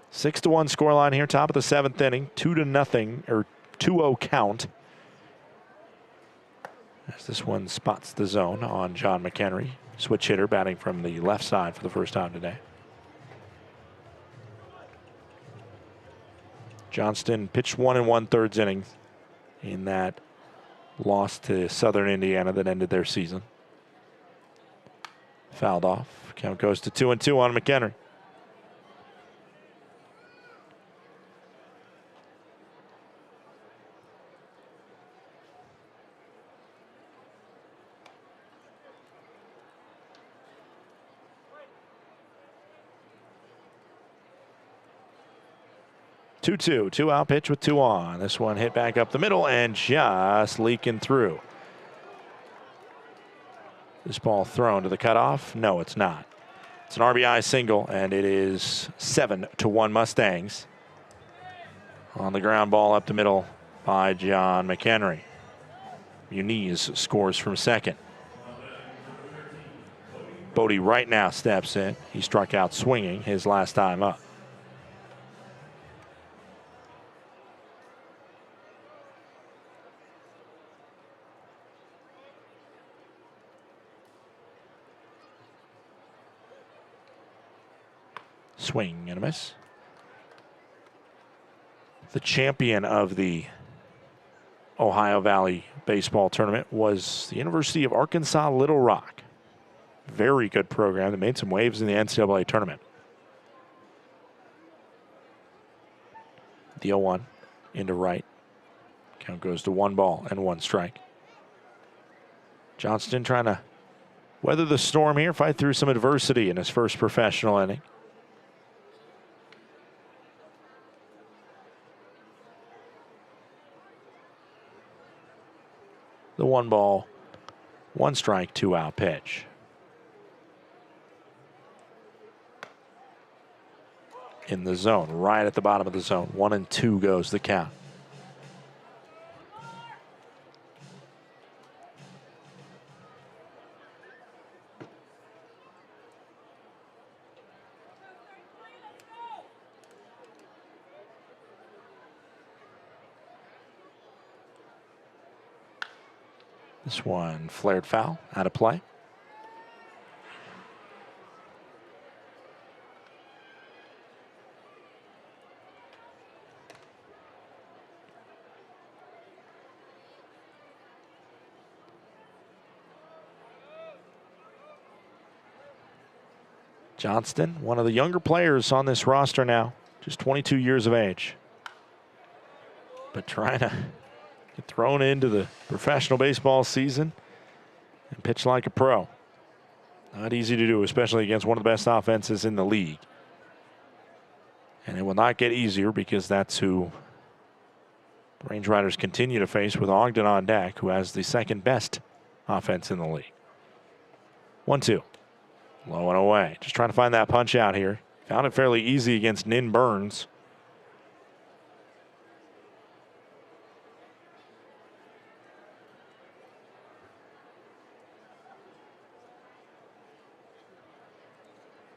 Six to 1 scoreline here, top of the 7th inning. 2-0 or 2-0 count. As this one spots the zone on John McHenry. Switch hitter batting from the left side for the first time today. Johnston pitched 1 1/3 innings in that loss to Southern Indiana that ended their season. Fouled off. Count goes to 2-2 on McHenry. 2-2, 2-out pitch with 2 on. This one hit back up the middle and just leaking through. This ball thrown to the cutoff? No, it's not. It's an RBI single, and it is 7-1 Mustangs. On the ground ball up the middle by John McHenry. Muniz scores from second. Bodie right now steps in. He struck out swinging his last time up. Swing and a miss. The champion of the Ohio Valley baseball tournament was the University of Arkansas Little Rock. Very good program that made some waves in the NCAA tournament. The 0-1 into right. Count goes to 1 ball and 1 strike. Johnston trying to weather the storm here, fight through some adversity in his first professional inning. The 1 ball, 1 strike, 2-out pitch. In the zone, right at the bottom of the zone. 1-2 goes the count. This one flared foul, out of play. Johnston, one of the younger players on this roster now, just 22 years of age. But trying to get thrown into the professional baseball season and pitch like a pro. Not easy to do, especially against one of the best offenses in the league. And it will not get easier because that's who the Range Riders continue to face with Ogden on deck, who has the second best offense in the league. 1-2. Low and away. Just trying to find that punch out here. Found it fairly easy against Nin Burns.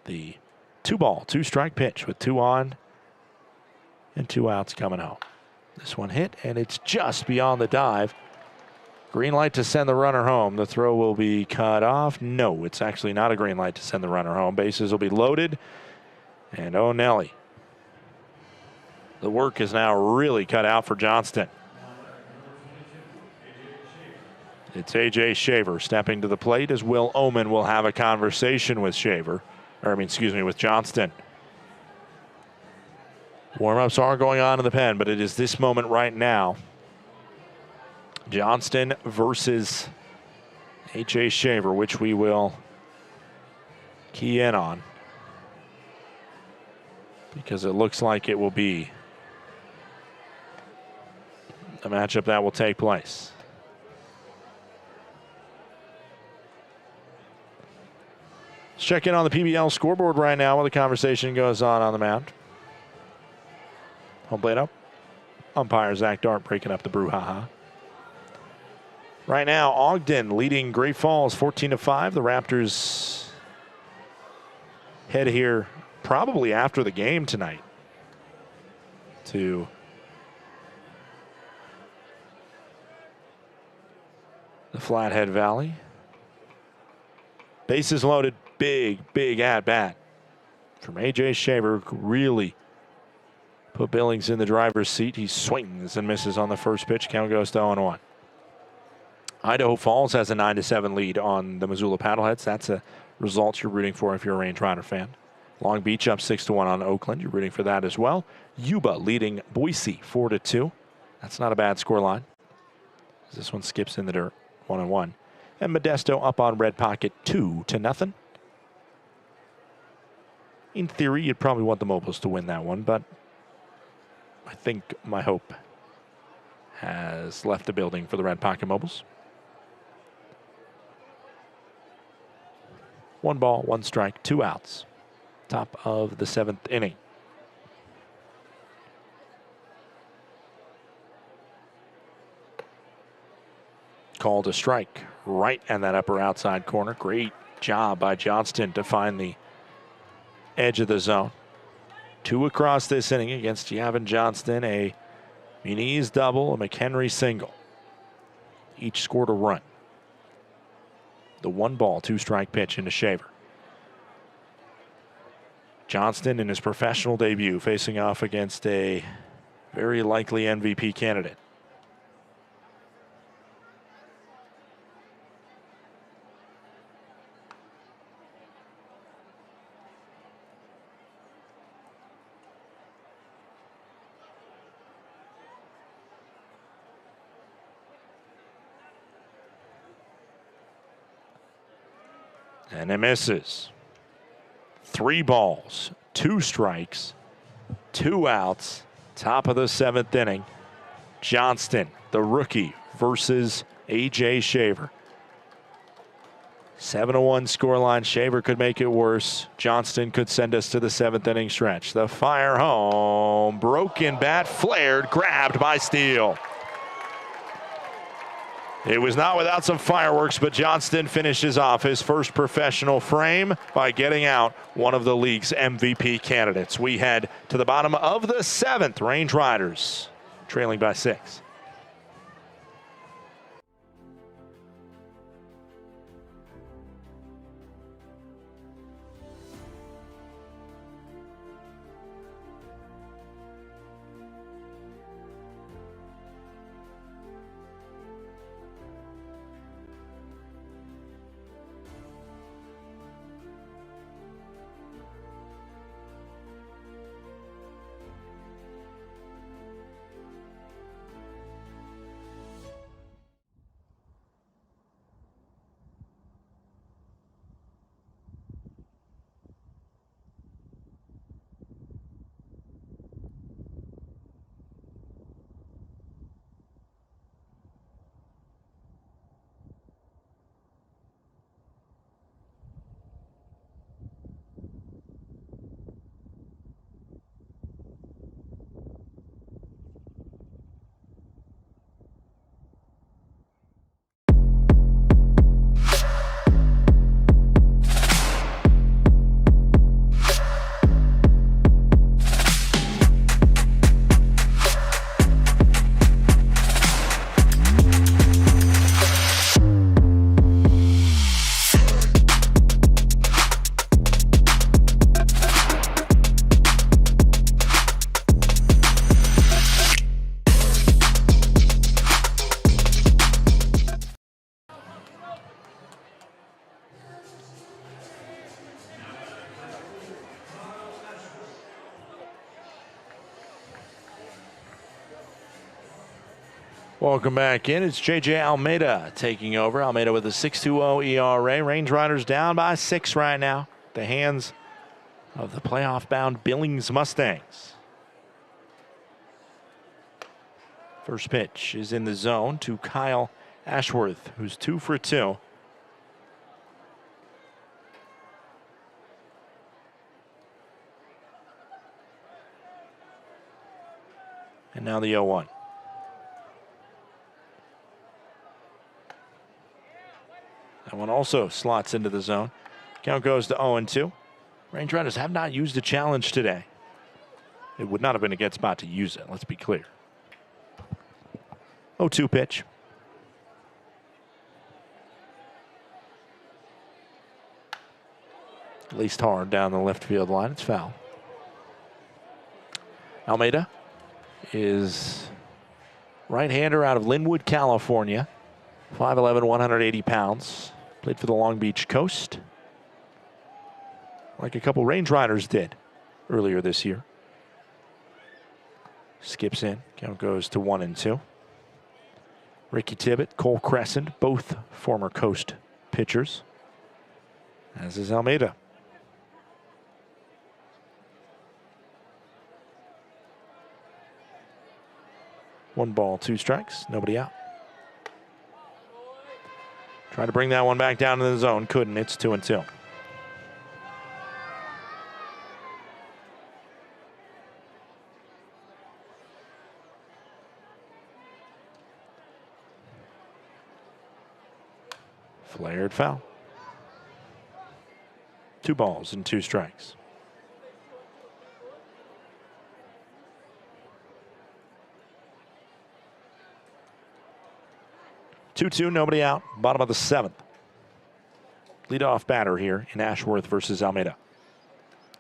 The 2-ball, 2-strike pitch with 2 on and 2 outs coming home. This one hit, and it's just beyond the dive. Green light to send the runner home. The throw will be cut off. No, it's actually not a green light to send the runner home. Bases will be loaded. And oh, Nelly. The work is now really cut out for Johnston. It's A.J. Shaver stepping to the plate as Will Oman will have a conversation with with Johnston. Warm-ups are going on in the pen, but it is this moment right now. Johnston versus H.A. Shaver, which we will key in on, because it looks like it will be a matchup that will take place. Let's check in on the PBL scoreboard right now while the conversation goes on the mound. Home plate up. Umpire Zach Dart breaking up the brouhaha. Right now, Ogden leading Great Falls 14-5. The Raptors head here probably after the game tonight to the Flathead Valley. Bases loaded, big at bat from A.J. Shaver. Really put Billings in the driver's seat. He swings and misses on the first pitch. Count goes to 0-1. Idaho Falls has a 9-7 lead on the Missoula Paddleheads. That's a result you're rooting for if you're a Range Rider fan. Long Beach up 6-1 on Oakland. You're rooting for that as well. Yuba leading Boise 4-2. That's not a bad score line. This one skips in the dirt, 1-1. And Modesto up on Red Pocket 2-0. In theory, you'd probably want the Mobiles to win that one, but I think my hope has left the building for the Red Pocket Mobiles. 1 ball, 1 strike, 2 outs. Top of the 7th inning. Called a strike right in that upper outside corner. Great job by Johnston to find the edge of the zone. 2 across this inning against Yavin Johnston. A Muniz double, a McHenry single. Each scored a run. The 1 ball, 2 strike pitch into Shaver. Johnston in his professional debut facing off against a very likely MVP candidate. And it misses. 3 balls, 2 strikes, 2 outs. Top of the 7th inning. Johnston, the rookie, versus A.J. Shaver. 7-1 scoreline. Shaver could make it worse. Johnston could send us to the 7th inning stretch. The fire home. Broken bat, flared, grabbed by Steele. It was not without some fireworks, but Johnston finishes off his first professional frame by getting out one of the league's MVP candidates. We head to the bottom of the 7th. Range Riders trailing by 6. Welcome back in. It's J.J. Almeida taking over. Almeida with a 6.20 ERA. Range Riders down by 6 right now. The hands of the playoff-bound Billings Mustangs. First pitch is in the zone to Kyle Ashworth, who's 2 for 2. And now the 0-1. That one also slots into the zone. Count goes to 0-2. Range Riders have not used a challenge today. It would not have been a good spot to use it, let's be clear. 0-2 pitch. Laced hard down the left field line. It's foul. Almeida is right-hander out of Linwood, California. 5'11", 180 pounds. Played for the Long Beach Coast, like a couple Range Riders did earlier this year. Skips in. Count goes to 1-2. Ricky Tibbett, Cole Crescent, both former Coast pitchers, as is Almeida. 1 ball, 2 strikes, nobody out. Try to bring that one back down to the zone. Couldn't. It's 2-2. Flared foul. 2 balls and 2 strikes. Two, nobody out. Bottom of the 7th. Leadoff batter here in Ashworth versus Almeida.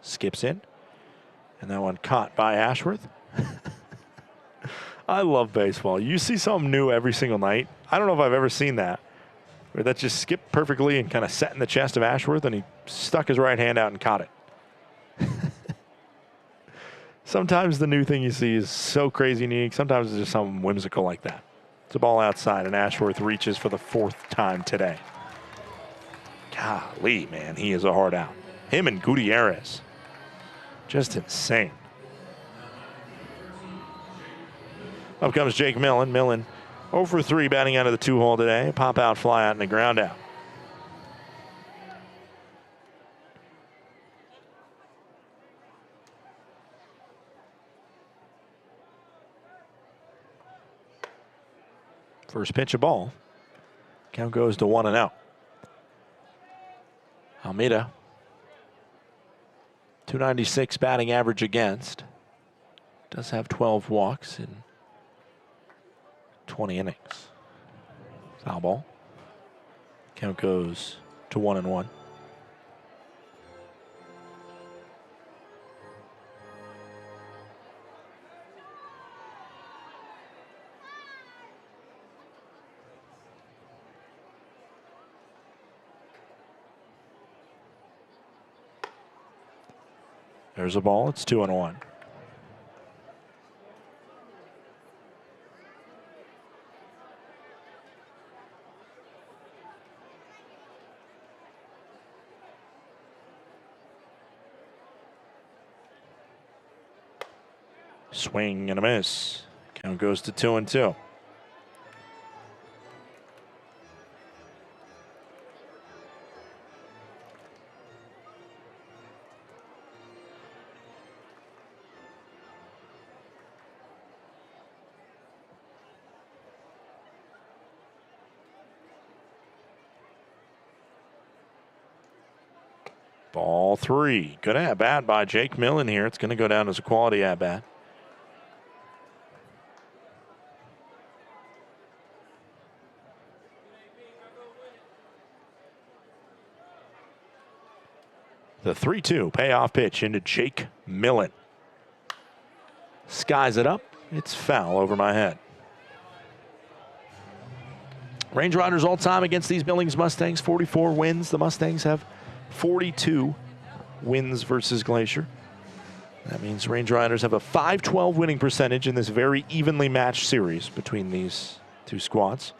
Skips in. And that one caught by Ashworth. I love baseball. You see something new every single night. I don't know if I've ever seen that. Where that just skipped perfectly and kind of set in the chest of Ashworth, and he stuck his right hand out and caught it. Sometimes the new thing you see is so crazy unique. Sometimes it's just something whimsical like that. It's a ball outside, and Ashworth reaches for the 4th time today. Golly, man, he is a hard out. Him and Gutierrez. Just insane. Up comes Jake Millen. Millen 0 for 3 batting out of the 2-hole today. Pop out, fly out, and a ground out. First pitch, a ball. Count goes to 1-0. Almeida, 296 batting average against. Does have 12 walks in 20 innings. Foul ball. Count goes to 1-1. There's a ball. It's 2-1. Swing and a miss. Count goes to 2-2. Ball 3. Good at bat by Jake Millen here. It's going to go down as a quality at bat. The 3-2 payoff pitch into Jake Millen. Skies it up. It's foul over my head. Range Riders all time against these Billings Mustangs. 44 wins. The Mustangs have 42 wins versus Glacier. That means Range Riders have a .512 winning percentage in this very evenly matched series between these two squads.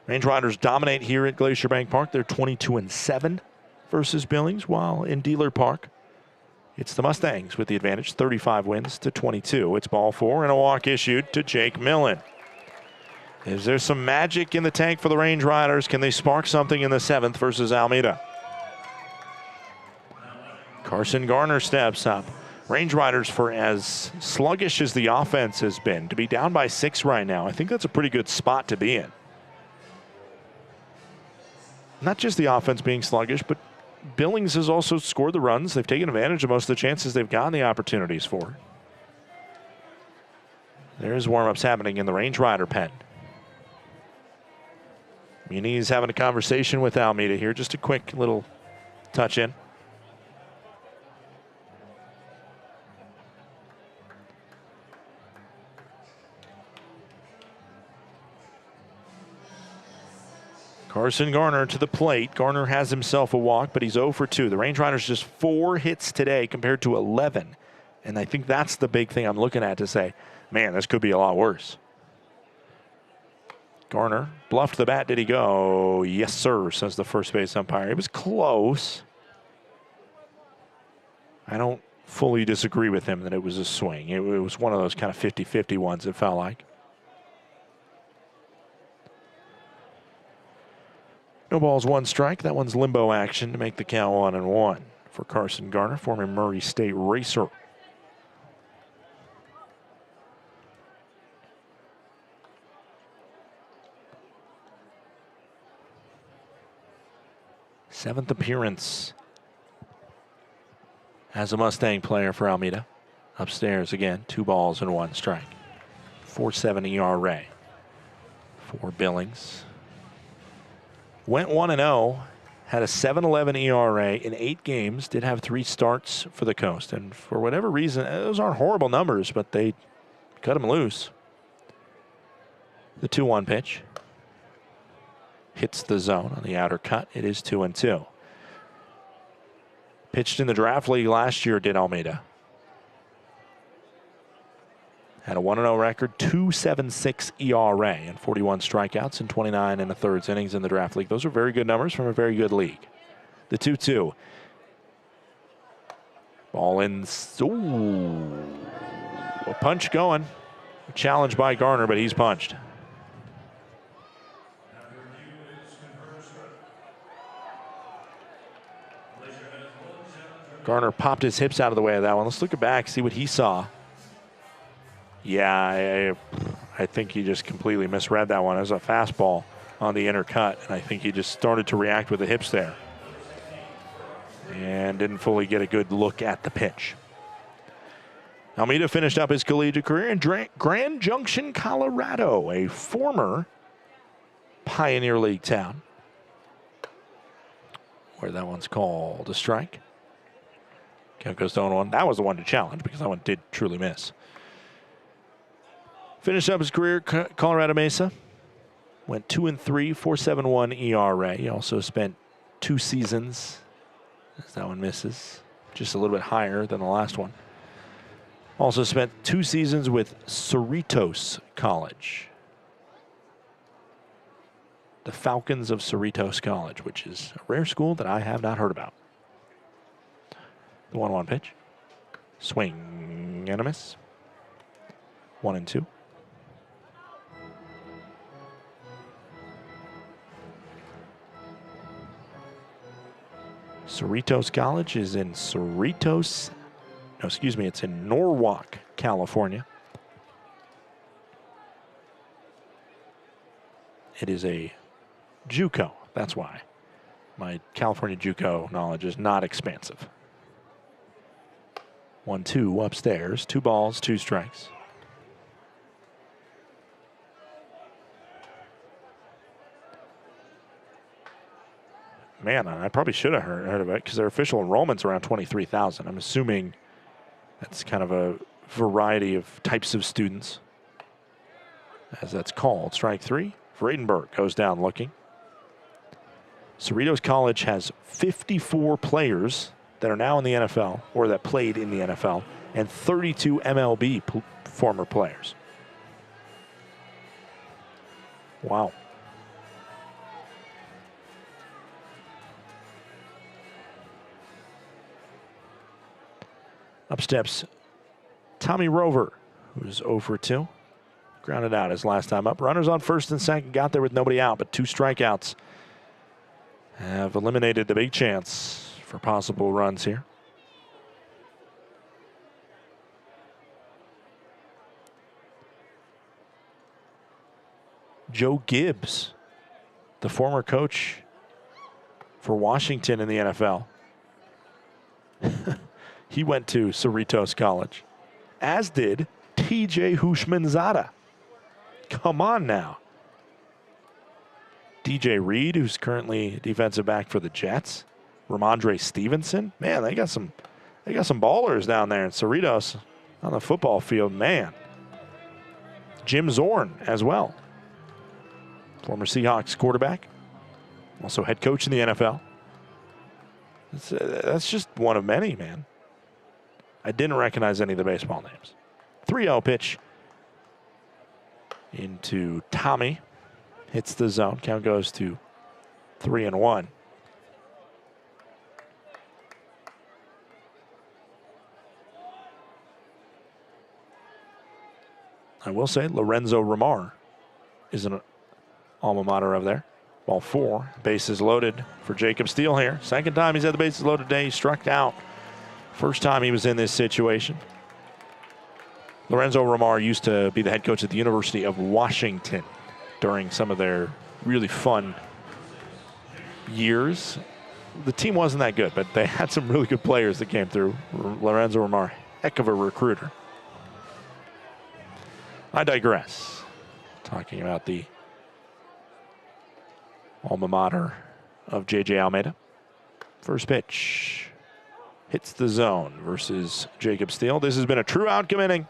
Range Riders dominate here at Glacier Bank Park. They're 22-7 versus Billings, while in Dealer Park, it's the Mustangs with the advantage, 35 wins to 22. It's ball 4 and a walk issued to Jake Millen. Is there some magic in the tank for the Range Riders? Can they spark something in the 7th versus Almeida? Carson Garner steps up. Range Riders, for as sluggish as the offense has been, to be down by 6 right now, I think that's a pretty good spot to be in. Not just the offense being sluggish, but Billings has also scored the runs. They've taken advantage of most of the chances they've gotten the opportunities for. There's warm-ups happening in the Range Rider pen. Muniz having a conversation with Almeida here. Just a quick little touch in. Carson Garner to the plate. Garner has himself a walk, but he's 0 for 2. The Range Riders just 4 hits today compared to 11. And I think that's the big thing I'm looking at to say, man, this could be a lot worse. Garner bluffed the bat. Did he go? Yes, sir, says the first base umpire. It was close. I don't fully disagree with him that it was a swing. It was one of those kind of 50-50 ones, it felt like. No balls, one strike. That one's limbo action to make the count 1-1 for Carson Garner, former Murray State racer. Seventh appearance as a Mustang player for Almeida. Upstairs again, 2 balls and 1 strike. 4.7 ERA for Billings. Went 1-0, had a 7.11 ERA in 8 games, did have 3 starts for the Coast. And for whatever reason, those aren't horrible numbers, but they cut him loose. The 2-1 pitch. Hits the zone on the outer cut. It is 2-2. Pitched in the draft league last year, did Almeida. Had a 1-0 record, 2.76 ERA, and 41 strikeouts in 29 1/3 innings in the draft league. Those are very good numbers from a very good league. The 2-2. Ball in. Ooh. A punch going. Challenged by Garner, but he's punched. Garner popped his hips out of the way of that one. Let's look back, see what he saw. Yeah, I think he just completely misread that one. It was a fastball on the inner cut, and I think he just started to react with the hips there and didn't fully get a good look at the pitch. Almeida finished up his collegiate career in Grand Junction, Colorado, a former Pioneer League town, where that one's called a strike. Count goes to 0-1. That was the one to challenge because that one did truly miss. Finished up his career at Colorado Mesa. Went 2-3, 4.71 ERA. He also spent 2 seasons, as that one misses, just a little bit higher than the last one. Also spent 2 seasons with Cerritos College. The Falcons of Cerritos College, which is a rare school that I have not heard about. The 1-1 pitch. Swing and a miss. 1-2. Cerritos College is in Cerritos. No, excuse me, it's in Norwalk, California. It is a JUCO, that's why. My California JUCO knowledge is not expansive. 1-2 upstairs, 2 balls, 2 strikes. Man, I probably should have heard of it because their official enrollment's around 23,000. I'm assuming that's kind of a variety of types of students, as that's called. Strike 3. Vredenberg goes down looking. Cerritos College has 54 players that are now in the NFL or that played in the NFL, and 32 MLB former players. Wow. Up steps Tommy Rover, who's 0-2. Grounded out his last time up. Runners on first and second, got there with nobody out, but 2 strikeouts have eliminated the big chance for possible runs here. Joe Gibbs, the former coach for Washington in the NFL. He went to Cerritos College, as did TJ Hushmanzada. Come on now. DJ Reed, who's currently defensive back for the Jets. Ramondre Stevenson. Man, they got some ballers down there in Cerritos on the football field, man. Jim Zorn as well. Former Seahawks quarterback. Also head coach in the NFL. That's just one of many, man. I didn't recognize any of the baseball names. 3-0 pitch into Tommy. Hits the zone. Count goes to 3-1. I will say Lorenzo Romar is an alma mater of there. Ball 4, bases loaded for Jacob Steele here. Second time he's had the bases loaded today. He struck out. First time he was in this situation. Lorenzo Romar used to be the head coach at the University of Washington during some of their really fun years. The team wasn't that good, but they had some really good players that came through. Lorenzo Romar, heck of a recruiter. I digress. Talking about the alma mater of J.J. Almeida. First pitch hits the zone versus Jacob Steele. This has been a true outcome inning.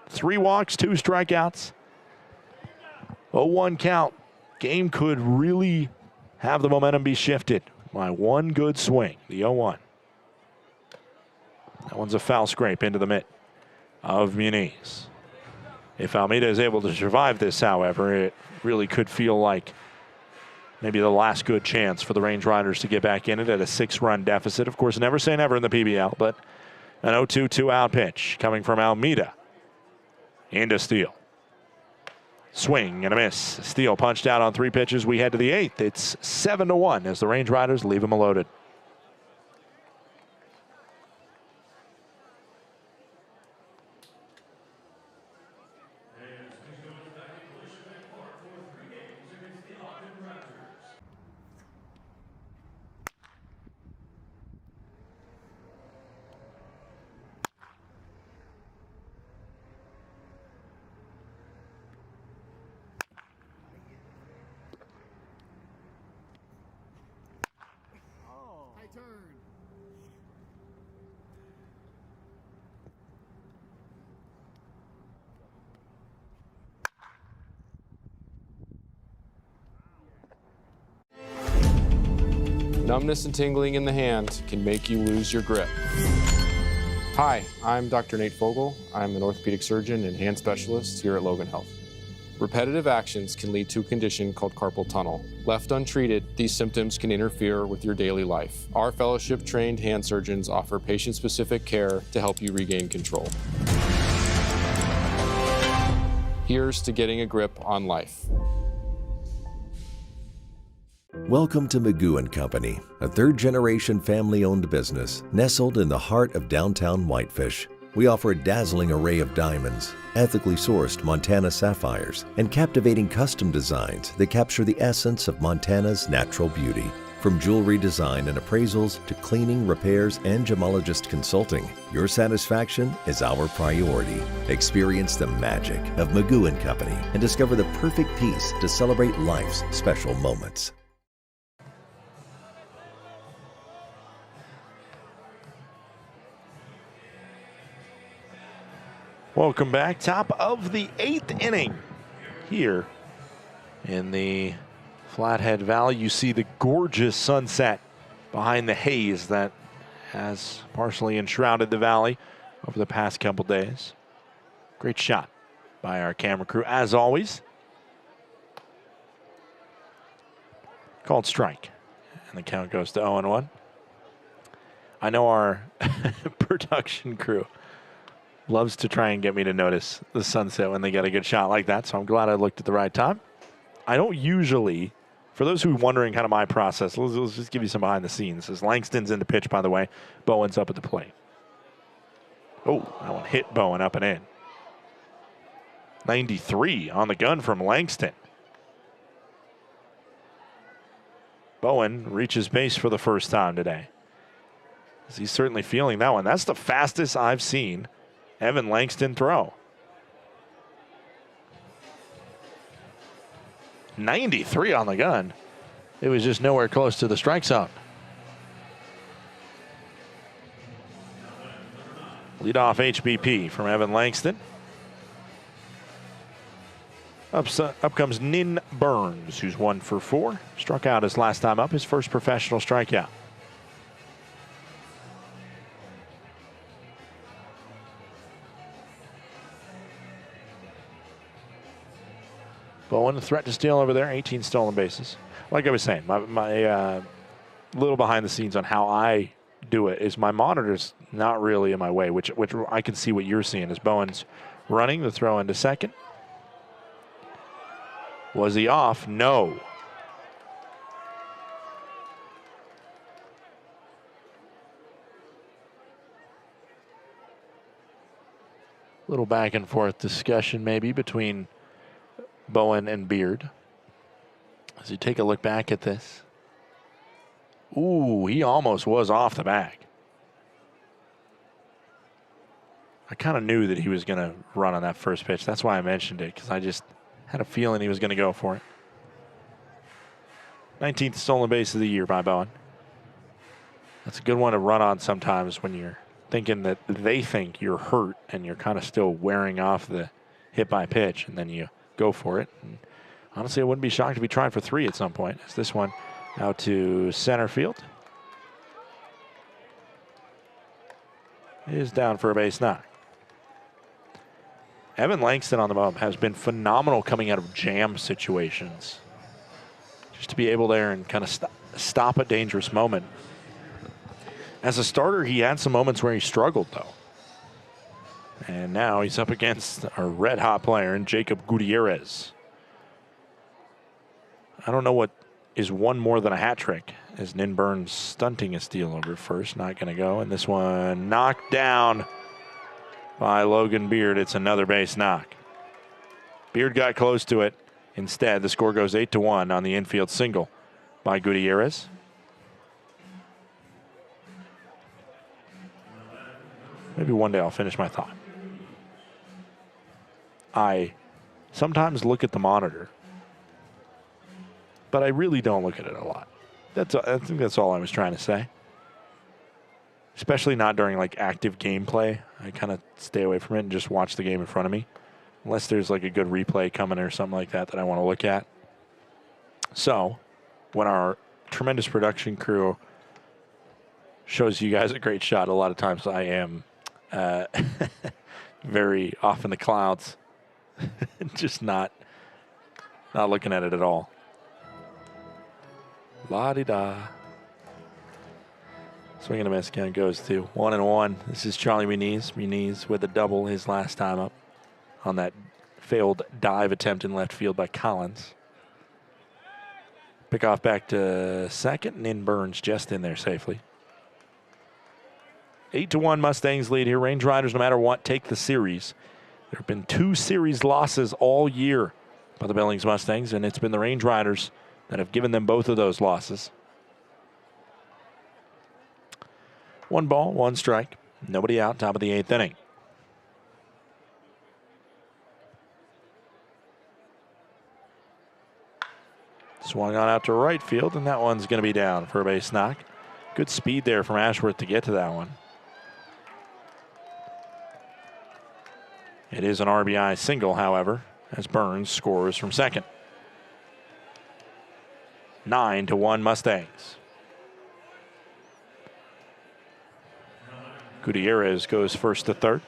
3 walks, 2 strikeouts. 0-1 count. Game could really have the momentum be shifted by one good swing, the 0-1. That one's a foul scrape into the mitt of Muniz. If Almeida is able to survive this, however, it really could feel like maybe the last good chance for the Range Riders to get back in it at a 6-run deficit. Of course, never say never in the PBL, but an 0-2 2-out pitch coming from Almeida into Steele. Swing and a miss. Steele punched out on 3 pitches. We head to the 8th. It's 7-1 as the Range Riders leave him loaded. Numbness and tingling in the hand can make you lose your grip. Hi, I'm Dr. Nate Fogel. I'm an orthopedic surgeon and hand specialist here at Logan Health. Repetitive actions can lead to a condition called carpal tunnel. Left untreated, these symptoms can interfere with your daily life. Our fellowship-trained hand surgeons offer patient-specific care to help you regain control. Here's to getting a grip on life. Welcome to Magoo & Company, a third-generation family-owned business nestled in the heart of downtown Whitefish. We offer a dazzling array of diamonds, ethically sourced Montana sapphires, and captivating custom designs that capture the essence of Montana's natural beauty. From jewelry design and appraisals to cleaning, repairs, and gemologist consulting, your satisfaction is our priority. Experience the magic of Magoo & Company and discover the perfect piece to celebrate life's special moments. Welcome back. Top of the 8th inning here in the Flathead Valley. You see the gorgeous sunset behind the haze that has partially enshrouded the valley over the past couple days. Great shot by our camera crew, as always. Called strike, and the count goes to 0-1. I know our production crew loves to try and get me to notice the sunset when they get a good shot like that, so I'm glad I looked at the right time. I don't usually, for those who are wondering kind of my process, let's just give you some behind the scenes. As Langston's in the pitch, by the way, Bowen's up at the plate. Oh, that one hit Bowen up and in. 93 on the gun from Langston. Bowen reaches base for the first time today. He's certainly feeling that one. That's the fastest I've seen Evan Langston throw. 93 on the gun. It was just nowhere close to the strike zone. Leadoff HBP from Evan Langston. Up comes Nin Burns, who's 1 for 4. Struck out his last time up, his first professional strikeout. Bowen, a threat to steal over there, 18 stolen bases. Like I was saying, my little behind the scenes on how I do it is my monitor's not really in my way, which I can see what you're seeing as Bowen's running the throw into second. Was he off? No. Little back and forth discussion maybe between Bowen and Beard. As you take a look back at this. Ooh, he almost was off the bag. I kind of knew that he was going to run on that first pitch. That's why I mentioned it, because I just had a feeling he was going to go for it. 19th stolen base of the year by Bowen. That's a good one to run on sometimes when you're thinking that they think you're hurt and you're kind of still wearing off the hit by pitch, and then you go for it. And honestly, I wouldn't be shocked if he tried for 3 at some point. As this one out to center field is down for a base knock. Evan Langston on the mound has been phenomenal coming out of jam situations. Just to be able there and kind of stop a dangerous moment. As a starter, he had some moments where he struggled, though. And now he's up against a red-hot player in Jacob Gutierrez. I don't know what is one more than a hat trick, as Nin Burns stunting a steal over first. Not going to go. And this one knocked down by Logan Beard. It's another base knock. Beard got close to it. Instead, the score goes 8-1 on the infield single by Gutierrez. Maybe one day I'll finish my thought. I sometimes look at the monitor, but I really don't look at it a lot. I think that's all I was trying to say. Especially not during like active gameplay. I kind of stay away from it and just watch the game in front of me. Unless there's like a good replay coming or something like that I want to look at. So, when our tremendous production crew shows you guys a great shot, a lot of times I am very off in the clouds. Just not looking at it at all. La-di-da. Swing and a miss count goes to 1-1. This is Charlie Muniz. Muniz with a double his last time up on that failed dive attempt in left field by Collins. Pick off back to second, and in Burns just in there safely. 8-1 Mustangs lead here. Range Riders, no matter what, take the series. There have been 2 series losses all year by the Billings Mustangs, and it's been the Range Riders that have given them both of those losses. 1 ball, 1 strike. Nobody out, top of the 8th inning. Swung on out to right field, and that one's going to be down for a base knock. Good speed there from Ashworth to get to that one. It is an RBI single, however, as Burns scores from second. 9-1 Mustangs. Gutierrez goes first to third.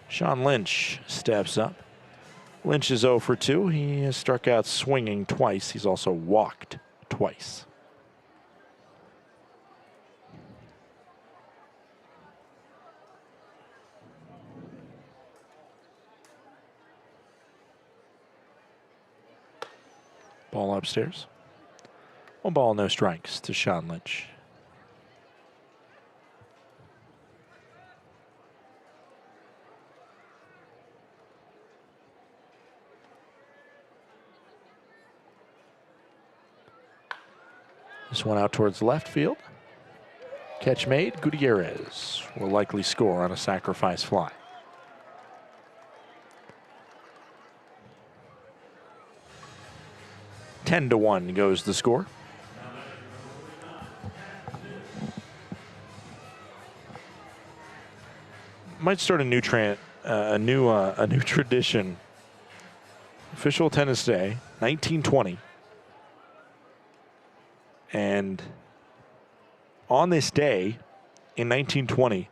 Sean Lynch steps up. Lynch is 0 for 2. He has struck out swinging twice. He's also walked twice. Ball upstairs. 1 ball, no strikes to Sean Lynch. This one out towards left field. Catch made. Gutierrez will likely score on a sacrifice fly. (10-1) goes the score. Might start a new tradition. Official Attendance Day, 1920. And on this day, in 1920,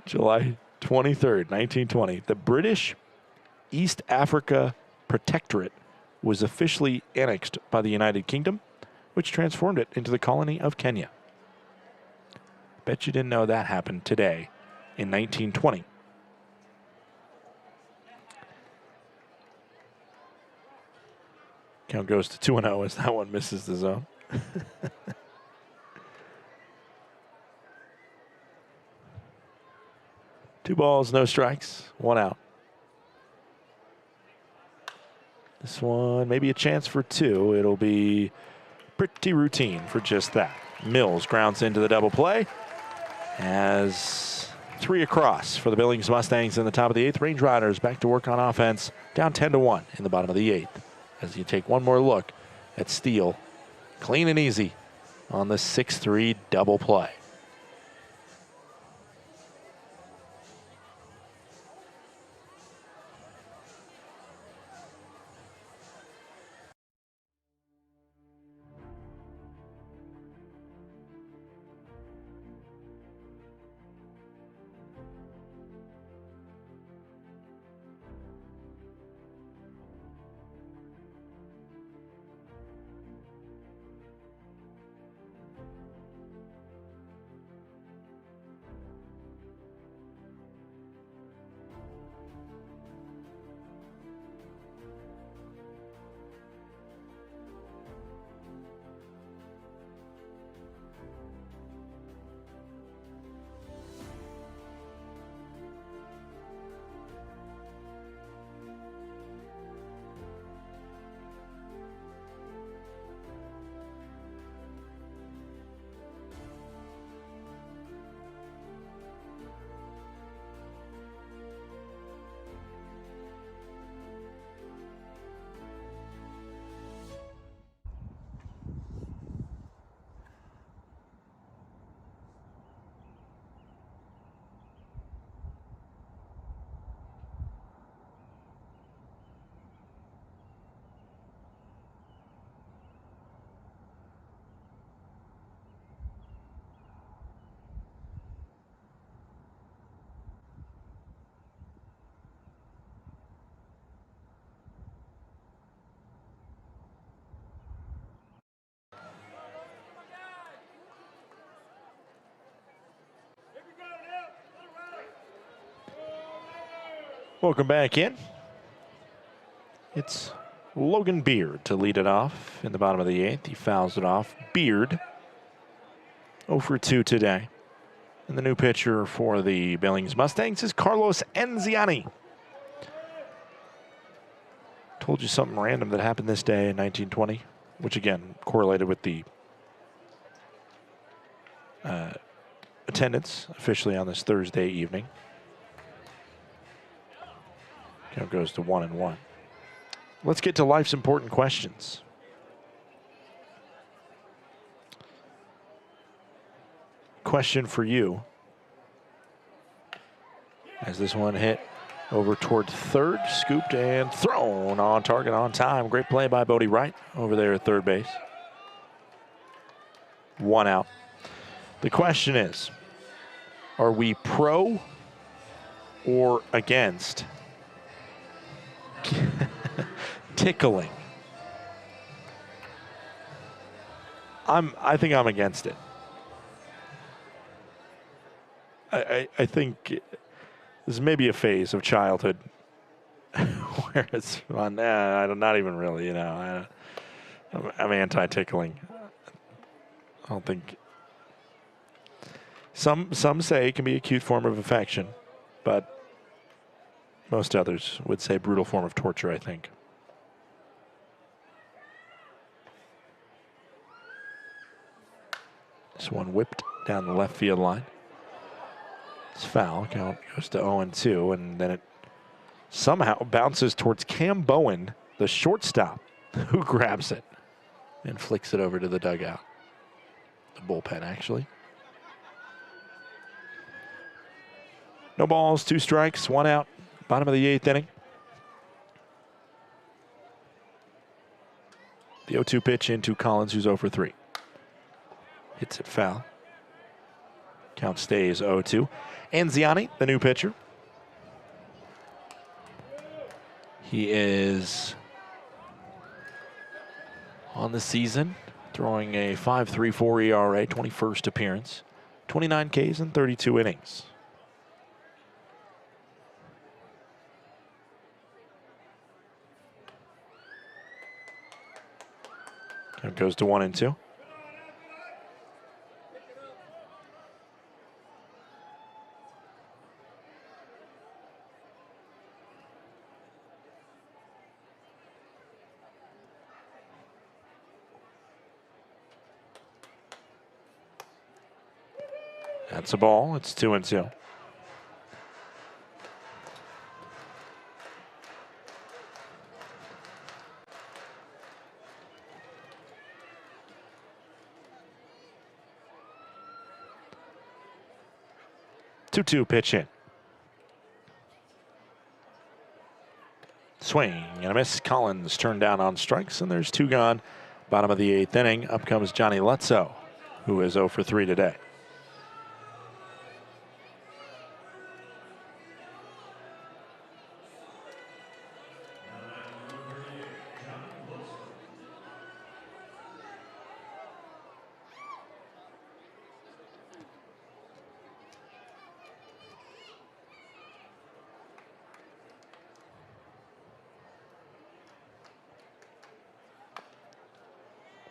July 23rd, 1920, the British East Africa Protectorate was officially annexed by the United Kingdom, which transformed it into the colony of Kenya. Bet you didn't know that happened today in 1920. Count goes to 2-0 as that one misses the zone. 2 balls, no strikes, 1 out. This one, maybe a chance for 2. It'll be pretty routine for just that. Mills grounds into the double play. Has 3 across for the Billings Mustangs in the top of the 8th. Range Riders back to work on offense, down 10-1 in the bottom of the 8th. As you take one more look at Steele, clean and easy on the 6-3 double play. Welcome back in. It's Logan Beard to lead it off in the bottom of the 8th. He fouls it off. Beard 0 for 2 today. And the new pitcher for the Billings Mustangs is Carlos Enziani. Told you something random that happened this day in 1920, which again correlated with the attendance officially on this Thursday evening. Count goes to 1-1. Let's get to life's important questions. Question for you. As this one hit over toward third, scooped and thrown on target on time. Great play by Bodie Wright over there at third base. 1 out. The question is, are we pro or against tickling? I think I'm against it. I think this may be a phase of childhood where it's fun. Not even really, you know. I'm anti-tickling. I don't think. Some say it can be a cute form of affection, but most others would say brutal form of torture, I think. This one whipped down the left field line. It's foul. Count goes to 0-2, and then it somehow bounces towards Cam Bowen, the shortstop, who grabs it and flicks it over to the dugout. The bullpen, actually. No balls, 2 strikes, 1 out. Bottom of the 8th inning. The 0-2 pitch into Collins, who's 0 for 3. Hits it foul. Count stays 0-2. Anziani, the new pitcher. He is on the season, throwing a 5.34 ERA, 21st appearance, 29 Ks in 32 innings. It goes to 1-2. That's a ball. It's 2-2. Two pitch in. Swing and a miss. Collins turned down on strikes, and there's 2 gone. Bottom of the 8th inning. Up comes Johnny Lutzow, who is 0 for 3 today.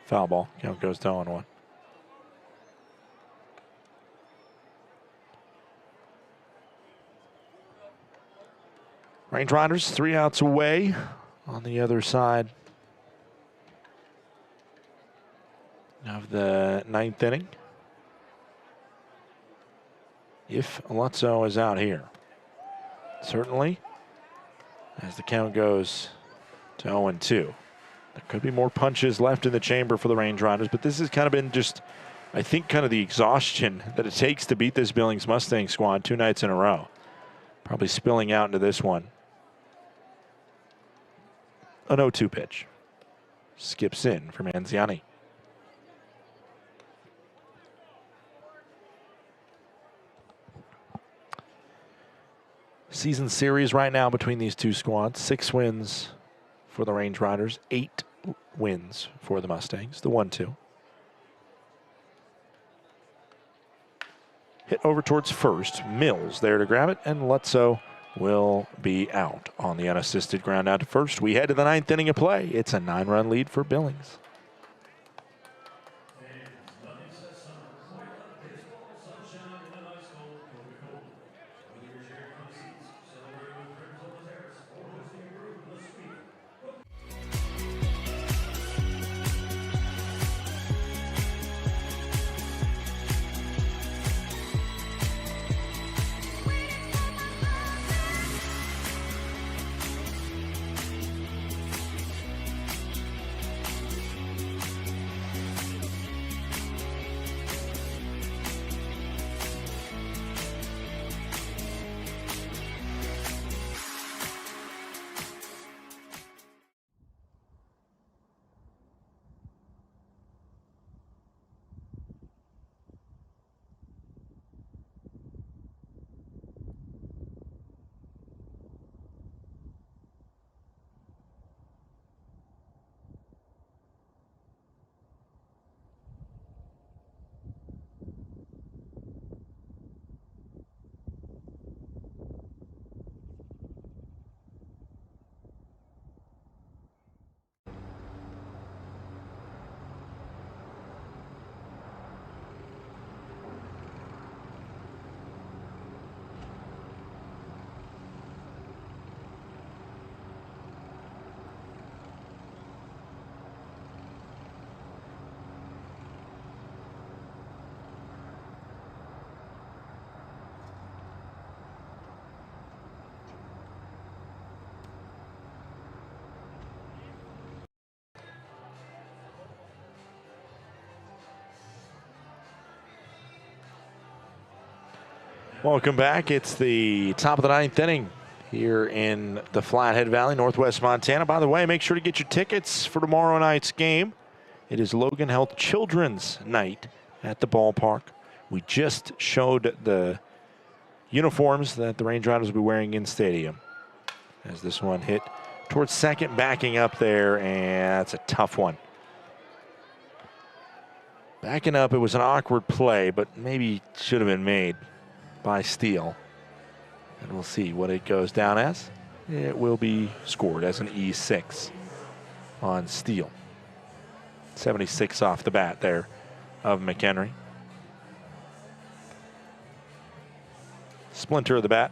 Foul ball. Count goes to 0-1. Range Riders 3 outs away on the other side of the 9th inning. If Lutzow is out here, certainly, as the count goes to 0-2. There could be more punches left in the chamber for the Range Riders, but this has kind of been just, I think, kind of the exhaustion that it takes to beat this Billings Mustang squad 2 nights in a row. Probably spilling out into this one. An 0-2 pitch. Skips in for Manziani. Season series right now between these two squads. 6 wins for the Range Riders, 8 wins for the Mustangs, the 1-2. Hit over towards first. Mills there to grab it, and Lutzow will be out on the unassisted ground out to first. We head to the 9th inning of play. It's a 9-run lead for Billings. Welcome back. It's the top of the 9th inning here in the Flathead Valley, Northwest Montana. By the way, make sure to get your tickets for tomorrow night's game. It is Logan Health Children's Night at the ballpark. We just showed the uniforms that the Range Riders will be wearing in stadium. As this one hit towards second, backing up there, and that's a tough one. Backing up, it was an awkward play, but maybe should have been made by Steele. And we'll see what it goes down as. It will be scored as an E6 on Steele. 76 off the bat there of McHenry. Splinter of the bat.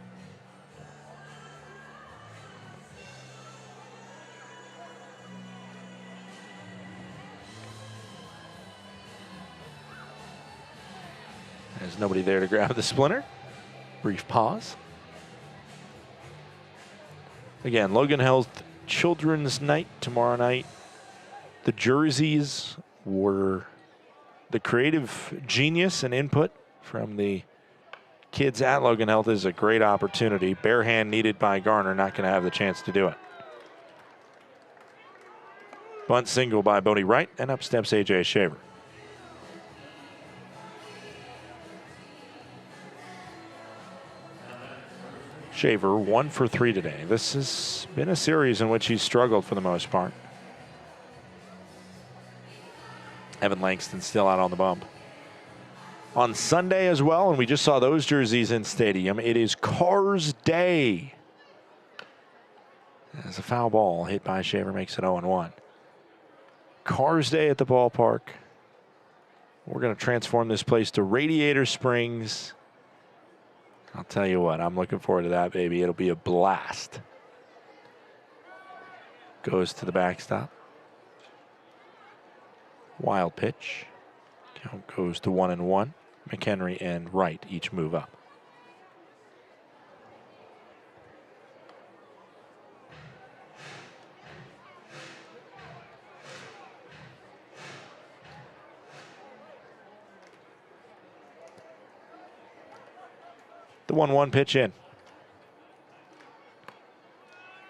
There's nobody there to grab the splinter. Brief pause. Again, Logan Health Children's Night tomorrow night. The jerseys were the creative genius and input from the kids at Logan Health is a great opportunity. Bare hand needed by Garner, not going to have the chance to do it. Bunt single by Bodie Wright, and up steps A.J. Shaver. Shaver 1 for 3 today. This has been a series in which he's struggled for the most part. Evan Langston still out on the bump. On Sunday as well, and we just saw those jerseys in stadium, it is Cars Day. As a foul ball hit by Shaver makes it 0-1. Cars Day at the ballpark. We're going to transform this place to Radiator Springs. I'll tell you what, I'm looking forward to that, baby. It'll be a blast. Goes to the backstop. Wild pitch. Count goes to 1-1. McHenry and Wright each move up. The 1-1 pitch in.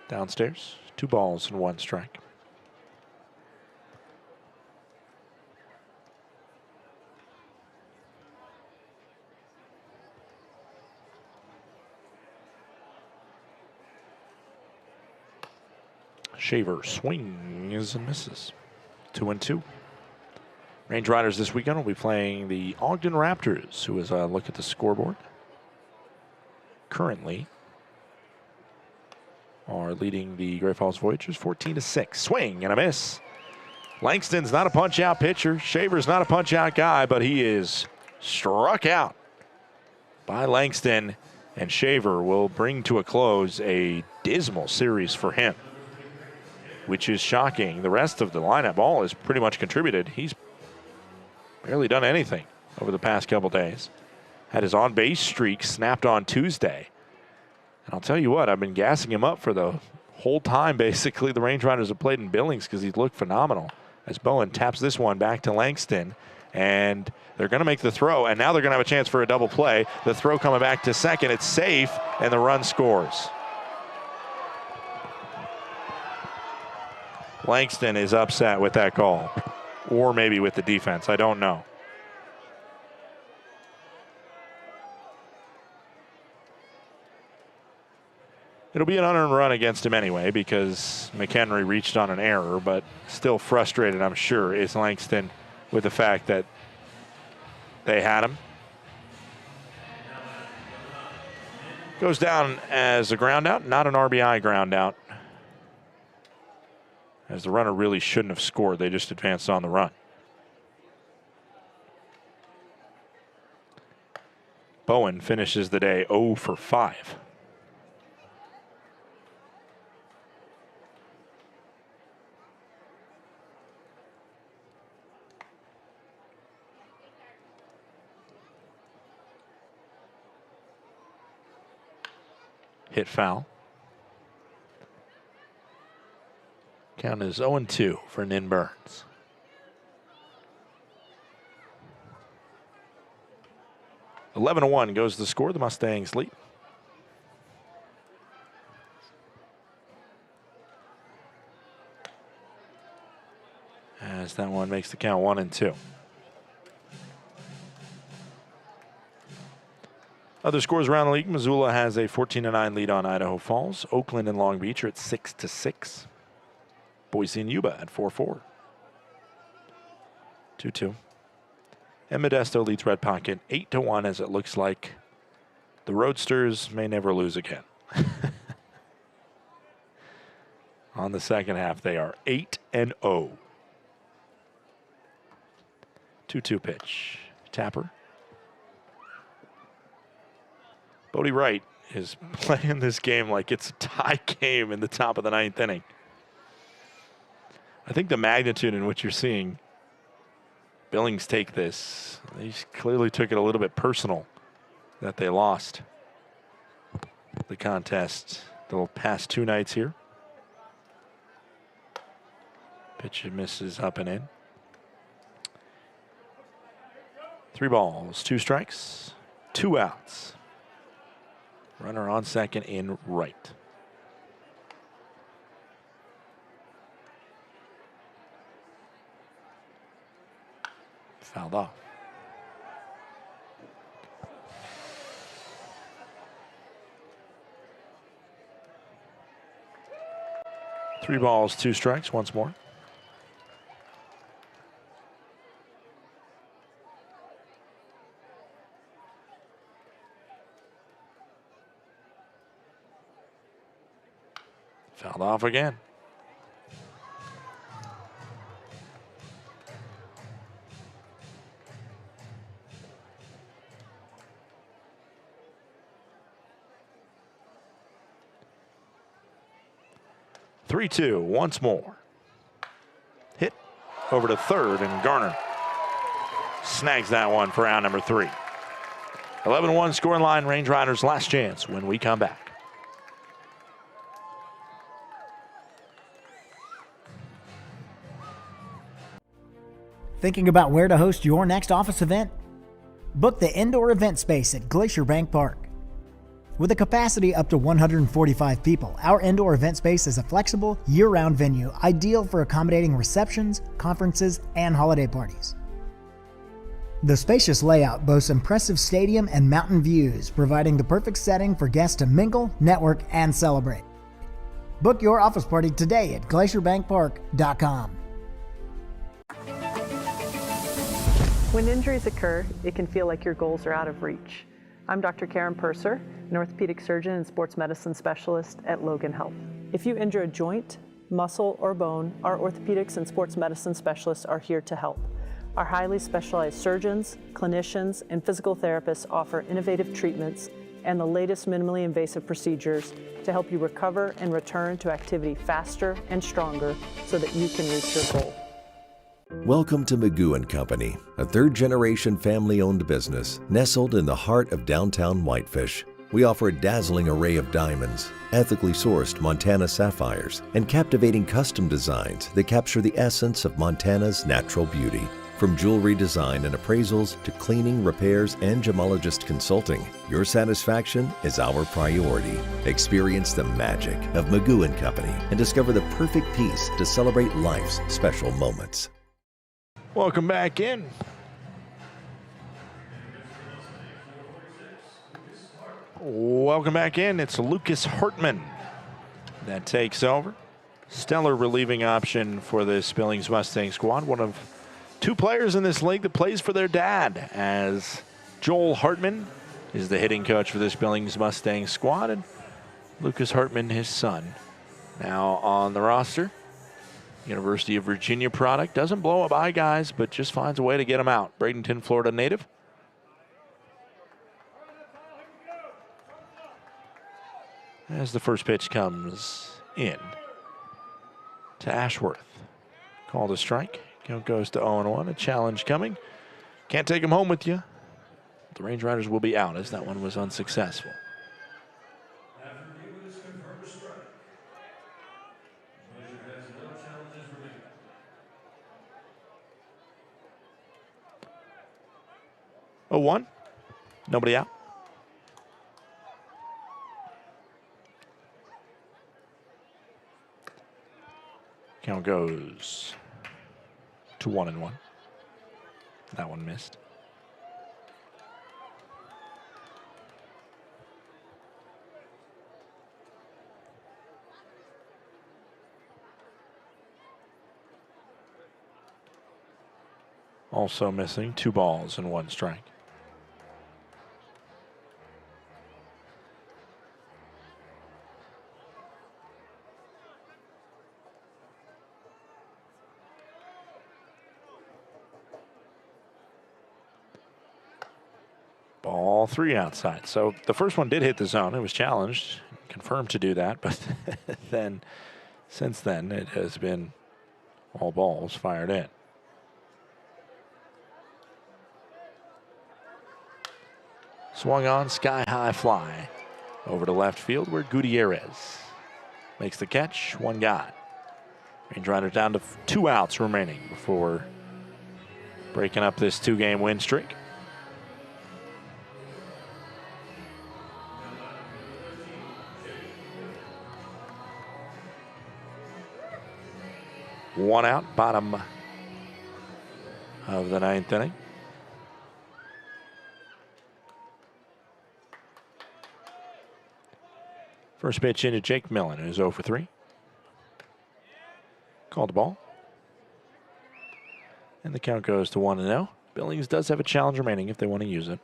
Downstairs, 2 balls and 1 strike. Shaver swings and misses. 2-2. Range Riders this weekend will be playing the Ogden Raptors, who is a look at the scoreboard. Currently are leading the Great Falls Voyagers 14-6. Swing and a miss. Langston's not a punch-out pitcher. Shaver's not a punch-out guy, but he is struck out by Langston, and Shaver will bring to a close a dismal series for him, which is shocking. The rest of the lineup all has pretty much contributed. He's barely done anything over the past couple days. Had his on-base streak snapped on Tuesday. And I'll tell you what, I've been gassing him up for the whole time, basically, the Range Riders have played in Billings because he's looked phenomenal. As Bowen taps this one back to Langston, and they're going to make the throw, and now they're going to have a chance for a double play. The throw coming back to second. It's safe, and the run scores. Langston is upset with that call, or maybe with the defense. I don't know. It'll be an unearned run against him anyway because McHenry reached on an error, but still frustrated, I'm sure, is Langston with the fact that they had him. Goes down as a ground out, not an RBI ground out. As the runner really shouldn't have scored. They just advanced on the run. Bowen finishes the day 0 for 5. Hit foul. Count is 0-2 for Nin Burns. (11-1) goes the score. The Mustangs lead. As that one makes the count 1-2. Other scores around the league. Missoula has a 14-9 lead on Idaho Falls. Oakland and Long Beach are at 6-6. Boise and Yuba at 4-4. 2-2. And Modesto leads Red Pocket 8-1, as it looks like the Roadsters may never lose again. On the second half, they are 8-0. 2-2 pitch. Tapper. Bodie Wright is playing this game like it's a tie game in the top of the 9th inning. I think the magnitude in which you're seeing Billings take this. They clearly took it a little bit personal that they lost the contest the past 2 nights here. Pitch misses up and in. 3 balls, 2 strikes, 2 outs. Runner on second in right. Fouled off. Three balls, 2 strikes, once more. Fouled off again. Three-two, once more. Hit over to third, and Garner snags that one for out number 3. 11-1 scoring line. Range Riders last chance when we come back. Thinking about where to host your next office event? Book the indoor event space at Glacier Bank Park. With a capacity up to 145 people, our indoor event space is a flexible, year-round venue ideal for accommodating receptions, conferences, and holiday parties. The spacious layout boasts impressive stadium and mountain views, providing the perfect setting for guests to mingle, network, and celebrate. Book your office party today at glacierbankpark.com. When injuries occur, it can feel like your goals are out of reach. I'm Dr. Karen Purser, an orthopedic surgeon and sports medicine specialist at Logan Health. If you injure a joint, muscle, or bone, our orthopedics and sports medicine specialists are here to help. Our highly specialized surgeons, clinicians, and physical therapists offer innovative treatments and the latest minimally invasive procedures to help you recover and return to activity faster and stronger so that you can reach your goal. Welcome to Magoo & Company, a third-generation family-owned business nestled in the heart of downtown Whitefish. We offer a dazzling array of diamonds, ethically sourced Montana sapphires, and captivating custom designs that capture the essence of Montana's natural beauty. From jewelry design and appraisals to cleaning, repairs, and gemologist consulting, your satisfaction is our priority. Experience the magic of Magoo & Company and discover the perfect piece to celebrate life's special moments. Welcome back in. Welcome back in. It's Lucas Hartman that takes over. Stellar relieving option for this Billings Mustang squad. One of 2 players in this league that plays for their dad, as Joel Hartman is the hitting coach for this Billings Mustang squad, and Lucas Hartman, his son, now on the roster. University of Virginia product. Doesn't blow up eye guys, but just finds a way to get them out. Bradenton, Florida native. As the first pitch comes in to Ashworth. Called a strike. Count goes to 0-1. A challenge coming. Can't take him home with you. The Range Riders will be out as that one was unsuccessful. Oh, 1. Nobody out. Count goes to 1-1. That one missed. Also missing 2 balls and 1 strike. Ball 3 outside. So the first one did hit the zone. It was challenged, confirmed to do that, but then since then it has been all balls fired in. Swung on, sky-high fly. Over to left field where Gutierrez makes the catch. One guy. Range Riders down to 2 outs remaining before breaking up this 2-game win streak. One out, bottom of the 9th inning. First pitch into Jake Millen, who's 0 for 3. Called the ball. And the count goes to 1-0. Billings does have a challenge remaining if they want to use it.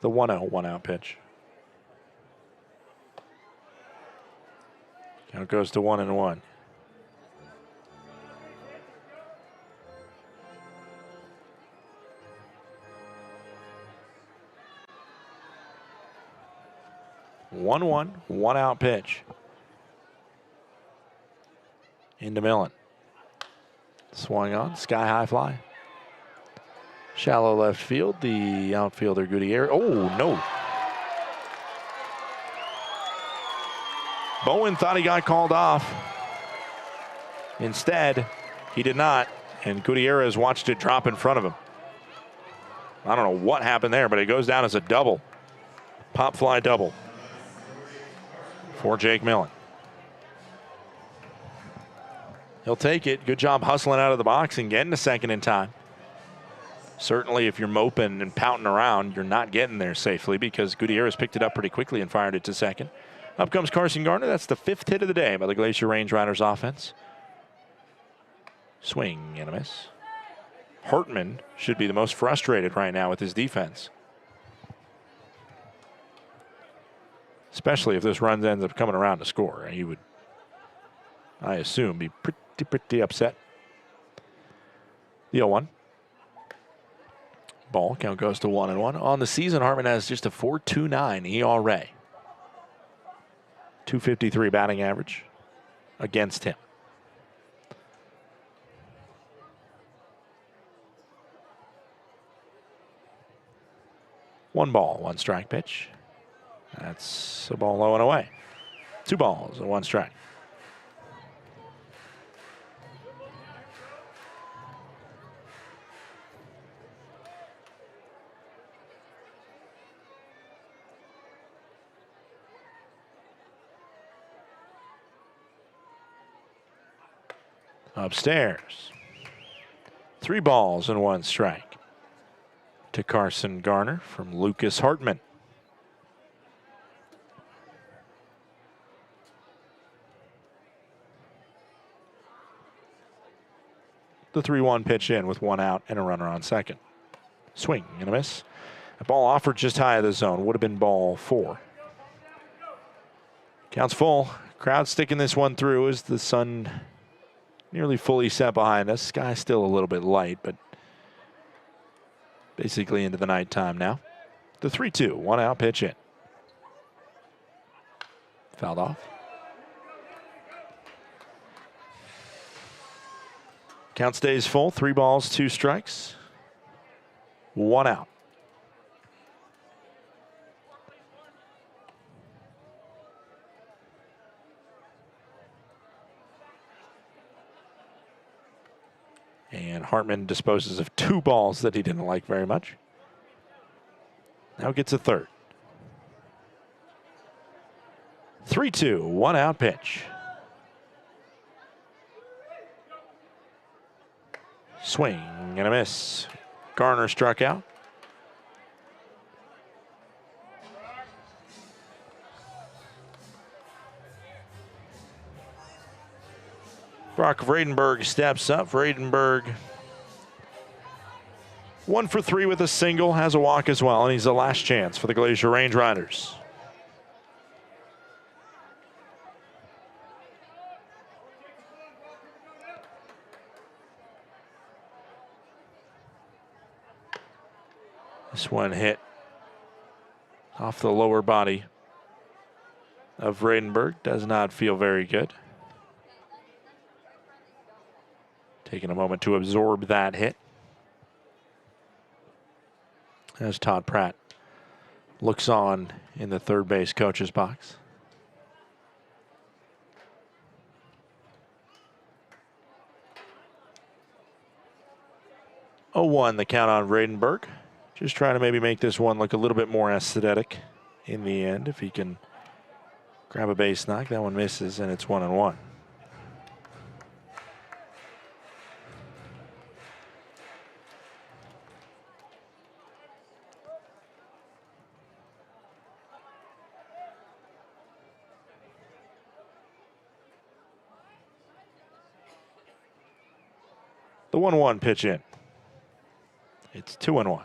The 1-0, 1-out pitch. Count goes to 1-1. One out pitch. Into Millen. Swung on, sky high fly. Shallow left field, the outfielder Gutierrez. Oh, no. Bowen thought he got called off. Instead, he did not, and Gutierrez watched it drop in front of him. I don't know what happened there, but it goes down as a double. Pop fly double for Jake Millen. He'll take it. Good job hustling out of the box and getting to second in time. Certainly, if you're moping and pouting around, you're not getting there safely because Gutierrez picked it up pretty quickly and fired it to second. Up comes Carson Garner. That's the 5th hit of the day by the Glacier Range Riders offense. Swing and a miss. Hartman should be the most frustrated right now with his defense. Especially if this run ends up coming around to score. He would, I assume, be pretty upset. The 0-1. Ball count goes to 1-1. On the season, Hartman has just a 4.29 ERA. 253 batting average against him. One ball, one strike pitch. That's a ball low and away. 2 balls and 1 strike. Upstairs. 3 balls and 1 strike to Carson Garner from Lucas Hartman. The 3-1 pitch in with 1 out and a runner on second. Swing and a miss. The ball offered just high of the zone. Would have been ball 4. Counts full. Crowd sticking this one through as the sun nearly fully set behind us. Sky still a little bit light, but basically into the nighttime now. The 3-2, 1 out pitch in. Fouled off. Count stays full. 3 balls, 2 strikes. 1 out. And Hartman disposes of 2 balls that he didn't like very much. Now gets a third. 3-2, 1 out pitch. Swing and a miss. Garner struck out. Brock Vredenberg steps up. Vredenberg 1 for 3 with a single, has a walk as well, and he's the last chance for the Glacier Range Riders. This one hit off the lower body of Vredenberg. Does not feel very good. Taking a moment to absorb that hit. As Todd Pratt looks on in the third base coach's box. Oh, 1 the count on Vredenberg. Just trying to maybe make this one look a little bit more aesthetic in the end. If he can grab a base knock, that one misses, and it's 1-1. The 1-1 pitch in. It's 2-1.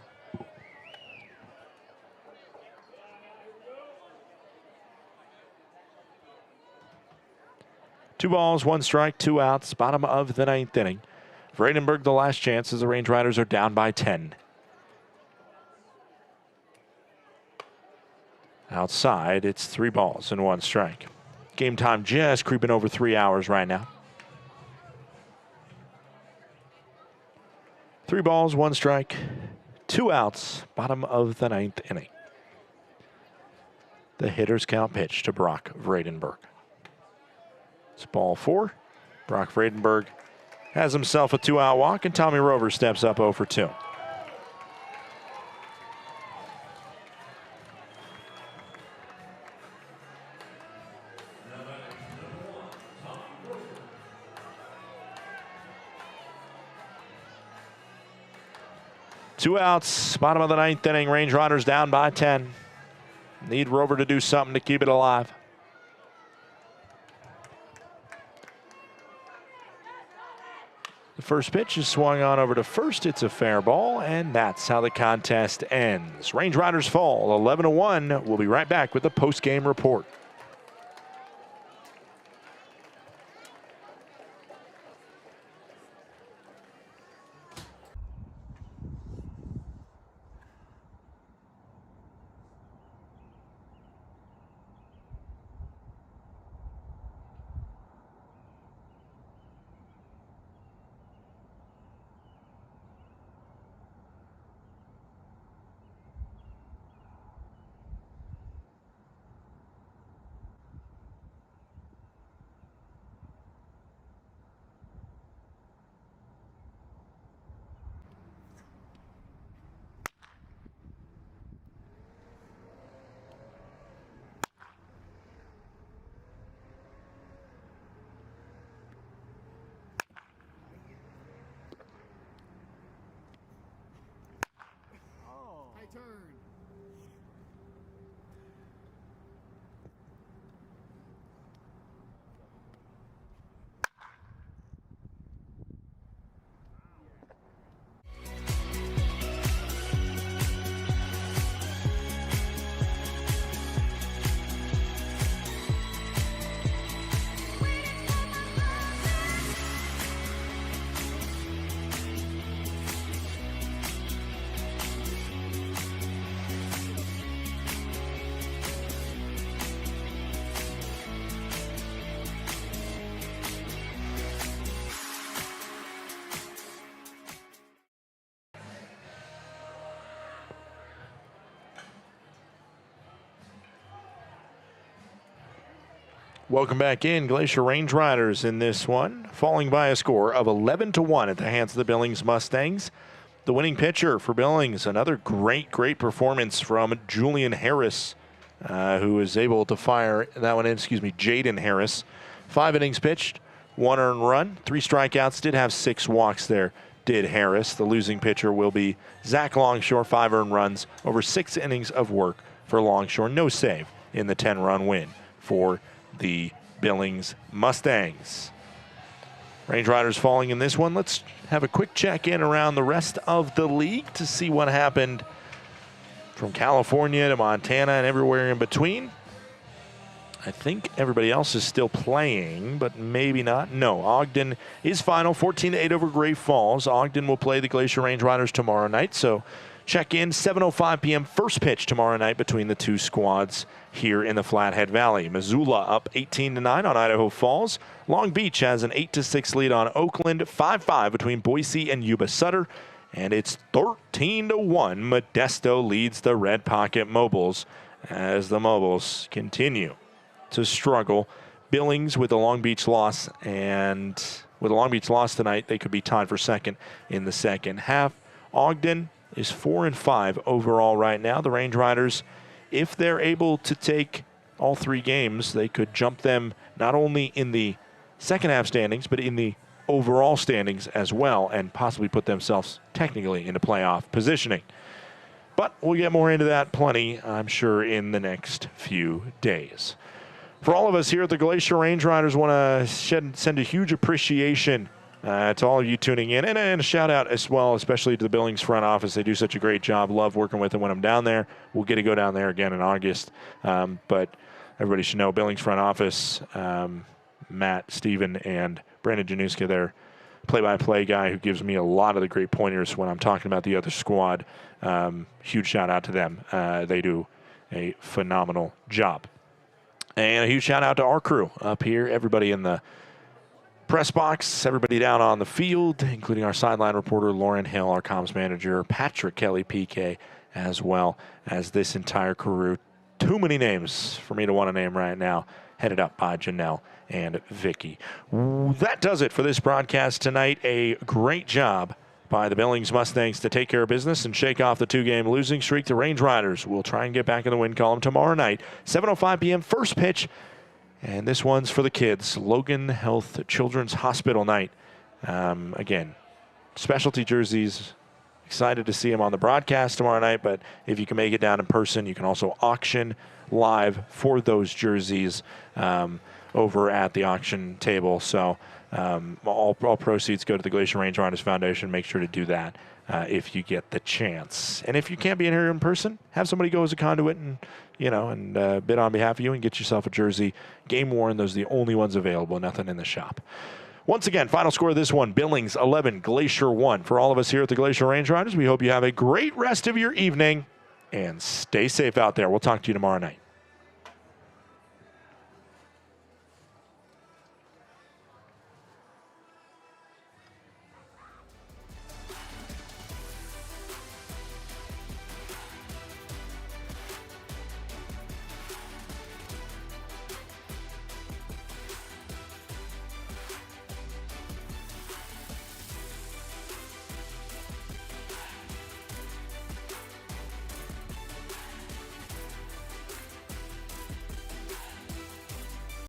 Two balls, one strike, two outs, bottom of the ninth inning. Vredenberg the last chance as the Range Riders are down by 10. Outside, it's 3 balls and 1 strike. Game time just creeping over 3 hours right now. 3 balls, 1 strike, 2 outs, bottom of the ninth inning. The hitter's count pitch to Brock Vredenberg. It's ball 4. Brock Vredenberg has himself a 2-out walk, and Tommy Rover steps up 0 for 2. Two outs, bottom of the ninth inning. Range Riders down by 10. Need Rover to do something to keep it alive. The first pitch is swung on over to first. It's a fair ball, and that's how the contest ends. Range Riders fall 11-1. We'll be right back with the post-game report. Welcome back in. Glacier Range Riders in this one, falling by a score of 11-1 at the hands of the Billings Mustangs. The winning pitcher for Billings, another great performance from Julian Harris, who was able to fire that one in, Jaden Harris. 5 innings pitched, 1 earned run, 3 strikeouts, did have 6 walks there, did Harris. The losing pitcher will be Zach Longshore, 5 earned runs, over 6 innings of work for Longshore. No save in the 10-run win for the Billings Mustangs. Range Riders falling in this one. Let's have a quick check-in around the rest of the league to see what happened from California to Montana and everywhere in between. I think everybody else is still playing, but maybe not. No, Ogden is final, 14-8 over Great Falls. Ogden will play the Glacier Range Riders tomorrow night, so check in 7:05 p.m. first pitch tomorrow night between the two squads here in the Flathead Valley. Missoula up 18-9 on Idaho Falls. Long Beach has an 8-6 lead on Oakland. 5-5 between Boise and Yuba Sutter. And it's 13-1. Modesto leads the Red Pocket Mobiles as the Mobiles continue to struggle. Billings with a Long Beach loss, and with a Long Beach loss tonight, they could be tied for second in the second half. Ogden is 4-5 overall right now. The Range Riders, if they're able to take all three games, they could jump them not only in the second half standings, but in the overall standings as well, and possibly put themselves technically into playoff positioning. But we'll get more into that plenty, I'm sure, in the next few days. For all of us here at the Glacier Range Riders, want to send a huge appreciation to all of you tuning in, and a shout out as well, especially to the Billings front office. They do such a great job. Love working with them when I'm down there. We'll get to go down there again in August. But everybody should know Billings front office, Matt, Steven, and Brandon Januska, their play-by-play guy who gives me a lot of the great pointers when I'm talking about the other squad. Huge shout out to them. They do a phenomenal job. And a huge shout out to our crew up here, everybody in the press box, everybody down on the field, including our sideline reporter, Lauren Hill, our comms manager, Patrick Kelly, PK, as well as this entire crew. Too many names for me to want to name right now, headed up by Janelle and Vicky. That does it for this broadcast tonight. A great job by the Billings Mustangs to take care of business and shake off the two-game losing streak. The Range Riders will try and get back in the win column tomorrow night, 7:05 p.m. first pitch. And this one's for the kids, Logan Health Children's Hospital night. Again, specialty jerseys. Excited to see them on the broadcast tomorrow night, but if you can make it down in person, you can also auction live for those jerseys over at the auction table. So all proceeds go to the Glacier Range Riders Foundation. Make sure to do that if you get the chance. And if you can't be in here in person, have somebody go as a conduit and bid on behalf of you and get yourself a jersey. Game worn, those are the only ones available, nothing in the shop. Once again, final score of this one, Billings 11, Glacier 1. For all of us here at the Glacier Range Riders, we hope you have a great rest of your evening and stay safe out there. We'll talk to you tomorrow night.